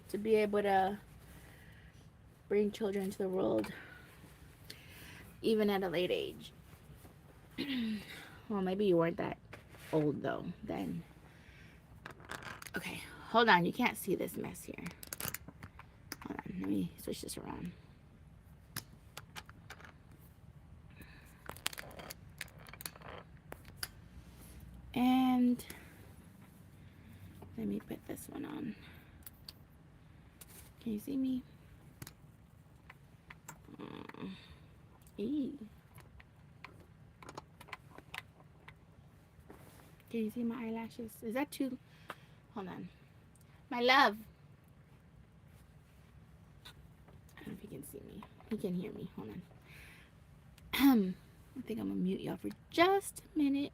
to be able to bring children into the world, even at a late age. Well, maybe you weren't that old, though, then. Okay, hold on. You can't see this mess here. Hold on. Let me switch this around. And let me put this one on. Can you see me? Eee. Can you see my eyelashes? Is that too? Hold on. My love. I don't know if he can see me. He can hear me. Hold on. I think I'm gonna mute y'all for just a minute.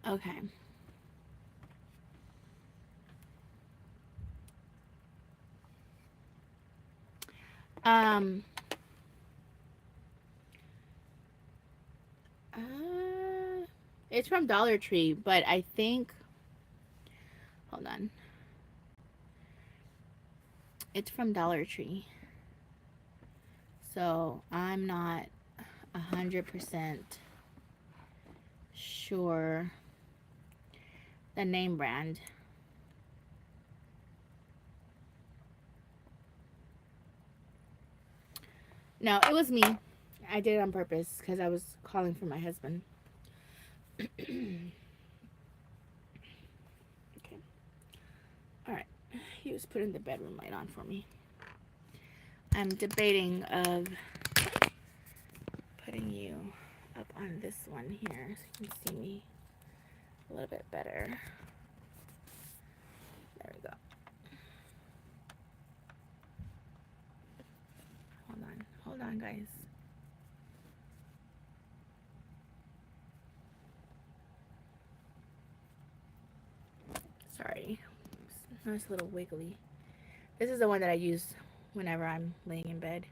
Okay. Um. Uh, it's from Dollar Tree, but I think. Hold on. It's from Dollar Tree, so I'm not 100% sure the name brand. No, it was me. I did it on purpose because I was calling for my husband. Okay. All right. He was putting the bedroom light on for me. I'm debating of putting you up on this one here so you can see me a little bit better. There we go. Hold on, guys. Sorry. Nice little wiggly. This is the one that I use whenever I'm laying in bed.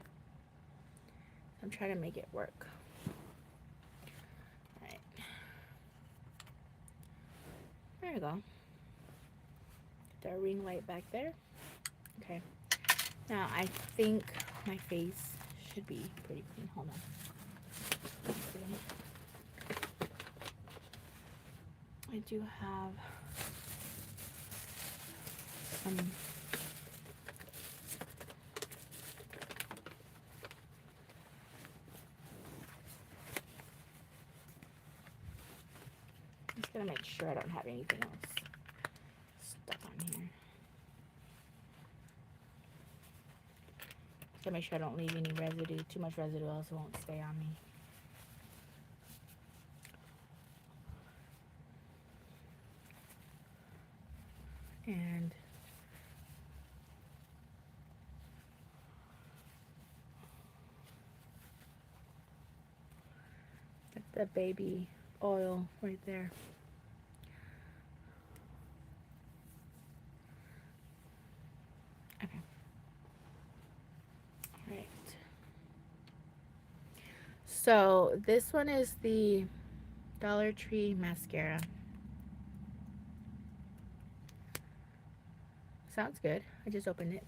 I'm trying to make it work. All right. There we go. Get the ring light back there. Okay. Now I think my face should be pretty clean. Hold on. I do have some I'm just gonna make sure I don't have anything else stuck on here. Just gotta make sure I don't leave any residue. Too much residue else won't stay on me. And that's the baby oil right there. Okay. All right. So this one is the Dollar Tree mascara. Sounds good. I just opened it.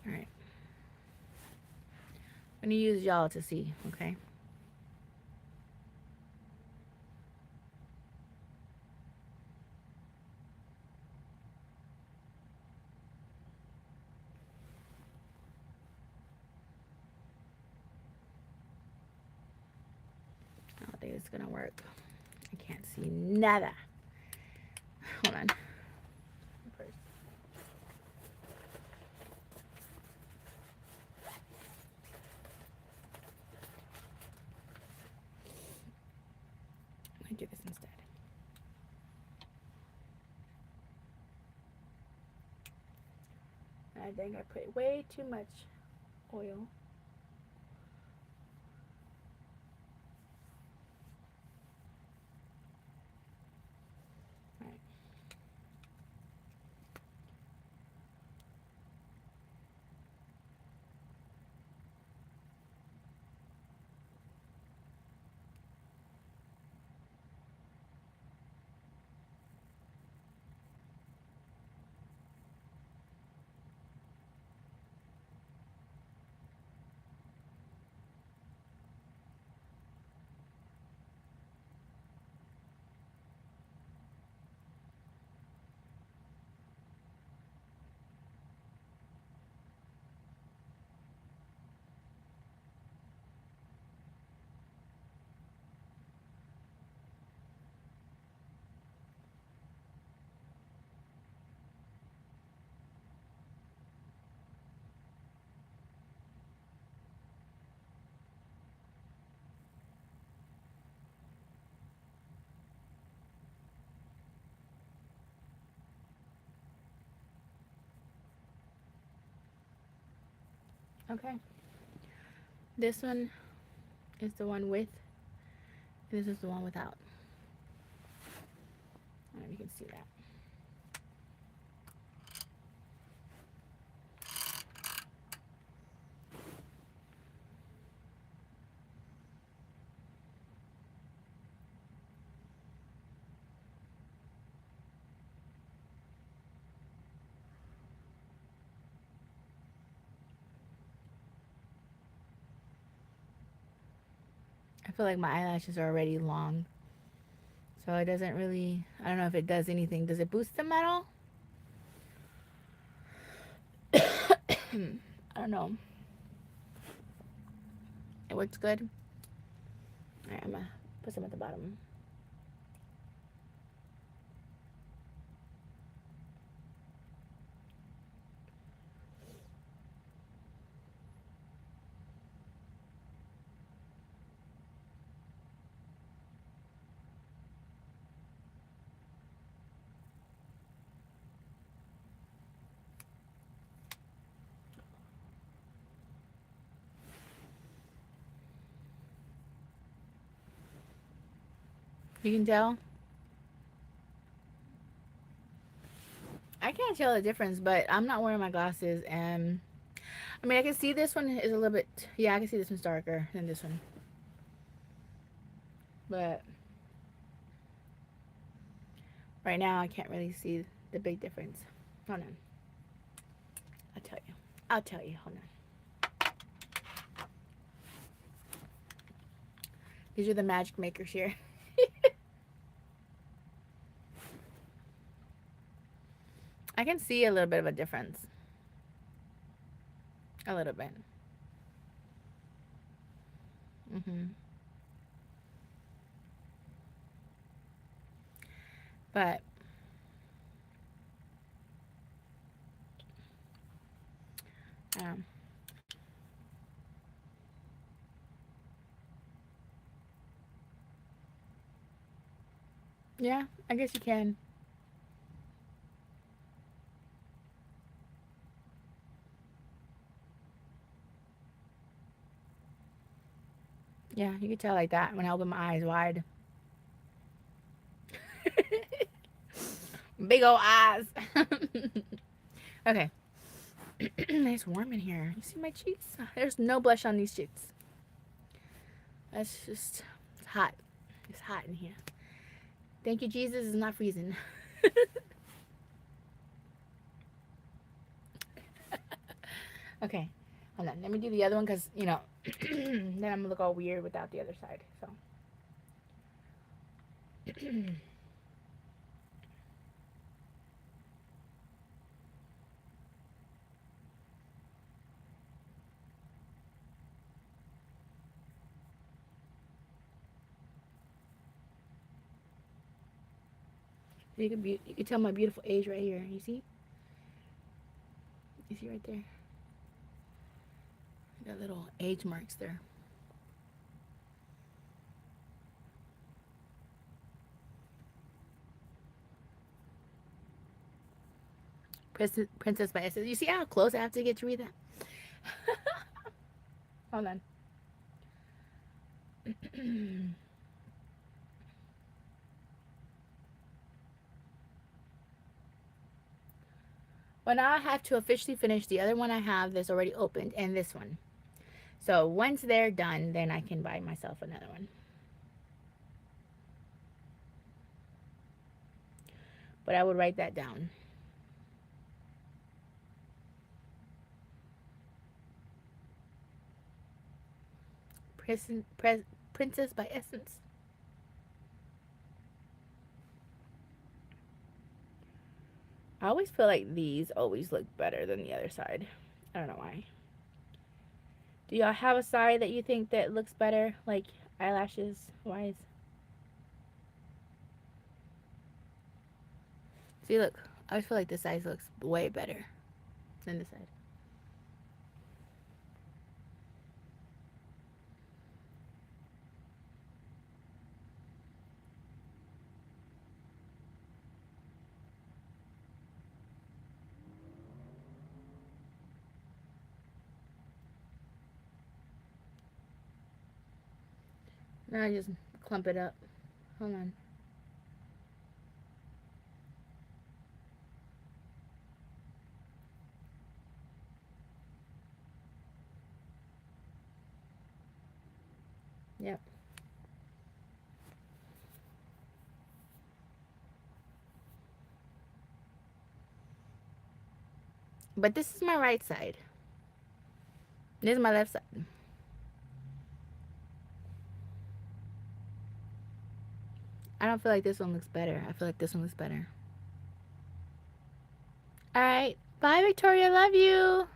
All right. I'm gonna use y'all to see, okay? I don't think it's gonna work. I can't see nada. Hold on. Let me do this instead. I think I put way too much oil. All right. Okay. This one is the one with, and this is the one without. I don't know if you can see that. I feel like my eyelashes are already long. So it doesn't really, I don't know if it does anything. Does it boost them at all? I don't know. It works good. Alright, I'm gonna put some at the bottom. You can tell. I can't tell the difference, but I'm not wearing my glasses, and I mean, I can see this one is a little bit, yeah, I can see this one's darker than this one. But right now, I can't really see the big difference. Hold on. I'll tell you. I'll tell you. Hold on. These are the magic makers here. I can see a little bit of a difference. A little bit. But um, yeah, I guess you can. Yeah, you can tell like that when I open my eyes wide. Big old eyes. Okay. It's warm in here. You see my cheeks? There's no blush on these cheeks. That's just, it's hot. It's hot in here. Thank you, Jesus. It's not freezing. Okay. Hold on. Let me do the other one because, you know, then I'm going to look all weird without the other side. So. You can tell my beautiful age right here. You see? You see right there? Got little age marks there. Princess by Essence. You see how close I have to get to read that? Hold on. Well, now I have to officially finish the other one I have that's already opened and this one. So once they're done, then I can buy myself another one. But I would write that down. Princess by Essence. I always feel like these always look better than the other side. I don't know why. Do y'all have a side that you think that looks better, like eyelashes wise? See, look. I always feel like this side looks way better than this side. Now I just clump it up. Hold on. Yep. But this is my right side. This is my left side. I don't feel like this one looks better. I feel like this one looks better. All right. Bye, Victoria. Love you.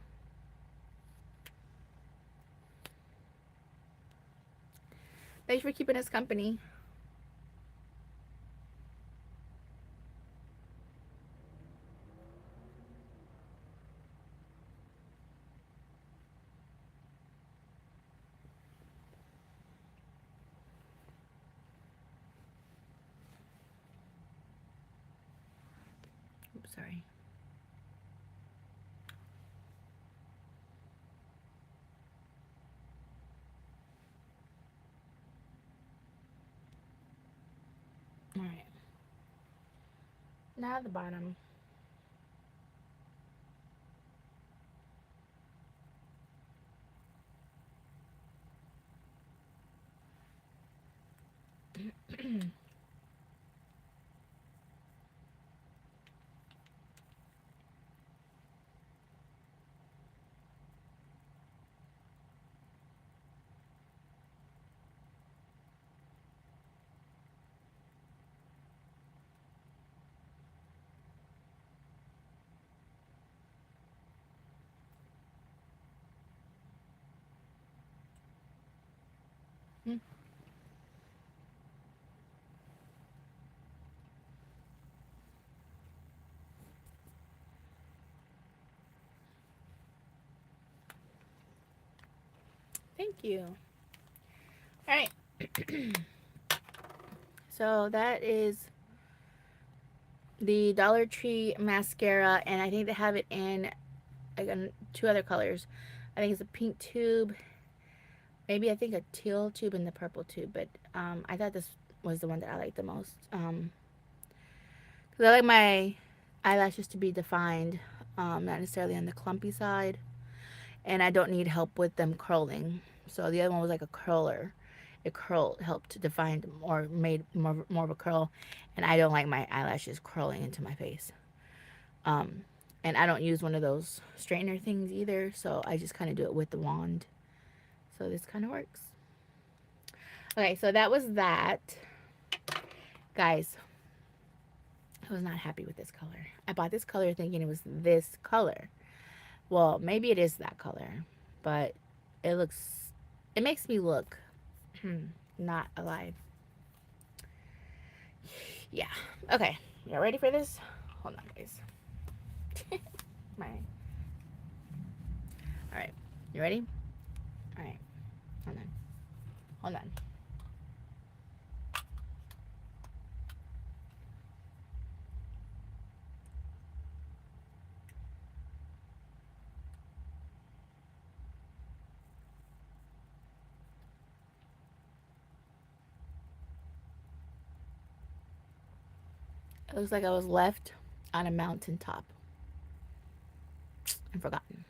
Thanks for keeping us company. Oops, sorry. All right. Now the bottom. Thank you. All right. So that is the Dollar Tree mascara, and I think they have it in like two other colors. I think it's a pink tube, maybe I think a teal tube and the purple tube, but I thought this was the one that I liked the most. Because I like my eyelashes to be defined, not necessarily on the clumpy side, and I don't need help with them curling. So the other one was like a curler. It curled, helped define or made more of a curl, and I don't like my eyelashes curling into my face. Um, and I don't use one of those straightener things either, so I just kind of do it with the wand. So this kind of works. Okay, so that was that. Guys, I was not happy with this color. I bought this color thinking it was this color. Well, maybe it is that color, but it makes me look not alive. Yeah. Okay. You ready for this? Hold on, guys. My. All right. You ready? All right. Hold on. Hold on. It looks like I was left on a mountaintop and forgotten.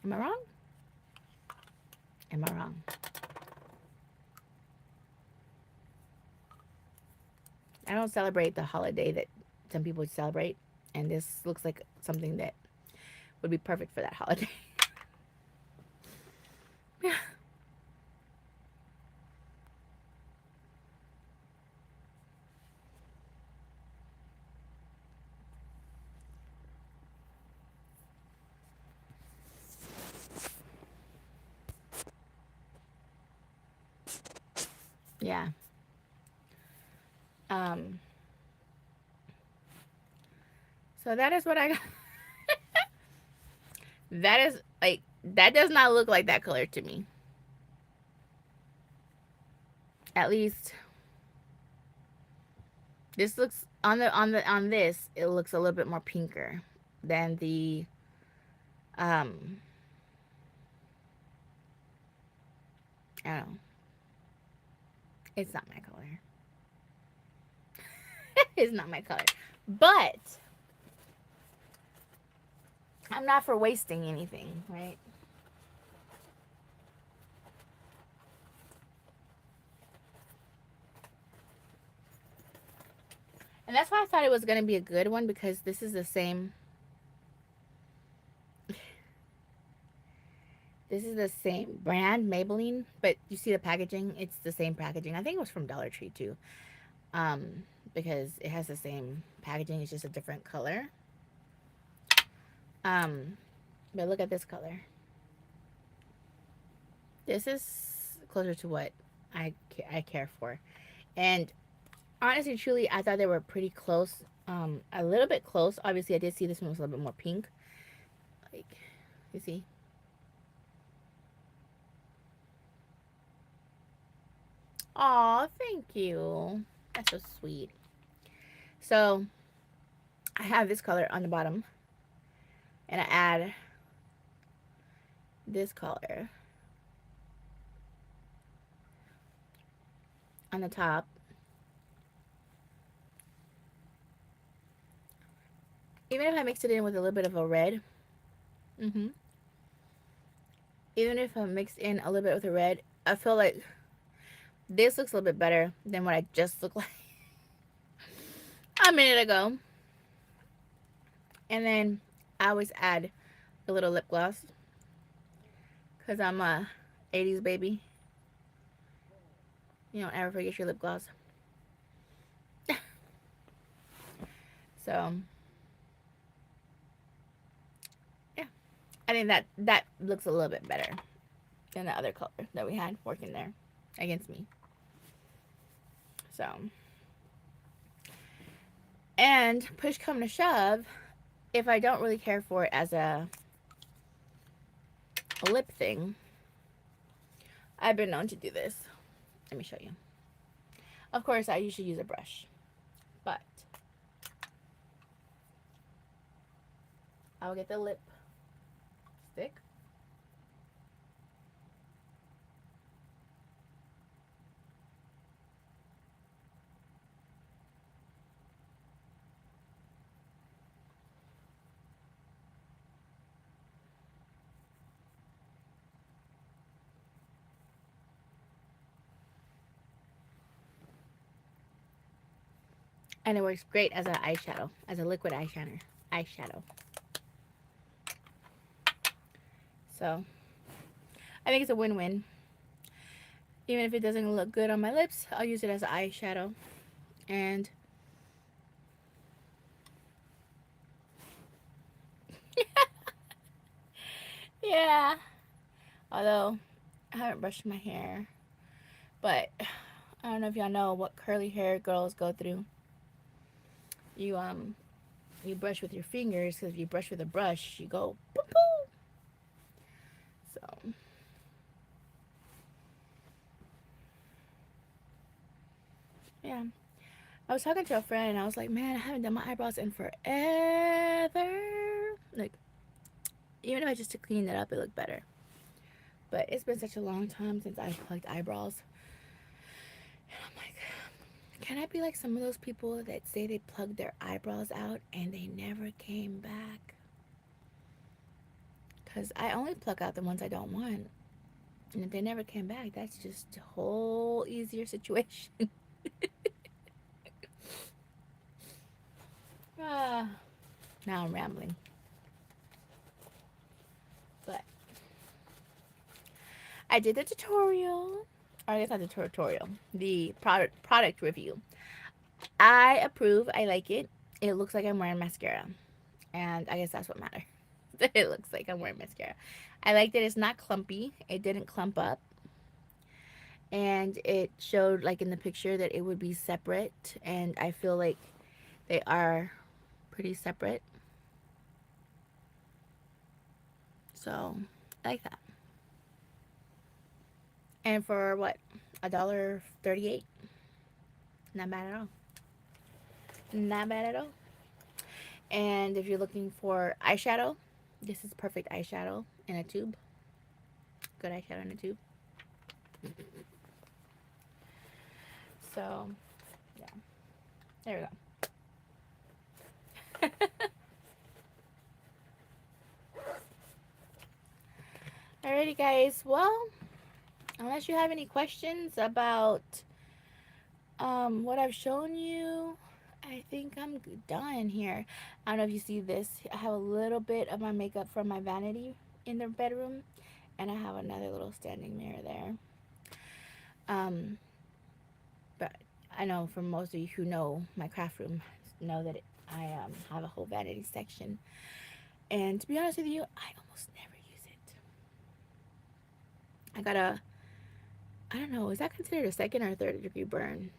Am I wrong? Am I wrong? I don't celebrate the holiday that some people celebrate, and this looks like something that would be perfect for that holiday. Yeah. Um. So that is what I got. That is like that does not look like that color to me. At least this looks on this. It looks a little bit more pinker than the um I don't know. It's not my color. It's not my color. But I'm not for wasting anything, right? And that's why I thought it was going to be a good one, because this is the same. This is the same brand, Maybelline, but you see the packaging? It's the same packaging. I think it was from Dollar Tree too, because it has the same packaging. It's just a different color. Um, but look at this color. This is closer to what I care for. And honestly, truly, I thought they were pretty close. A little bit close. Obviously, I did see this one was a little bit more pink. Like, you see? Aw, thank you. That's so sweet. So, I have this color on the bottom. And I add this color on the top. Even if I mix it in with a little bit of a red. Even if I mix in a little bit with a red, I feel like this looks a little bit better than what I just looked like a minute ago. And then I always add a little lip gloss, because I'm a 80s baby. You don't ever forget your lip gloss. So, yeah. I think that looks a little bit better than the other color that we had working there against me. So, and push come to shove, if I don't really care for it as a lip thing, I've been known to do this. Let me show you. Of course, I usually use a brush, but I'll get the lip stick. And it works great as an eyeshadow, as a liquid eyeshadow. So, I think it's a win-win. Even if it doesn't look good on my lips, I'll use it as an eyeshadow. And yeah, although I haven't brushed my hair, but I don't know if y'all know what curly hair girls go through. You brush with your fingers, because if you brush with a brush, you go boop boop. So yeah, I was talking to a friend and I was like, man, I haven't done my eyebrows in forever. Like, even if I just to clean it up, it looked better. But it's been such a long time since I plucked eyebrows. And I'm like, can I be like some of those people that say they plugged their eyebrows out and they never came back? Because I only pluck out the ones I don't want. And if they never came back, that's just a whole easier situation. Now I'm rambling. But I did the tutorial. Or I guess not the tutorial. The product review. I approve. I like it. It looks like I'm wearing mascara. And I guess that's what matters. It looks like I'm wearing mascara. I like that it's not clumpy. It didn't clump up. And it showed, like in the picture, that it would be separate. And I feel like they are pretty separate. So, I like that. And for what? $1.38? Not bad at all. Not bad at all. And if you're looking for eyeshadow, this is perfect eyeshadow in a tube. Good eyeshadow in a tube. So, yeah. There we go. Alrighty, guys. Well, unless you have any questions about what I've shown you, I think I'm done here. I don't know if you see this. I have a little bit of my makeup from my vanity in the bedroom, and I have another little standing mirror there. But I know for most of you who know my craft room, know that I have a whole vanity section. And to be honest with you, I almost never use it. I got I don't know, is that considered a second or third degree burn?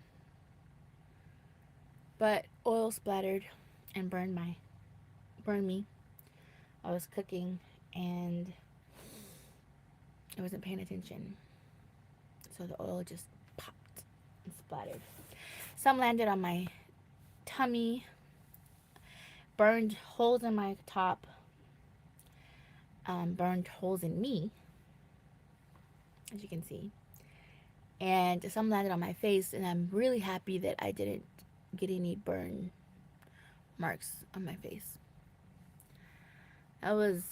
But oil splattered and burned me. I was cooking and I wasn't paying attention. So the oil just popped and splattered. Some landed on my tummy, burned holes in my top, burned holes in me, as you can see. And some landed on my face, and I'm really happy that I didn't get any burn marks on my face. That was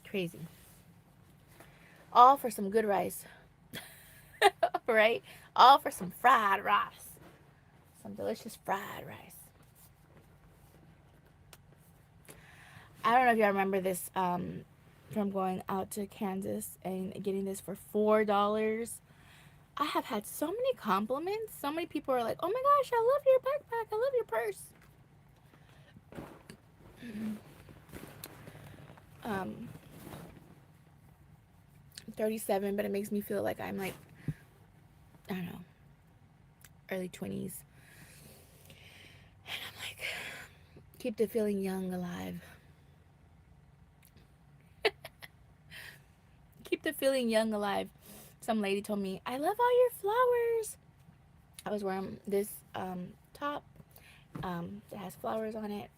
crazy. All for some good rice. Right? All for some fried rice. Some delicious fried rice. I don't know if y'all remember this from going out to Kansas and getting this for $4. I have had so many compliments. So many people are like, oh my gosh, I love your backpack. I love your purse. I'm 37, but it makes me feel like I'm like, I don't know, early 20s. And I'm like, keep the feeling young alive. Keep the feeling young alive. Some lady told me, I love all your flowers. I was wearing this top that has flowers on it.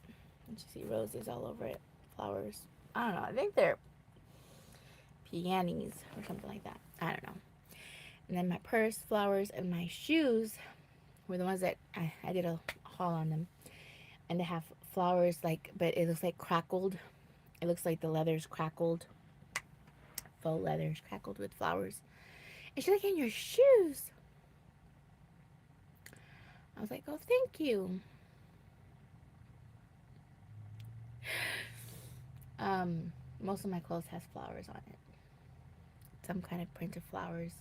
You see roses all over it. Flowers. I don't know. I think they're peonies or something like that. I don't know. And then my purse, flowers, and my shoes were the ones that I did a haul on them. And they have flowers, like, but it looks like crackled. It looks like the leather's crackled. Faux leather's crackled with flowers. And she's like, in your shoes. I was like, oh, thank you. Most of my clothes has flowers on it. Some kind of print of flowers.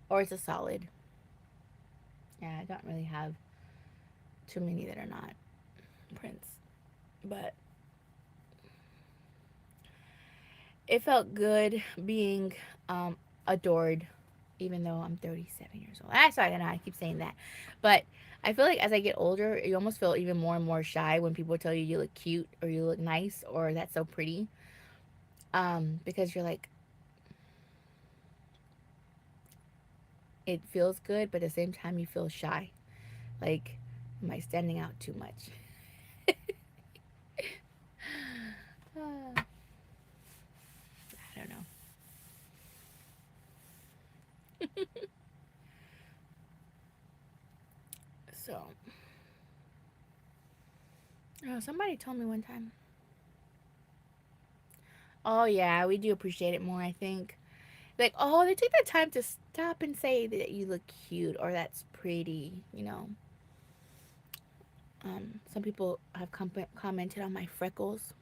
Or it's a solid. Yeah, I don't really have too many that are not prints. But it felt good being adored, even though I'm 37 years old. Sorry, I know I keep saying that. But I feel like as I get older, you almost feel even more and more shy when people tell you you look cute or you look nice or that's so pretty. Because you're like, it feels good, but at the same time you feel shy. Like, am I standing out too much? I don't know. So, somebody told me one time. Oh yeah, we do appreciate it more, I think. Like, oh, they took the time to stop and say that you look cute or that's pretty, you know. Some people have commented on my freckles.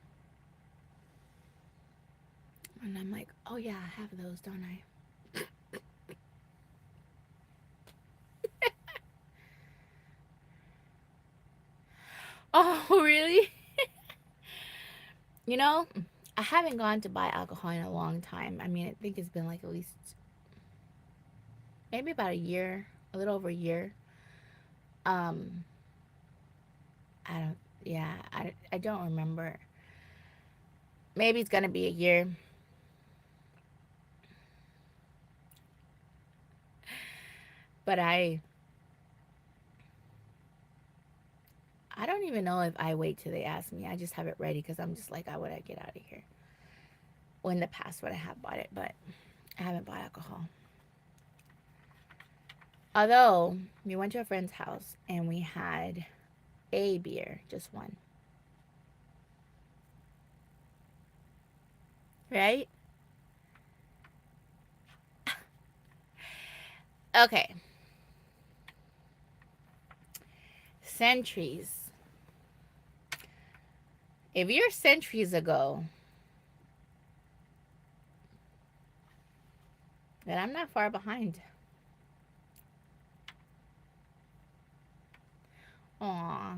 And I'm like, oh yeah, I have those, don't I? Oh, really? You know, I haven't gone to buy alcohol in a long time. I mean, I think it's been like at least maybe about a year, a little over a year. Um, I don't, yeah, I don't remember. Maybe it's gonna be a year. But I don't even know if I wait till they ask me. I just have it ready because I'm just like, I want to get out of here. Well, in the past, when I have bought it, but I haven't bought alcohol. Although we went to a friend's house and we had a beer, just one, right? Okay, centuries. If you're centuries ago, then I'm not far behind. Aw.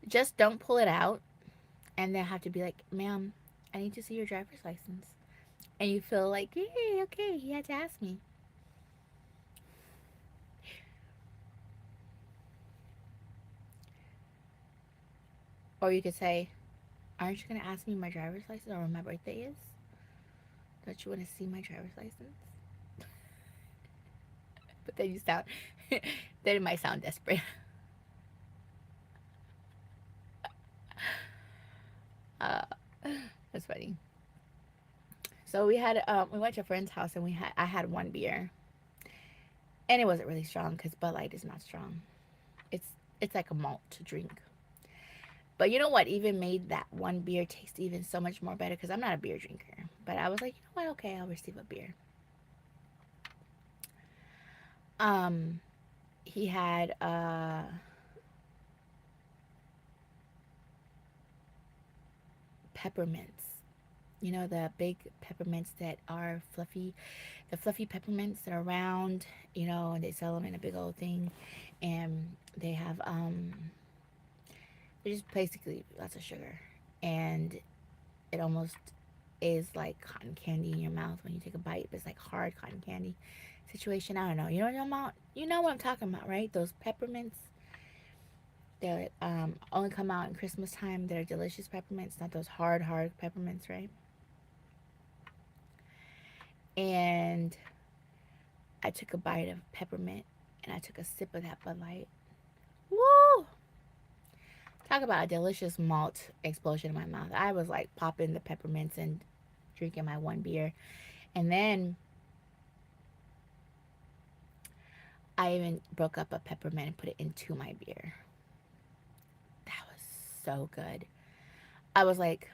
Just don't pull it out and then have to be like, ma'am, I need to see your driver's license. And you feel like, yay, okay, he had to ask me. Or you could say, aren't you going to ask me my driver's license or when my birthday is? Don't you want to see my driver's license? But then you sound, then it might sound desperate. Uh, that's funny. So we went to a friend's house and I had one beer. And it wasn't really strong because Bud Light is not strong. It's, it's like a malt drink. But you know what even made that one beer taste even so much more better? Because I'm not a beer drinker. But I was like, you know what? Okay, I'll receive a beer. Um, he had peppermints. You know the big peppermints that are fluffy, the fluffy peppermints that are round. You know, and they sell them in a big old thing, and they have they're just basically lots of sugar, and it almost is like cotton candy in your mouth when you take a bite, but it's like hard cotton candy situation. I don't know. You know what I'm talking about, right? Those peppermints that only come out in Christmas time. They're delicious peppermints, not those hard peppermints, right? And I took a bite of peppermint and I took a sip of that Bud Light. Woo! Talk about a delicious malt explosion in my mouth. I was like popping the peppermints and drinking my one beer. And then I even broke up a peppermint and put it into my beer. That was so good. I was like,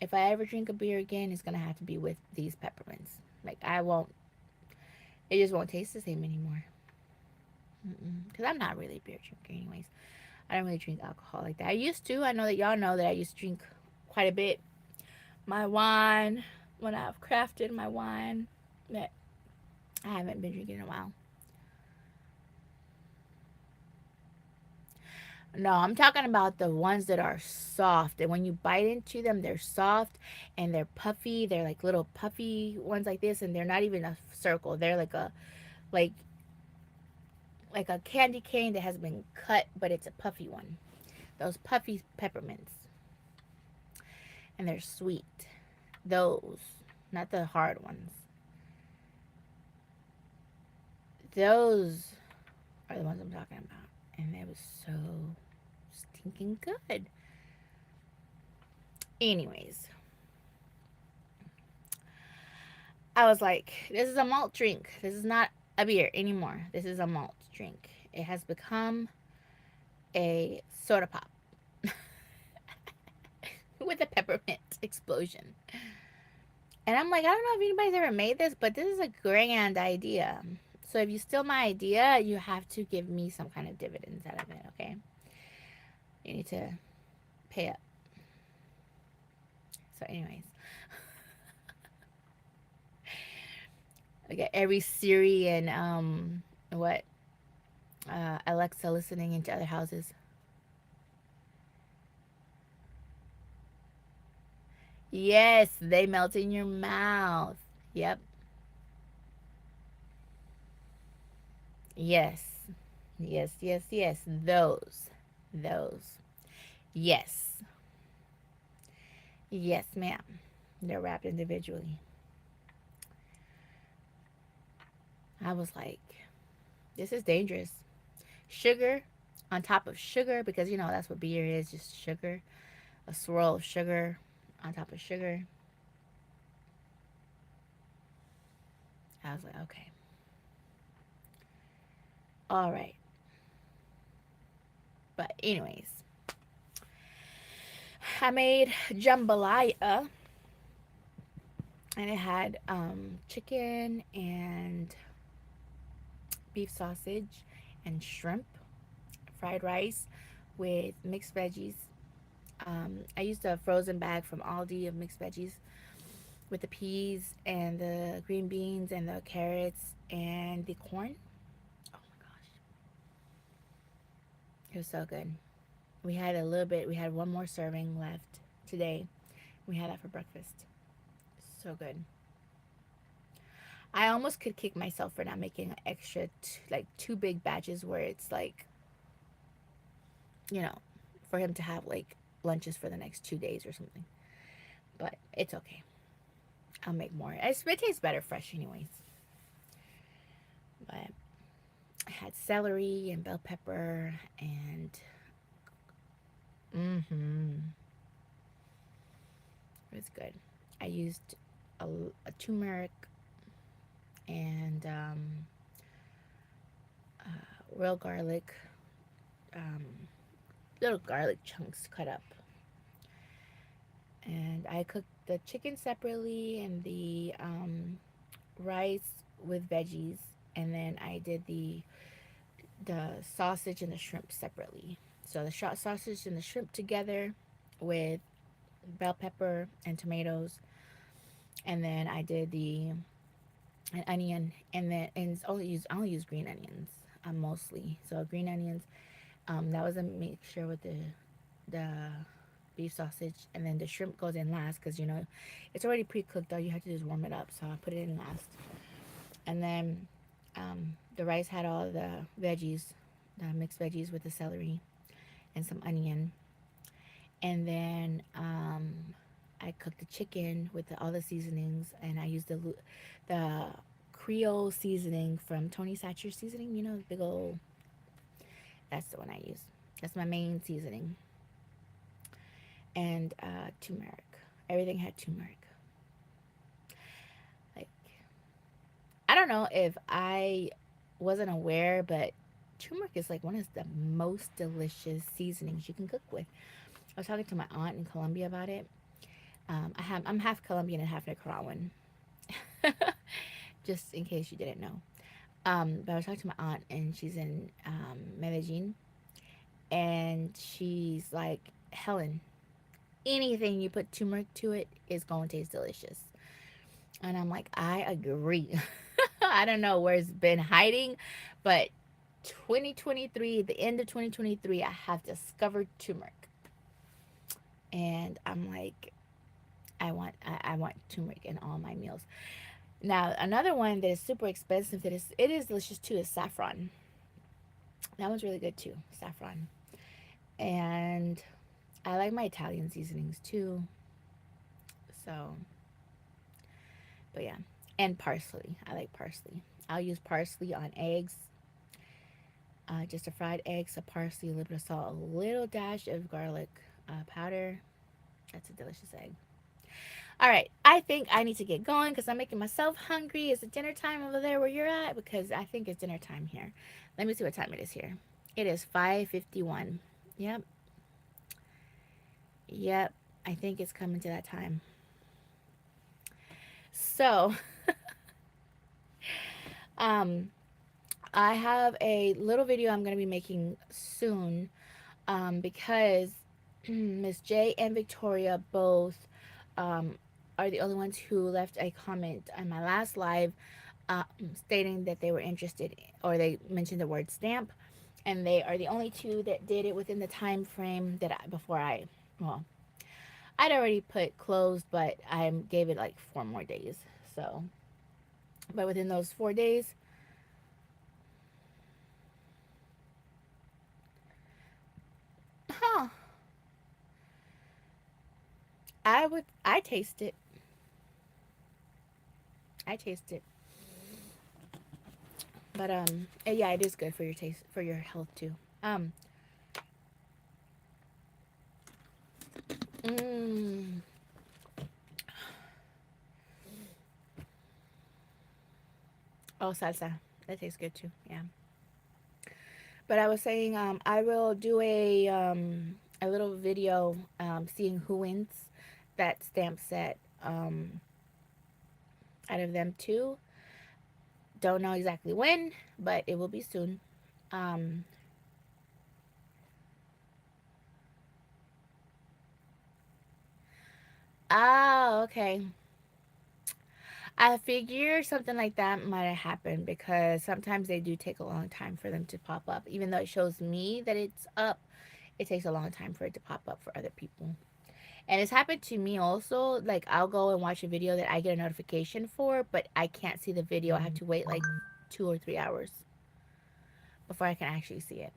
if I ever drink a beer again, it's going to have to be with these peppermints. Like, I won't, it just won't taste the same anymore. Because I'm not really a beer drinker, anyways. I don't really drink alcohol like that. I used to. I know that y'all know that I used to drink quite a bit. My wine, when I've crafted my wine, that I haven't been drinking in a while. No, I'm talking about the ones that are soft. And when you bite into them, they're soft and they're puffy. They're like little puffy ones like this. And they're not even a circle. They're like, like a candy cane that has been cut, but it's a puffy one. Those puffy peppermints. And they're sweet. Those, not the hard ones. Those are the ones I'm talking about. And it was so stinking good. Anyways, I was like, this is a malt drink. This is not a beer anymore. This is a malt drink. It has become a soda pop with a peppermint explosion. And I'm like, I don't know if anybody's ever made this, but this is a grand idea. So if you steal my idea, you have to give me some kind of dividends out of it, okay? You need to pay up. So anyways, I got every Siri and what Alexa listening into other houses. Yes, they melt in your mouth. Yep. Yes. Yes, yes, yes. Those. Those. Yes. Yes, ma'am. They're wrapped individually. I was like, this is dangerous. Sugar on top of sugar, because you know that's what beer is, just sugar. A swirl of sugar on top of sugar. I was like, okay, all right. But anyways, I made jambalaya, and it had chicken and beef sausage and shrimp, fried rice with mixed veggies. I used a frozen bag from Aldi of mixed veggies with the peas and the green beans and the carrots and the corn. Oh my gosh, it was so good. We had a little bit, we had one more serving left today. We had that for breakfast. So good. I almost could kick myself for not making an extra, like two big batches where it's like, you know, for him to have like lunches for the next 2 days or something. But it's okay. I'll make more. It tastes better fresh, anyways. But I had celery and bell pepper and it was good. I used a turmeric and real garlic, um, little garlic chunks cut up. And I cooked the chicken separately and the rice with veggies, and then I did the sausage and the shrimp separately. So the sausage and the shrimp together with bell pepper and tomatoes, and then I did the an onion, and then and I only use green onions mostly. So green onions. That was a mixture with the beef sausage, and then the shrimp goes in last because it's already pre-cooked. All you have to do is warm it up. So I put it in last, and then the rice had all the veggies, the mixed veggies with the celery and some onion, and then I cooked the chicken with all the seasonings, and I used the Creole seasoning from Tony Satcher seasoning. The big old. That's the one I use. That's my main seasoning. And turmeric. Everything had turmeric. Like, I don't know if I wasn't aware, but turmeric is like one of the most delicious seasonings you can cook with. I was talking to my aunt in Colombia about it. I'm half Colombian and half Nicaraguan, just in case you didn't know. But I was talking to my aunt, and she's in Medellin, and she's like, Helen, anything you put turmeric to it is going to taste delicious. And I'm like, I agree. I don't know where it's been hiding, but 2023, the end of 2023, I have discovered turmeric. And I'm like, I want turmeric in all my meals. Now, another one that is super expensive it is delicious too is saffron. That one's really good too, saffron. And I like my Italian seasonings too. So, but yeah. And parsley. I like parsley. I'll use parsley on eggs. Just a fried egg, some parsley, a little bit of salt, a little dash of garlic powder. That's a delicious egg. All right, I think I need to get going because I'm making myself hungry. Is it dinner time over there where you're at? Because I think it's dinner time here. Let me see what time it is here. It is 5:51. Yep. Yep. I think it's coming to that time. So, I have a little video I'm going to be making soon because Miss J and Victoria both are the only ones who left a comment on my last live stating that they were interested or they mentioned the word stamp, and they are the only two that did it within the time frame that well, I'd already put closed, but I gave it like 4 more days. So, but within those 4 days, huh? I taste it. I taste it. But yeah, it is good for your taste, for your health too. Mm, Oh, salsa. That tastes good too. Yeah. But I was saying, I will do a little video, seeing who wins that stamp set, out of them two. Don't know exactly when, but it will be soon. Um, okay. I figure something like that might have happened because sometimes they do take a long time for them to pop up. Even though it shows me that it's up, it takes a long time for it to pop up for other people. And it's happened to me also. Like, I'll go and watch a video that I get a notification for, but I can't see the video. I have to wait like 2 or 3 hours before I can actually see it.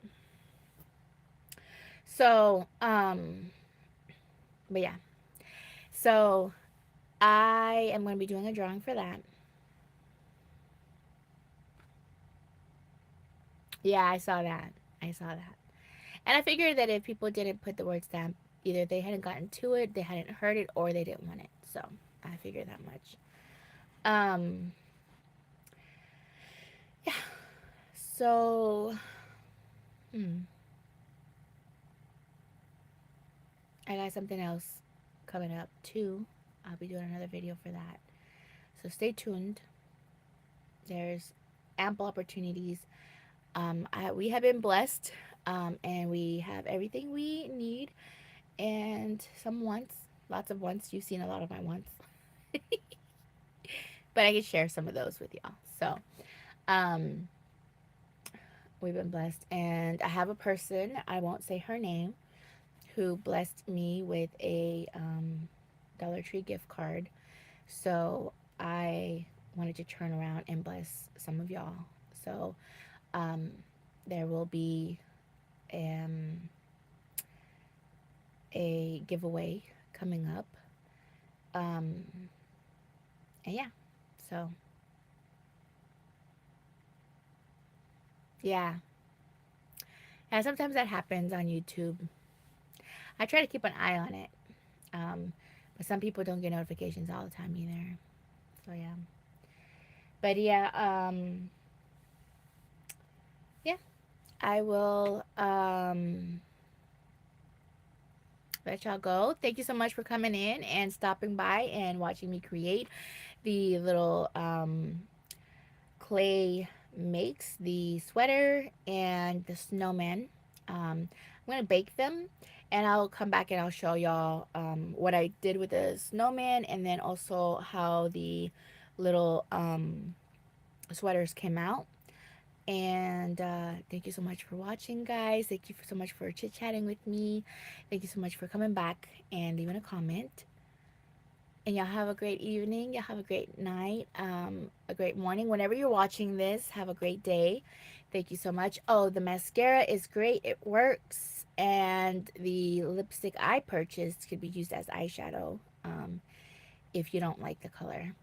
So, but yeah. So, I am going to be doing a drawing for that. Yeah, I saw that. I saw that. And I figured that if people didn't put the word stamp, either they hadn't gotten to it, they hadn't heard it, or they didn't want it. So, I figured that much. Um, yeah. So, hmm. I got something else coming up too. I'll be doing another video for that. So stay tuned. There's ample opportunities. We have been blessed, and we have everything we need, and some wants, lots of wants. You've seen a lot of my wants, but I can share some of those with y'all. So, um, we've been blessed, and I have a person, I won't say her name, who blessed me with a Dollar Tree gift card. So I wanted to turn around and bless some of y'all. So um, there will be um, a giveaway coming up. Um, and yeah, so yeah. And sometimes that happens on YouTube. I try to keep an eye on it. But some people don't get notifications all the time either. So yeah. But yeah, yeah, I will let y'all go. Thank you so much for coming in and stopping by and watching me create the little clay makes, the sweater and the snowman. I'm going to bake them, and I'll come back and I'll show y'all what I did with the snowman, and then also how the little sweaters came out. And thank you so much for watching, guys. Thank you so much for chit-chatting with me. Thank you so much for coming back and leaving a comment. And y'all have a great evening. Y'all have a great night, a great morning. Whenever you're watching this, have a great day. Thank you so much. Oh, the mascara is great. It works. And the lipstick I purchased could be used as eyeshadow, if you don't like the color.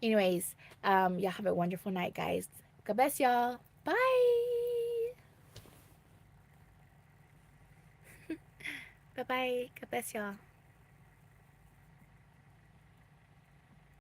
Anyways, y'all have a wonderful night, guys. God bless y'all. Bye. Bye-bye. God bless y'all.